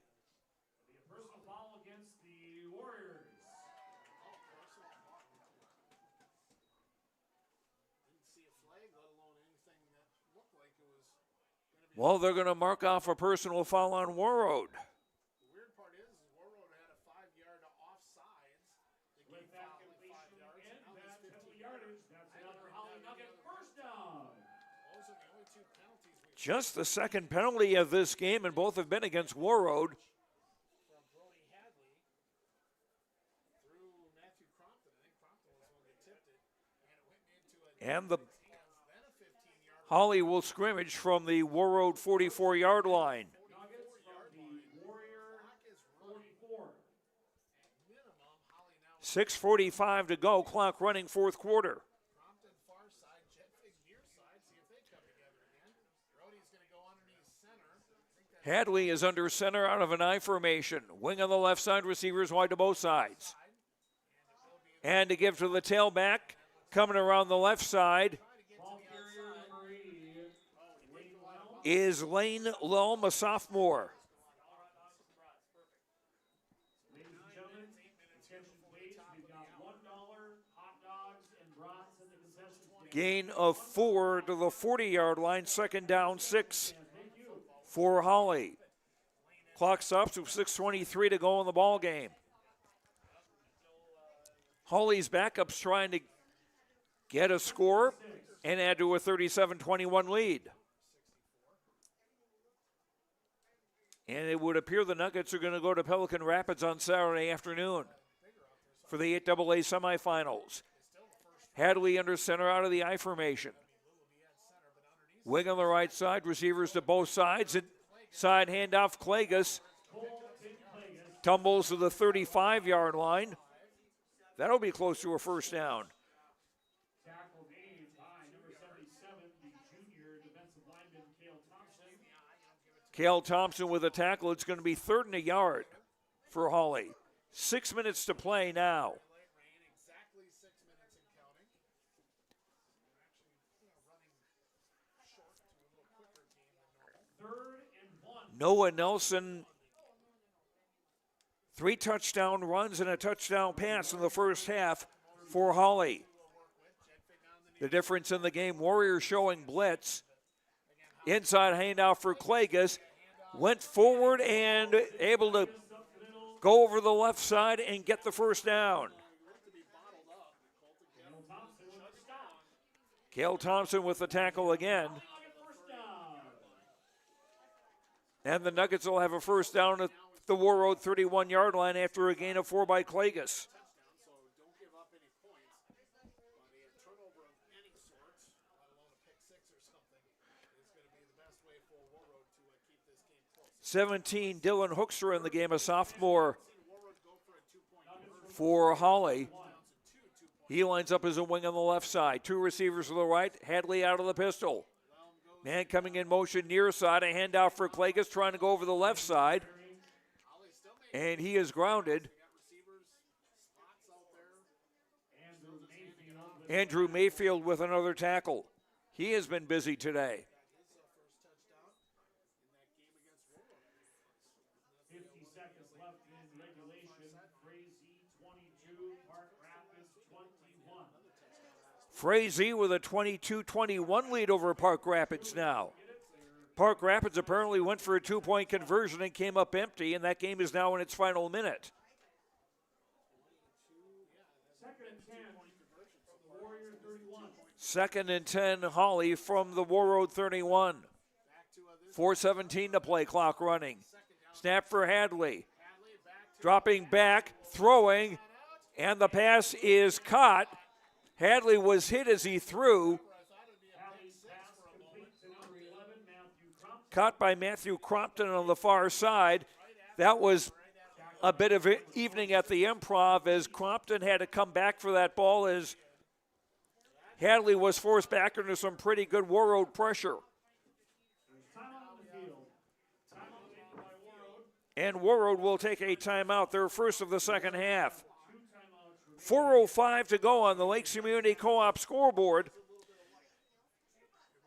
Well, they're going to mark off a personal foul on Warroad. Just the second penalty of this game, and both have been against Warroad. And the Hawley will scrimmage from the Warroad 44-yard line. 6:45 to go, clock running, fourth quarter. Hadley is under center out of an I formation. Wing on the left side, receivers wide to both sides. And to give to the tailback, coming around the left side is Lane Lelm, a sophomore. Ladies and gentlemen, attention please. We've got $1 hot dogs and brats in the concession stand. Gain of 4 to the 40-yard line, second down 6 for Hawley. Clock stops with 6:23 to go in the ball game. Hawley's backups trying to get a score and add to a 37-21 lead. And it would appear the Nuggets are going to go to Pelican Rapids on Saturday afternoon for the 8AA semifinals. Hadley under center out of the I formation. Wing on the right side, receivers to both sides. Inside handoff, Klages tumbles to the 35-yard line. That'll be close to a first down. Tackle made by number 77, the junior defensive lineman, Cale Thompson. Cale Thompson with a tackle. It's going to be 3rd and a yard for Hawley. 6 minutes to play now. Noah Nelson, 3 touchdown runs and a touchdown pass in the first half for Hawley. The difference in the game, Warriors showing blitz. Inside handoff for Klages. Went forward and able to go over the left side and get the first down. Cale Thompson with the tackle again. And the Nuggets will have a first down at the Warroad 31-yard line after a gain of 4 by Klages. (17) Dylan Hoekstra in the game, a sophomore for Hawley. He lines up as a wing on the left side. 2 receivers to the right. Hadley out of the pistol. Man coming in motion near side. A handoff for Klages trying to go over the left side. And he is grounded. Andrew Mayfield with another tackle. He has been busy today. 50 seconds left in regulation. Frazee 22, Park Rapids 21. Frazee with a 22-21 lead over Park Rapids now. Park Rapids apparently went for a 2-point conversion and came up empty, and that game is now in its final minute. 2nd and 10, Hawley from the Warroad 31. 4:17 to play, clock running. Snap for Hadley. Dropping back, throwing, and the pass is caught. Hadley was hit as he threw. Caught by Matthew Crompton on the far side. That was a bit of an evening at the Improv as Crompton had to come back for that ball as Hadley was forced back into some pretty good Warroad pressure. And Warroad will take a timeout, their first of the second half. 4:05 to go on the Lakes Community Co-op scoreboard.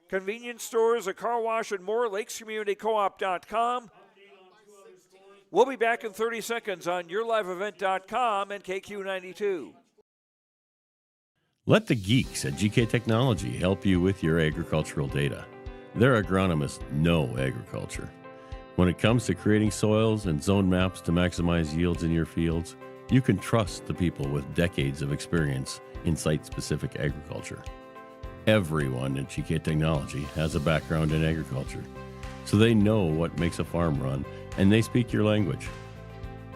Convenience stores, a car wash, and more, lakescommunitycoop.com. We'll be back in 30 seconds on yourliveevent.com and KQ92. Let the geeks at GK Technology help you with your agricultural data. Their agronomists know agriculture. When it comes to creating soils and zone maps to maximize yields in your fields, you can trust the people with decades of experience in site-specific agriculture. Everyone at GK Technology has a background in agriculture, so they know what makes a farm run, and they speak your language.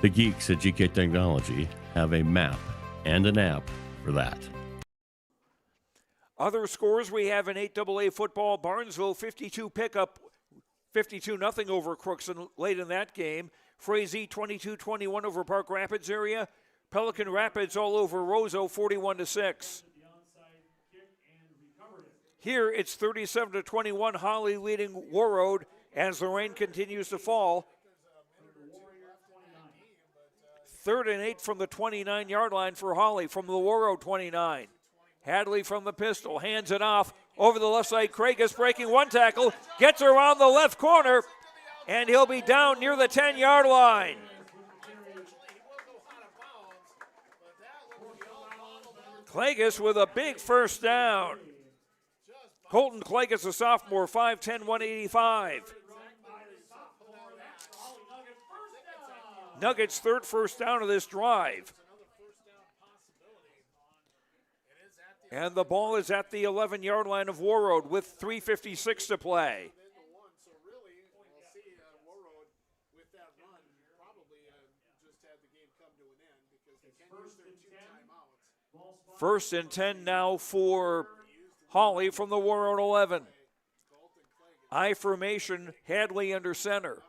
The geeks at GK Technology have a map and an app for that. Other scores we have in 8AA football, Barnesville 52 pickup, 52-0 over Crookston late in that game. Frazee 22-21 over Park Rapids area. Pelican Rapids all over Roseau 41-6. Here it's 37-21, Hawley leading Warroad as the rain continues to fall. 3rd and 8 from the 29-yard line for Hawley from the Warroad 29. Hadley from the pistol, hands it off over the left side. Craig is breaking one tackle, gets around the left corner, and he'll be down near the 10-yard line. Clagus with a big first down. Colton Clagus, a sophomore, 5'10", 185. Nuggets' 3rd first down of this drive. And the ball is at the 11-yard line of Warroad with 3:56 to play. First and 10 now for Hawley from the Warroad 11. I formation, Hadley under center.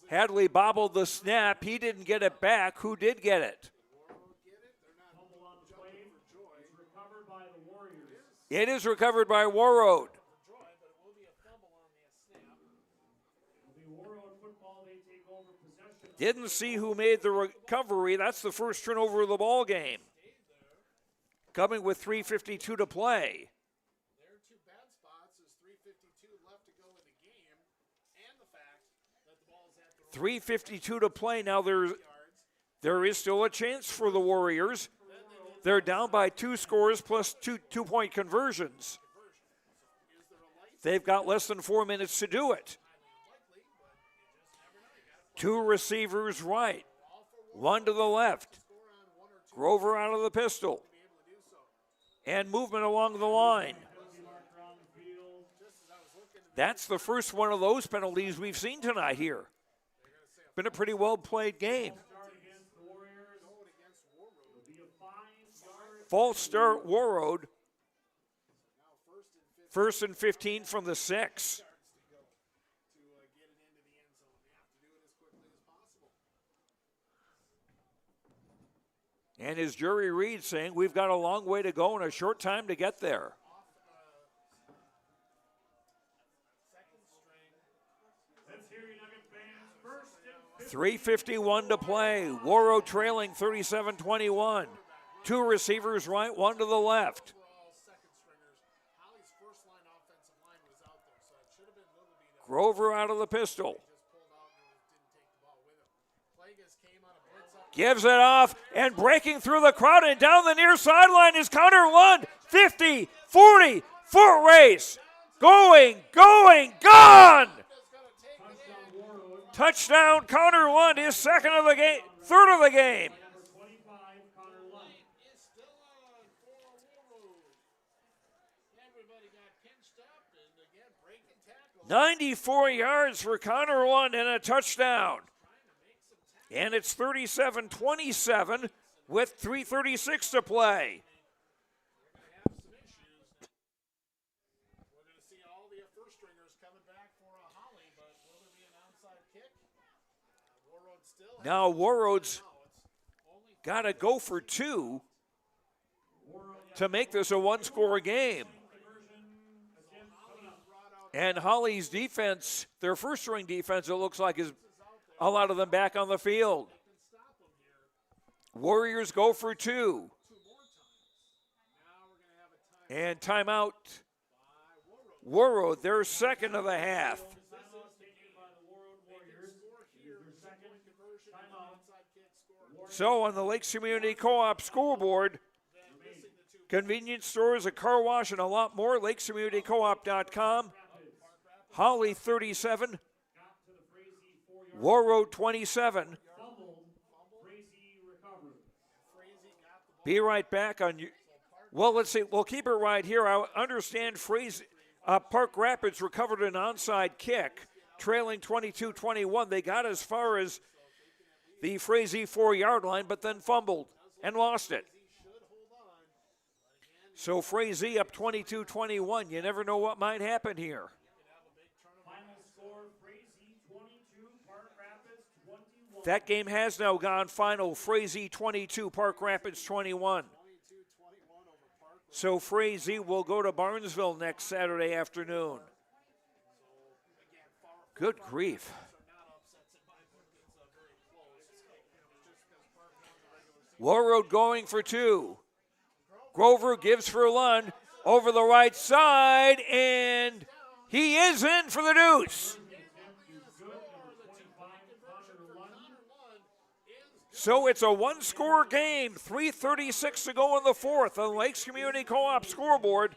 Hadley bobbled the snap. He didn't get it back. Who did get it? It is recovered by Warroad. Didn't see who made the recovery. That's the first turnover of the ball game. Coming with 3:52 to play. 3:52 to play. Now there is still a chance for the Warriors. They're down by 2 scores plus two-point conversions. They've got less than 4 minutes to do it. 2 receivers right, 1 to the left. Grover out of the pistol. And movement along the line. That's the first one of those penalties we've seen tonight here. Been a pretty well played game. False start Warroad. 1st and 15 from the 6. And as Jerry Reed saying, we've got a long way to go and a short time to get there. 3:51 to play. Warroad trailing 37-21. 2 receivers right, 1 to the left. Grover out of the pistol. Gives it off, and breaking through the crowd and down the near sideline is Connor Lund. 50, 40, foot race. Going, gone! Touchdown, Connor Lund, his 2nd of the game, 3rd of the game. 94 yards for Connor Lund and a touchdown. And it's 37-27 with 3:36 to play. Now Warroad's got to go for 2 to make this a 1-score game. And Hawley's defense, their first-string defense, it looks like, is a lot of them back on the field. Warriors go for 2. And timeout. Warroad, their 2nd of the half. So on the Lakes Community Co-op scoreboard, convenience stores, a car wash, and a lot more, lakescommunitycoop.com. Hawley 37, Warroad 27. Be right back on you. Well, let's see. We'll keep it right here. I understand Park Rapids recovered an onside kick, trailing 22-21. They got as far as the Frazee 4-yard line, but then fumbled and lost it. So Frazee up 22-21. You never know what might happen here. That game has now gone final. Frazee 22, Park Rapids 21. So Frazee will go to Barnesville next Saturday afternoon. Good grief. Warroad going for two. Grover gives for Lund over the right side, and he is in for the deuce. So it's a one-score game, 3:36 to go in the fourth on Lakes Community Co-op scoreboard.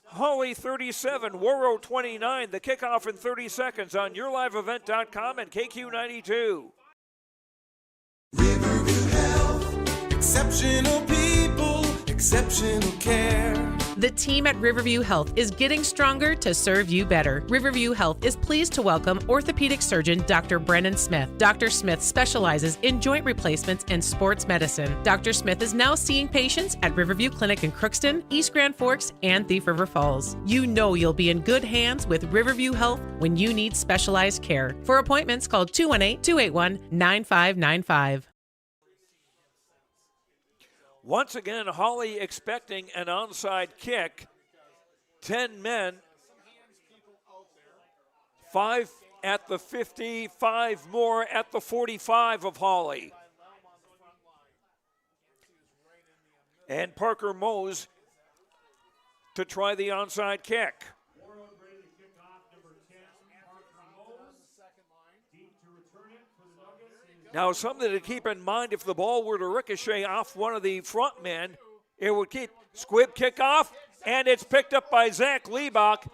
Hawley 37, Warroad 29. The kickoff in 30 seconds on YourLiveEvent.com and KQ92. Exceptional people, exceptional care. The team at Riverview Health is getting stronger to serve you better. Riverview Health is pleased to welcome orthopedic surgeon Dr. Brennan Smith. Dr. Smith specializes in joint replacements and sports medicine. Dr. Smith is now seeing patients at Riverview Clinic in Crookston, East Grand Forks, and Thief River Falls. You know you'll be in good hands with Riverview Health when you need specialized care. For appointments, call 218-281-9595. Once again, Hawley expecting an onside kick. 10 men, 5 at the 50, 5 more at the 45 of Hawley. And Parker Mose to try the onside kick. Now, something to keep in mind, if the ball were to ricochet off one of the front men, it would keep squib kickoff, and it's picked up by Zach Liebach,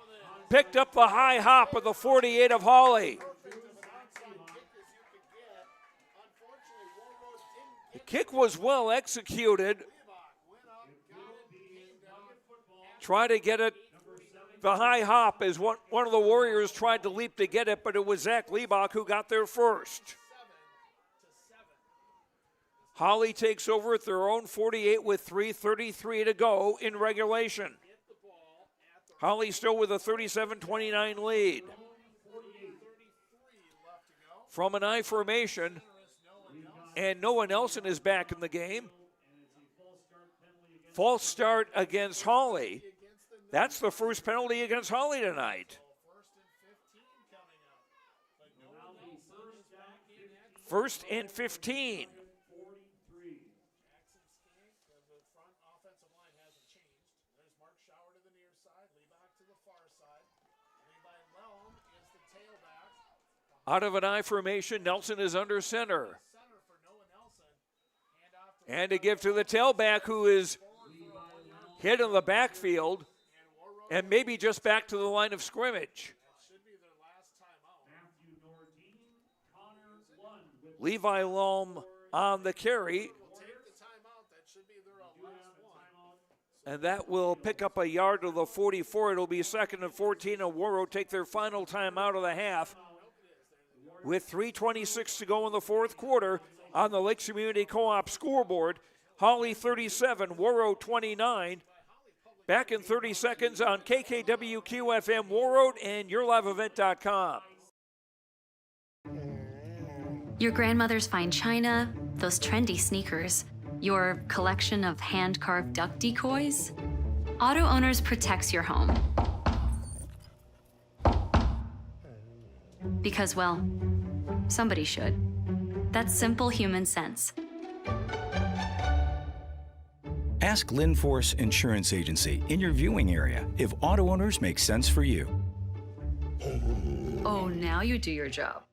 picked up the high hop of the 48 of Hawley. The kick was well executed. Try to get it. The high hop is one of the Warriors tried to leap to get it, but it was Zach Liebach who got there first. Hawley takes over at their own 48 with 3:33 to go in regulation. Hawley still with a 37-29 lead. From an I formation, and Noah Nelson is back in the game. False start against Hawley. That's the first penalty against Hawley tonight. First and 15. Out of an I formation, Nelson is under center. And to give to the tailback, who is hit in the backfield and maybe just back to the line of scrimmage. Levi Loam on the carry. And that will pick up a yard to the 44. It'll be 2nd and 14, and Warroad take their final timeout of the half. With 3:26 to go in the fourth quarter on the Lakes Community Co-op scoreboard, Hawley 37, Warroad 29. Back in 30 seconds on KKWQ-FM Warroad and YourLiveEvent.com. Your grandmother's fine china, those trendy sneakers, your collection of hand-carved duck decoys. Auto Owners protects your home. Because, well, somebody should. That's simple human sense. Ask Linforce Insurance Agency in your viewing area if Auto Owners make sense for you. Oh, now you do your job.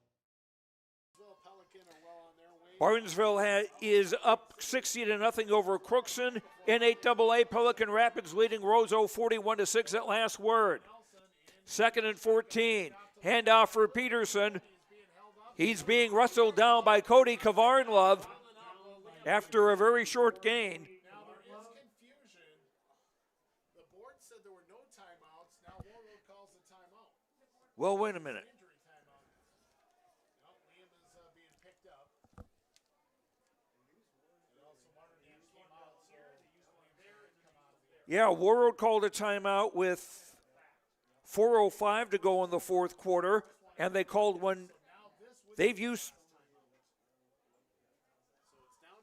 Barnesville is up 60-0 over Crookston. In 8AA, Pelican Rapids leading Roseau 41-6 at last word. 2nd and 14. Handoff for Peterson. He's being wrestled down by Cody Kavarnlove after a very short gain. Well, wait a minute. Yeah, Warroad called a timeout with 4:05 to go in the fourth quarter, and they called one. They've used.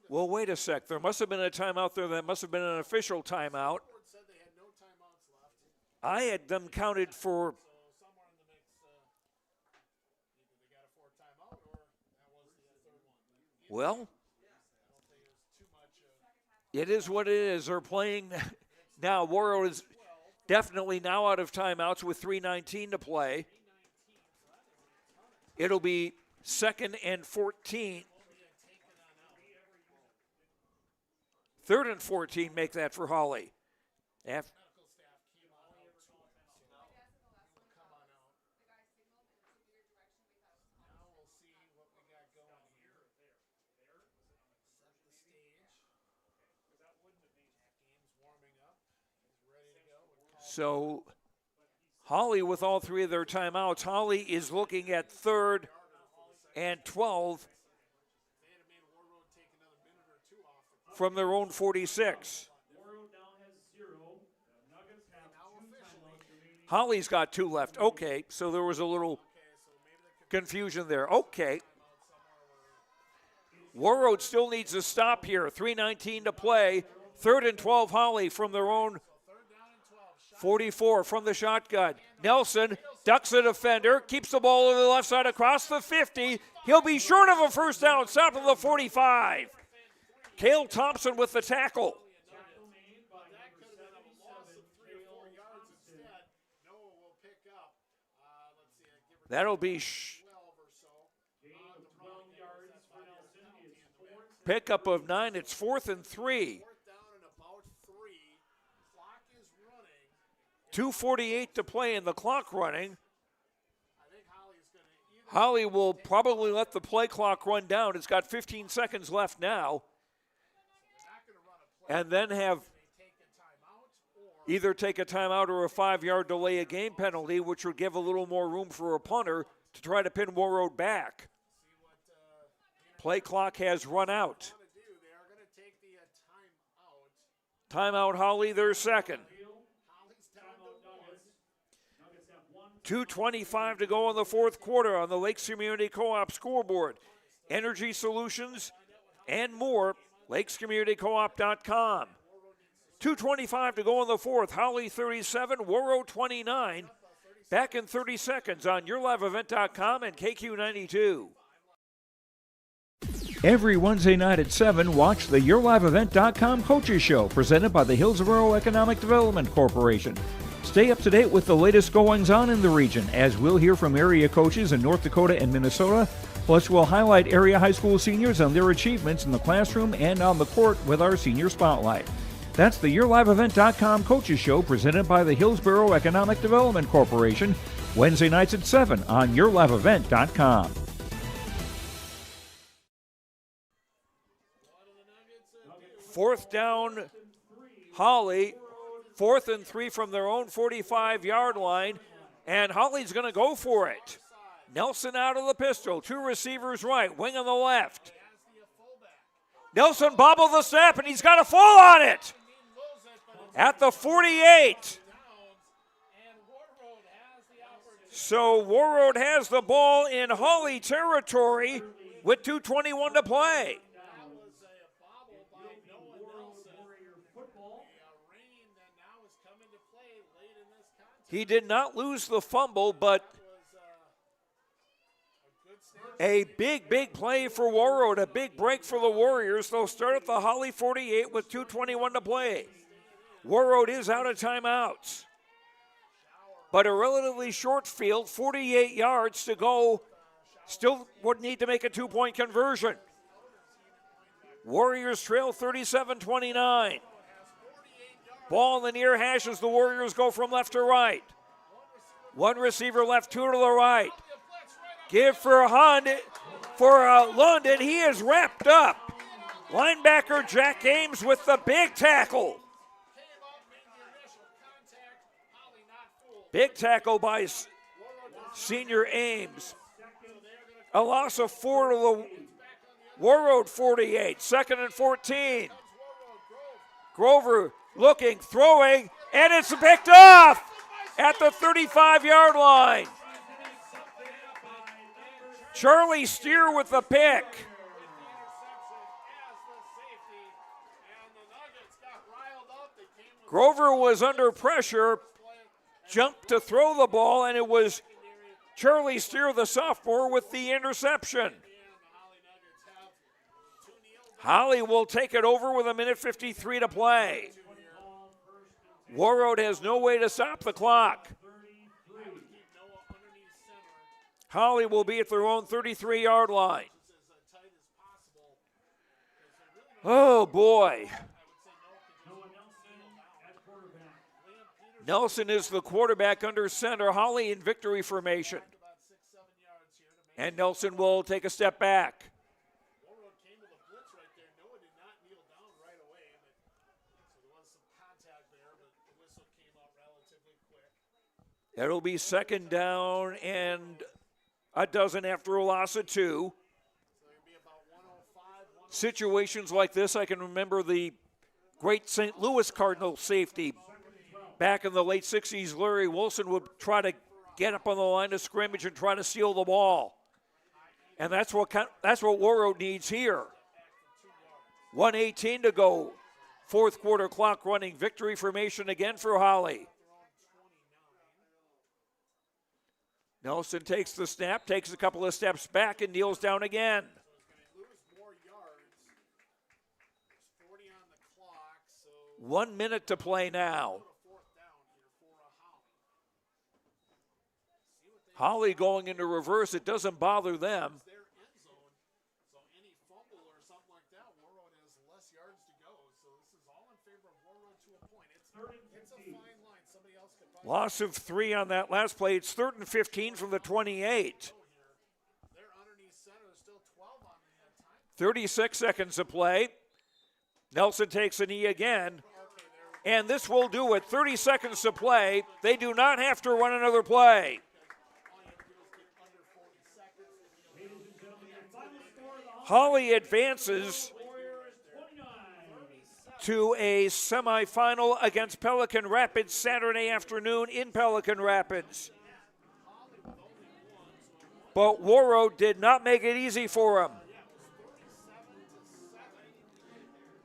Well, wait a sec. There must have been a timeout there that must have been an official timeout. I had them counted for. Well, it is what it is. They're playing now. Warroad is definitely now out of timeouts with 3:19 to play. It'll be 2nd and 14. 3rd and 14, make that for Hawley. So Hawley with all 3 of their timeouts. Hawley is looking at 3rd and 12 from their own 46. Hawley's got 2 left. Okay, so there was a little confusion there. Okay. Warroad still needs a stop here. 3:19 to play. 3rd and 12 Hawley from their own 44 from the shotgun. Nelson ducks a defender, keeps the ball over the left side across the 50. He'll be short of a first down, south of the 45. Cale Thompson with the tackle. That'll be pickup of 9. It's 4th and 3. 2:48 to play and the clock running. Hawley will probably let the play clock run down. It's got 15 seconds left now. And then have either take a timeout or a 5-yard delay of game penalty, which would give a little more room for a punter to try to pin Warroad back. Play clock has run out. Timeout Hawley, their second. 2:25 to go in the 4th quarter on the Lakes Community Co-op scoreboard. Energy solutions and more, lakescommunitycoop.com. 2:25 to go in the 4th. Hawley 37, Warroad 29. Back in 30 seconds on yourliveevent.com and KQ92. Every Wednesday night at 7, watch the YourLiveEvent.com Coaches Show, presented by the Hillsborough Economic Development Corporation. Stay up to date with the latest goings-on in the region, as we'll hear from area coaches in North Dakota and Minnesota. Plus, we'll highlight area high school seniors and their achievements in the classroom and on the court with our Senior Spotlight. That's the YourLiveEvent.com Coaches Show, presented by the Hillsborough Economic Development Corporation, Wednesday nights at 7 on YourLiveEvent.com. Fourth down, Hawley. 4th and 3 from their own 45-yard line, and Hawley's going to go for it. Nelson out of the pistol, 2 receivers right, wing on the left. Nelson bobbled the snap, and he's got a fall on it at the 48. So Warroad has the ball in Hawley territory with 2:21 to play. He did not lose the fumble, but a big play for Warroad, a big break for the Warriors. They'll start at the Hawley 48 with 2:21 to play. Warroad is out of timeouts, but a relatively short field, 48 yards to go. Still would need to make a 2-point conversion. Warriors trail 37-29. Ball in the near hash as the Warriors go from left to right. 1 receiver left, 2 to the right. Give for Lund, and he is wrapped up. Linebacker Jack Ames with the big tackle. Big tackle by senior Ames. A loss of 4 to the Warroad 48. 2nd and 14. Grover looking, throwing, and it's picked off at the 35-yard line. Charlie Steer with the pick. Grover was under pressure, jumped to throw the ball, and it was Charlie Steer, the sophomore, with the interception. Hawley will take it over with 1:53 to play. Warroad has no way to stop the clock. Hawley will be at their own 33-yard line. Oh, boy. Nelson is the quarterback under center. Hawley in victory formation. And Nelson will take a step back. It'll be second down and a dozen after a loss of 2. Situations like this, I can remember the great St. Louis Cardinals safety. Back in the late 60s, Larry Wilson would try to get up on the line of scrimmage and try to steal the ball. And that's what Warroad needs here. 1:18 to go. Fourth quarter clock running. Victory formation again for Hawley. Nelson takes the snap, takes a couple of steps back, and kneels down again. 1 minute to play now. Hawley going into reverse, it doesn't bother them. Loss of 3 on that last play. It's 3rd and 15 from the 28. 36 seconds to play. Nelson takes a knee again. And this will do it. 30 seconds to play. They do not have to run another play. Hawley advances to a semifinal against Pelican Rapids Saturday afternoon in Pelican Rapids. But Warroad did not make it easy for him.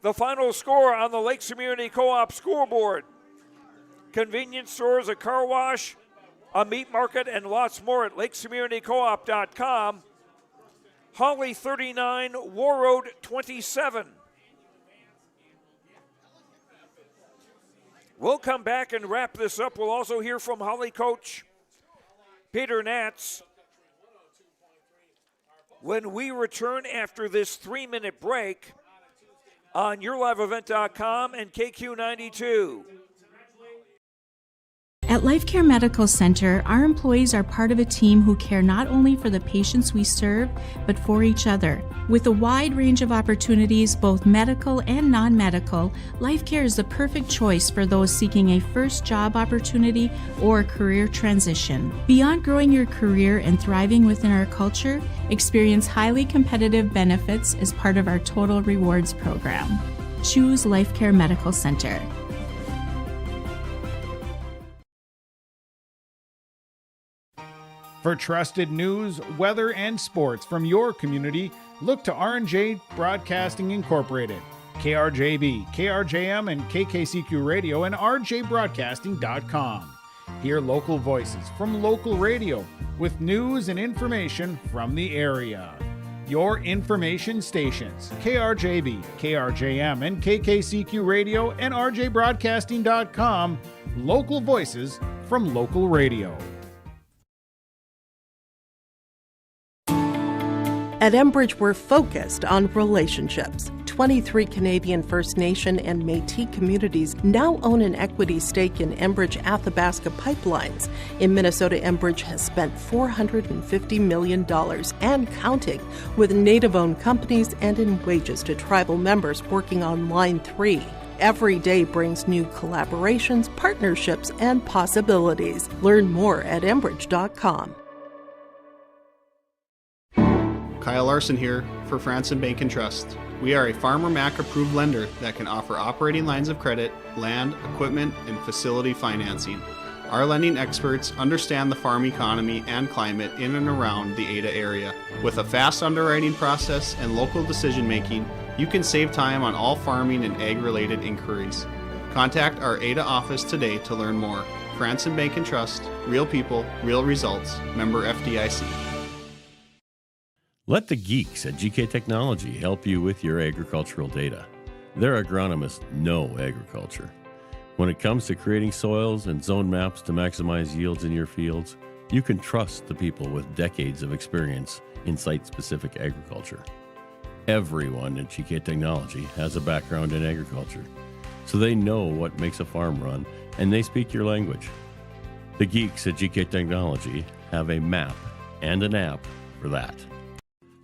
The final score on the Lakes Community Co-op scoreboard. Convenience stores, a car wash, a meat market, and lots more at lakescommunitycoop.com. Hawley 39, Warroad 27. We'll come back and wrap this up. We'll also hear from Hawley coach Peter Natz when we return after this 3-minute break on YourLiveEvent.com and KQ92. At Life Care Medical Center, our employees are part of a team who care not only for the patients we serve, but for each other. With a wide range of opportunities, both medical and non-medical, Life Care is the perfect choice for those seeking a first job opportunity or career transition. Beyond growing your career and thriving within our culture, experience highly competitive benefits as part of our Total Rewards program. Choose Life Care Medical Center. For trusted news, weather, and sports from your community, look to R&J Broadcasting Incorporated, KRJB, KRJM, and KKCQ Radio, and rjbroadcasting.com. Hear local voices from local radio with news and information from the area. Your information stations, KRJB, KRJM, and KKCQ Radio, and rjbroadcasting.com. Local voices from local radio. At Enbridge, we're focused on relationships. 23 Canadian First Nation and Métis communities now own an equity stake in Enbridge Athabasca Pipelines. In Minnesota, Enbridge has spent $450 million and counting with Native-owned companies and in wages to tribal members working on Line 3. Every day brings new collaborations, partnerships, and possibilities. Learn more at Enbridge.com. Kyle Larson here for Franson Bank and Trust. We are a Farmer Mac approved lender that can offer operating lines of credit, land, equipment, and facility financing. Our lending experts understand the farm economy and climate in and around the Ada area. With a fast underwriting process and local decision making, you can save time on all farming and ag-related inquiries. Contact our Ada office today to learn more. Franson Bank and Trust, real people, real results, member FDIC. Let the geeks at GK Technology help you with your agricultural data. Their agronomists know agriculture. When it comes to creating soils and zone maps to maximize yields in your fields, you can trust the people with decades of experience in site-specific agriculture. Everyone at GK Technology has a background in agriculture, so they know what makes a farm run, and they speak your language. The geeks at GK Technology have a map and an app for that.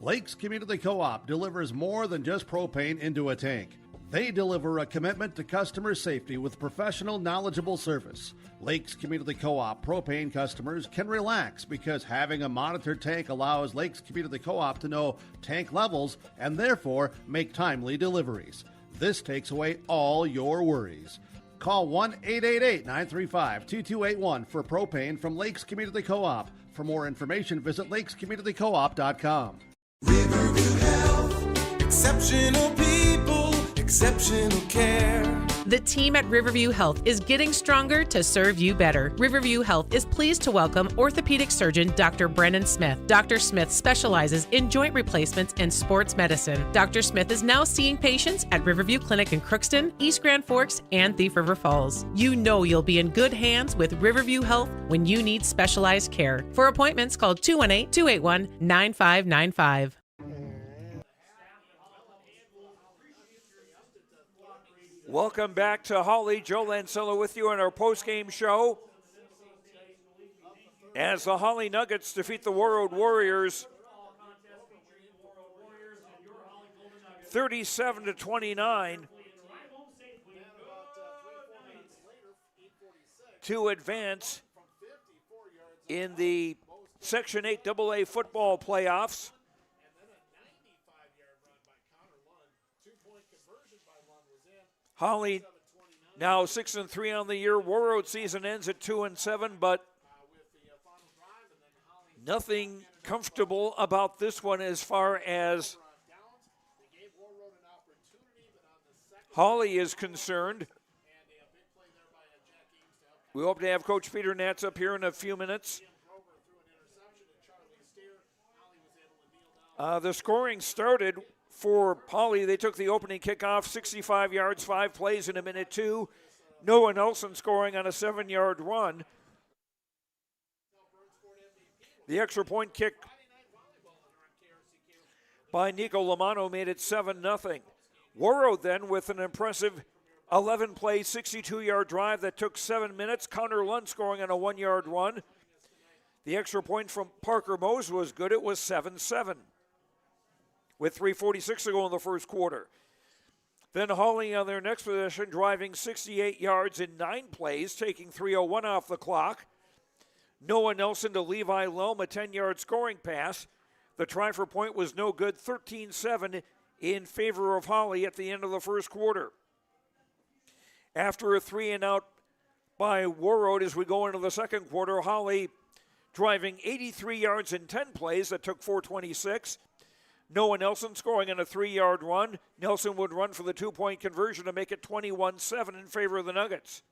Lakes Community Co-op delivers more than just propane into a tank. They deliver a commitment to customer safety with professional, knowledgeable service. Lakes Community Co-op propane customers can relax because having a monitored tank allows Lakes Community Co-op to know tank levels and therefore make timely deliveries. This takes away all your worries. Call 1-888-935-2281 for propane from Lakes Community Co-op. For more information, visit lakescommunitycoop.com. Riverview Health, exceptional people, exceptional care. The team at Riverview Health is getting stronger to serve you better. Riverview Health is pleased to welcome orthopedic surgeon Dr. Brennan Smith. Dr. Smith specializes in joint replacements and sports medicine. Dr. Smith is now seeing patients at Riverview Clinic in Crookston, East Grand Forks, and Thief River Falls. You know you'll be in good hands with Riverview Health when you need specialized care. For appointments, call 218-281-9595. Welcome back to Hawley. Joe Lancilla with you on our post-game show as the Hawley Nuggets defeat the Warroad Warriors 37-29 to advance in the Section 8 AA football playoffs. Hawley now 6-3 on the year. Warroad season ends at 2-7, but nothing comfortable about this one as far as Hawley is concerned. We hope to have Coach Peter Natz up here in a few minutes. The scoring started for Hawley. They took the opening kickoff, 65 yards, 5 plays in a minute 2. Noah Nelson scoring on a 7-yard run. The extra point kick by Nico Lamano made it 7-0. Warroad then with an impressive 11-play, 62-yard drive that took 7 minutes. Connor Lund scoring on a 1-yard run. The extra point from Parker Mose was good. It was 7-7. With 3:46 to go in the first quarter. Then Hawley on their next possession, driving 68 yards in 9 plays, taking 3:01 off the clock. Noah Nelson to Levi Lelm, a 10-yard scoring pass. The try for point was no good, 13-7 in favor of Hawley at the end of the first quarter. After a 3-and-out by Warroad as we go into the second quarter, Hawley driving 83 yards in 10 plays that took 4:26. Noah Nelson scoring on a 3-yard run. Nelson would run for the 2-point conversion to make it 21-7 in favor of the Nuggets.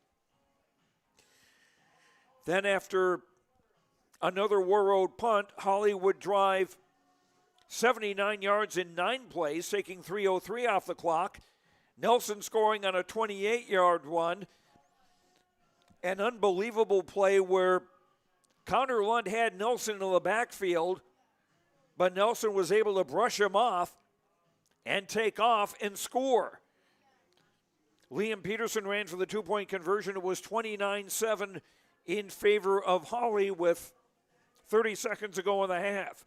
Then after another Warroad punt, Hawley would drive 79 yards in 9 plays, taking 3:03 off the clock. Nelson scoring on a 28-yard run. An unbelievable play where Connor Lund had Nelson in the backfield, but Nelson was able to brush him off and take off and score. Liam Peterson ran for the 2-point conversion. It was 29-7 in favor of Hawley with 30 seconds to go in the half.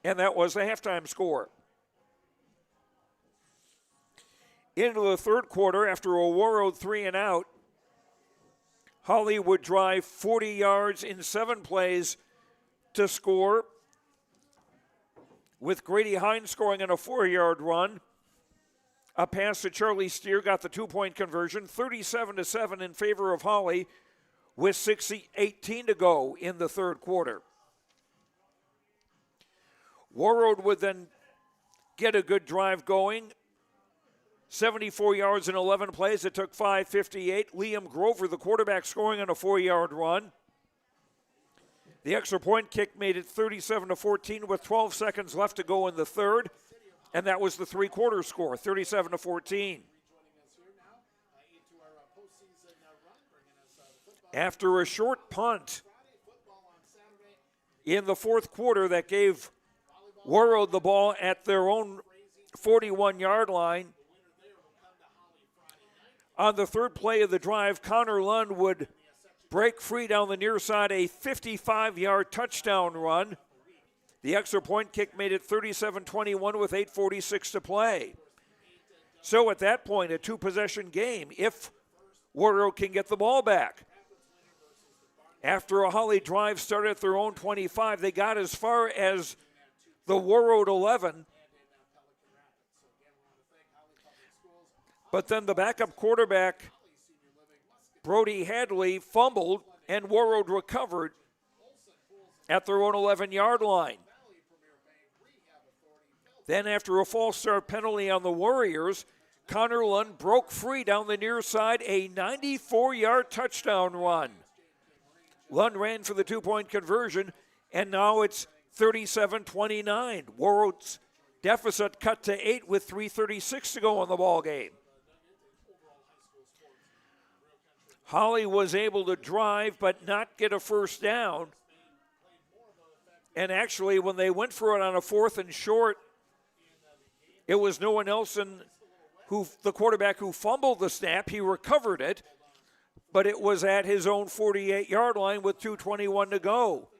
And that was the halftime score. Into the third quarter, after a Warroad 3-and-out, Hawley would drive 40 yards in 7 plays to score, with Grady Hines scoring on a 4-yard run. A pass to Charlie Steer got the 2-point conversion, 37-7 in favor of Hawley, with 6:18 to go in the third quarter. Warroad would then get a good drive going. 74 yards in 11 plays. It took 5:58. Liam Grover, the quarterback, scoring on a 4-yard run. The extra point kick made it 37-14 with 12 seconds left to go in the third. And that was the three-quarter score, 37-14. After a short punt in the fourth quarter that gave Warroad the ball at their own 41-yard line, on the third play of the drive, Connor Lund would break free down the near side, a 55-yard touchdown run. The extra point kick made it 37-21 with 8:46 to play. So at that point, a two-possession game if Warroad can get the ball back. After a Hawley drive started at their own 25, they got as far as the Warroad 11. But then the backup quarterback, Brody Hadley, fumbled, and Warroad recovered at their own 11-yard line. Then after a false start penalty on the Warriors, Connor Lund broke free down the near side, a 94-yard touchdown run. Lund ran for the two-point conversion, and now it's 37-29. Warroad's deficit cut to 8 with 3:36 to go in the ball game. Hawley was able to drive but not get a first down. And actually, when they went for it on a 4th and short, it was Noah Nelson, the quarterback, who fumbled the snap. He recovered it, but it was at his own 48-yard line with 2:21 to go.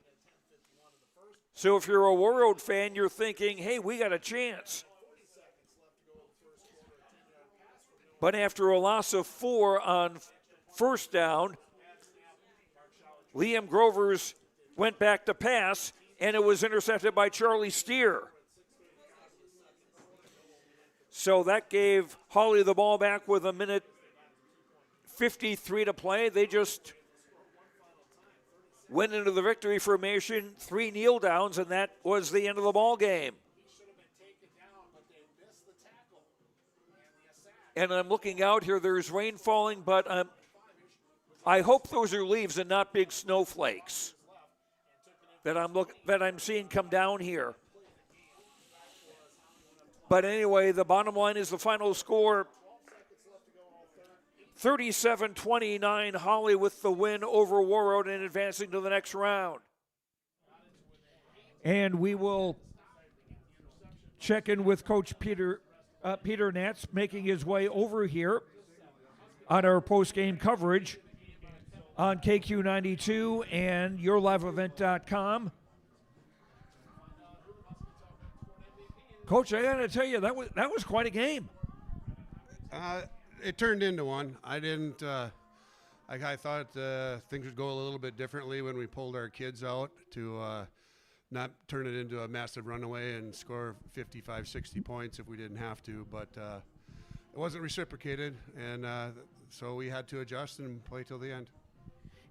So if you're a Warroad fan, you're thinking, hey, we got a chance. But after a loss of 4 on first down, Liam Grovers went back to pass, and it was intercepted by Charlie Steer. So that gave Hawley the ball back with 1:53 to play. They just went into the victory formation, 3 kneel downs, and that was the end of the ball game. And I'm looking out here, there's rain falling, but I hope those are leaves and not big snowflakes that I'm seeing come down here. But anyway, the bottom line is the final score, 37-29, Hawley with the win over Warroad and advancing to the next round. And we will check in with Coach Peter Nats, making his way over here on our post-game coverage on KQ92 and YourLiveEvent.com. Coach, I got to tell you, that was quite a game. It turned into one. I didn't. I thought things would go a little bit differently when we pulled our kids out to not turn it into a massive runaway and score 55, 60 points if we didn't have to. But it wasn't reciprocated, and so we had to adjust and play till the end.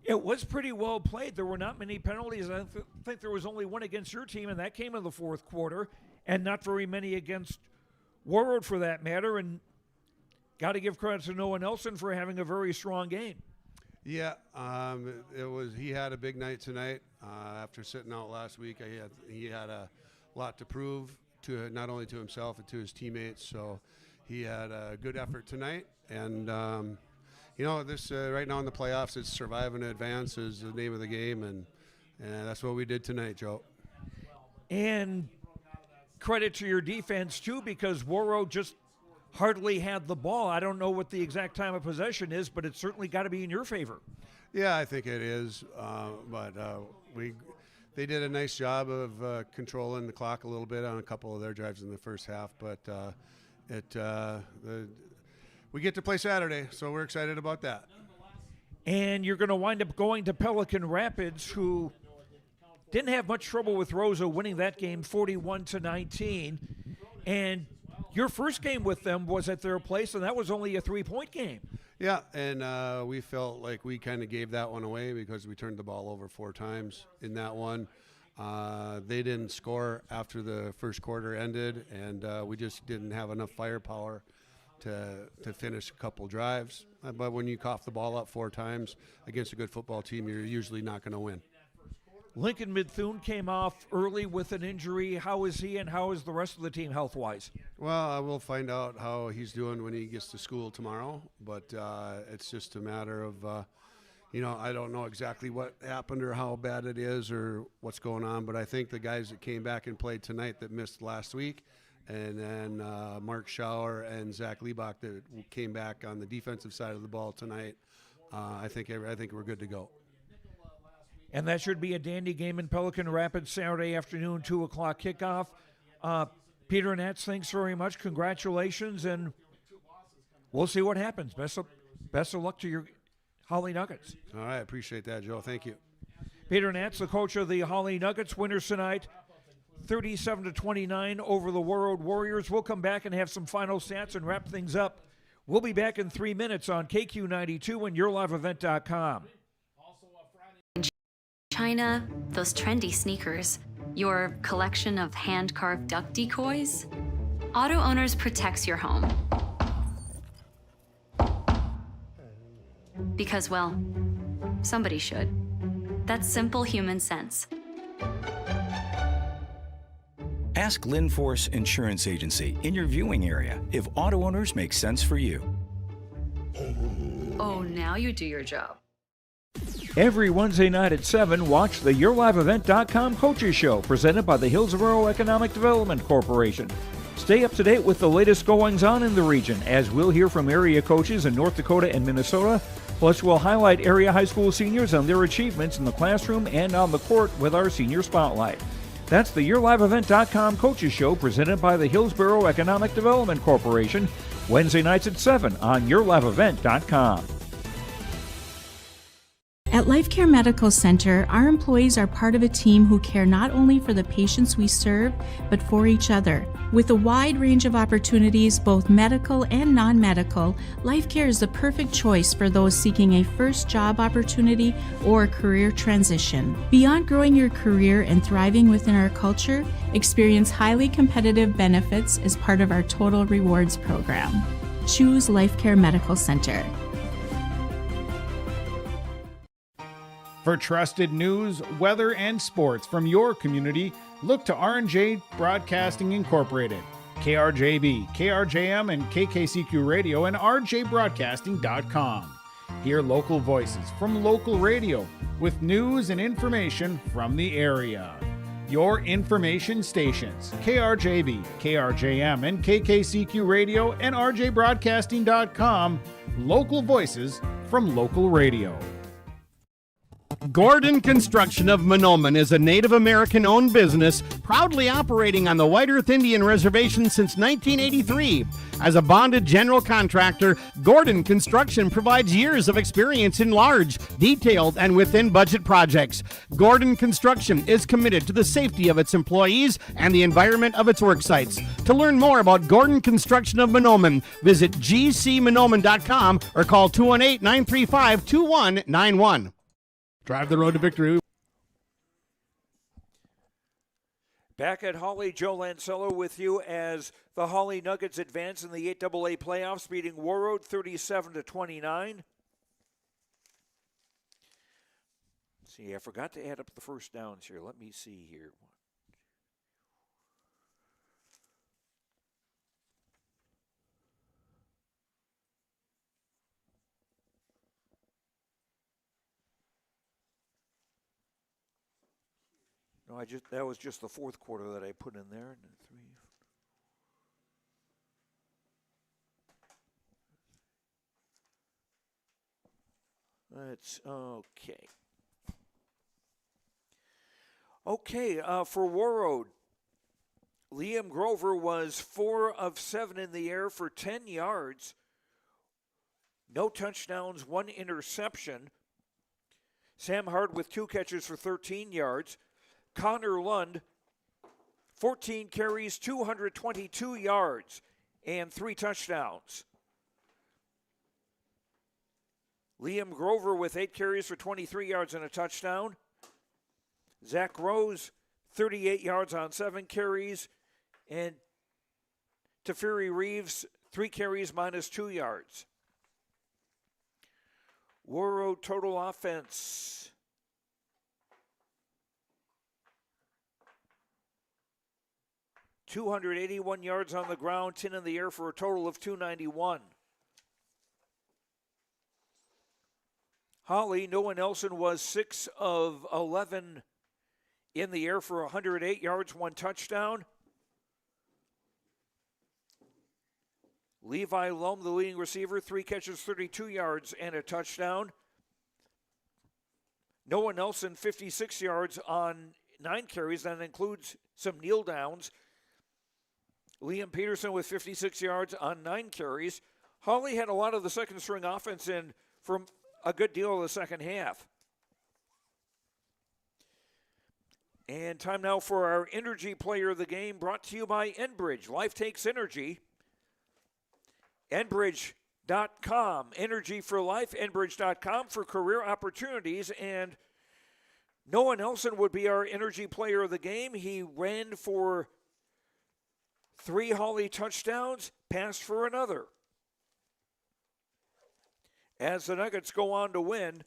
It was pretty well played. There were not many penalties. I think there was only one against your team, and that came in the fourth quarter, and not very many against Warroad for that matter. And got to give credit to Noah Nelson for having a very strong game. Yeah, he had a big night tonight. After sitting out last week, he had a lot to prove to not only to himself and to his teammates. So he had a good effort tonight, and this right now in the playoffs, it's survive and advance is the name of the game, and that's what we did tonight, Joe. And credit to your defense too, because Warroad just hardly had the ball. I don't know what the exact time of possession is, but it's certainly got to be in your favor. Yeah, I think it is. But they did a nice job of controlling the clock a little bit on a couple of their drives in the first half. But we get to play Saturday, so we're excited about that. And you're going to wind up going to Pelican Rapids, who didn't have much trouble with Rosa winning that game 41-19. And your first game with them was at their place, and that was only a 3-point game. Yeah, and we felt like we kind of gave that one away because we turned the ball over 4 times in that one. They didn't score after the first quarter ended, and we just didn't have enough firepower to finish a couple drives. But when you cough the ball up 4 times against a good football team, you're usually not going to win. Lincoln Mithune came off early with an injury. How is he and how is the rest of the team health-wise? Well, I will find out how he's doing when he gets to school tomorrow, but it's just a matter of, I don't know exactly what happened or how bad it is or what's going on, but I think the guys that came back and played tonight that missed last week, and then Mark Schauer and Zach Liebach that came back on the defensive side of the ball tonight, I think we're good to go. And that should be a dandy game in Pelican Rapids Saturday afternoon, 2 o'clock kickoff. Peter Nats, thanks very much. Congratulations, and we'll see what happens. Best of luck to your Hawley Nuggets. All right, appreciate that, Joe. Thank you. Peter Nats, the coach of the Hawley Nuggets, winners tonight, 37-29 over the Warroad Warriors. We'll come back and have some final stats and wrap things up. We'll be back in 3 minutes on KQ92 and YourLiveEvent.com. China, those trendy sneakers, your collection of hand-carved duck decoys. Auto Owners protects your home. Because, well, somebody should. That's simple human sense. Ask Linforce Insurance Agency in your viewing area if auto owners make sense for you. Oh, now you do your job. Every Wednesday night at 7, watch the YourLiveEvent.com Coaches Show, presented by the Hillsborough Economic Development Corporation. Stay up to date with the latest goings-on in the region, as we'll hear from area coaches in North Dakota and Minnesota. Plus, we'll highlight area high school seniors and their achievements in the classroom and on the court with our Senior Spotlight. That's the YourLiveEvent.com Coaches Show, presented by the Hillsborough Economic Development Corporation, Wednesday nights at 7 on YourLiveEvent.com. At Life Care Medical Center, our employees are part of a team who care not only for the patients we serve, but for each other. With a wide range of opportunities, both medical and non-medical, Life Care is the perfect choice for those seeking a first job opportunity or career transition. Beyond growing your career and thriving within our culture, experience highly competitive benefits as part of our Total Rewards program. Choose Life Care Medical Center. For trusted news, weather, and sports from your community, look to R&J Broadcasting Incorporated, KRJB, KRJM, and KKCQ Radio, and rjbroadcasting.com. Hear local voices from local radio with news and information from the area. Your information stations, KRJB, KRJM, and KKCQ Radio, and rjbroadcasting.com. Local voices from local radio. Gordon Construction of Mahnomen is a Native American-owned business proudly operating on the White Earth Indian Reservation since 1983. As a bonded general contractor, Gordon Construction provides years of experience in large, detailed, and within-budget projects. Gordon Construction is committed to the safety of its employees and the environment of its work sites. To learn more about Gordon Construction of Mahnomen, visit gcmahnomen.com or call 218-935-2191. Drive the road to victory. Back at Hawley, Joe Lancello with you as the Hawley Nuggets advance in the 8AA playoffs, beating Warroad 37-29. See, I forgot to add up the first downs here. Let me see here. No, that was just the fourth quarter that I put in there. That's okay. Okay, for Warroad, Liam Grover was 4 of 7 in the air for 10 yards. No touchdowns, 1 interception. Sam Hard with 2 catches for 13 yards. Connor Lund, 14 carries, 222 yards, and 3 touchdowns. Liam Grover with 8 carries for 23 yards and a touchdown. Zach Rose, 38 yards on 7 carries. And Teferi Reeves, 3 carries, -2 yards. Warroad total offense. ...281 yards on the ground, 10 in the air for a total of 291. Hawley, Noah Nelson was 6 of 11 in the air for 108 yards, 1 touchdown. Levi Lum, the leading receiver, 3 catches, 32 yards, and a touchdown. Noah Nelson, 56 yards on 9 carries. That includes some kneel downs. Liam Peterson with 56 yards on 9 carries. Hawley had a lot of the second string offense in from a good deal of the second half. And time now for our Energy Player of the Game, brought to you by Enbridge. Life takes energy. Enbridge.com, Energy for Life, Enbridge.com for career opportunities. And Noah Nelson would be our Energy Player of the Game. He ran for 3 Hawley touchdowns, passed for another. As the Nuggets go on to win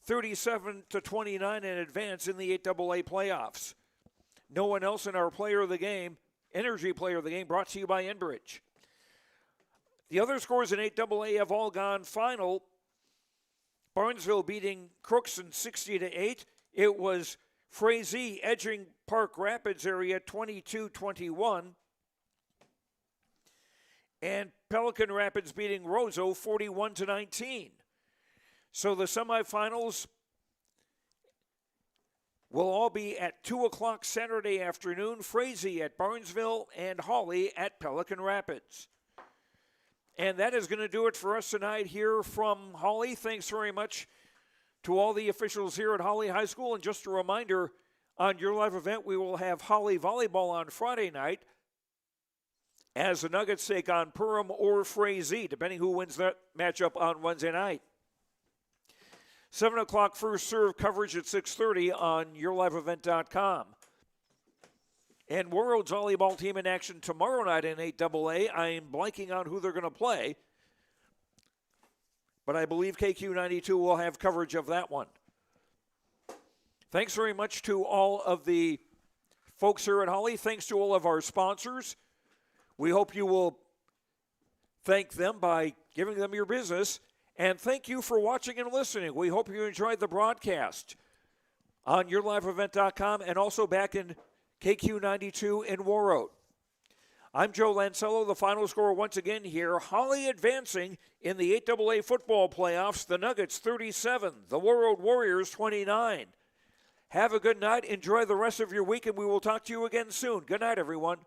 37-29 in advance in the 8AA playoffs. Noah Nelson, our player of the game, Energy Player of the Game, brought to you by Enbridge. The other scores in 8AA have all gone final. Barnesville beating Crookston 60-8. It was Frazee edging Park Rapids area 22-21. And Pelican Rapids beating Roseau 41-19. So the semifinals will all be at 2 o'clock Saturday afternoon. Frazee at Barnesville and Hawley at Pelican Rapids. And that is going to do it for us tonight here from Hawley. Thanks very much to all the officials here at Hawley High School. And just a reminder, on your live event, we will have Hawley Volleyball on Friday night as the Nuggets take on Perham or Frazee, depending who wins that matchup on Wednesday night. 7 o'clock first serve coverage at 6:30 on yourliveevent.com. And Warroad's volleyball team in action tomorrow night in 8AA. I am blanking on who they're going to play, but I believe KQ92 will have coverage of that one. Thanks very much to all of the folks here at Hawley. Thanks to all of our sponsors. We hope you will thank them by giving them your business. And thank you for watching and listening. We hope you enjoyed the broadcast on yourliveevent.com and also back in KQ92 in Warroad. I'm Joe Lancello. The final score once again here. Hawley advancing in the 8AA football playoffs. The Nuggets 37, the Warroad Warriors 29. Have a good night. Enjoy the rest of your week, and we will talk to you again soon. Good night, everyone.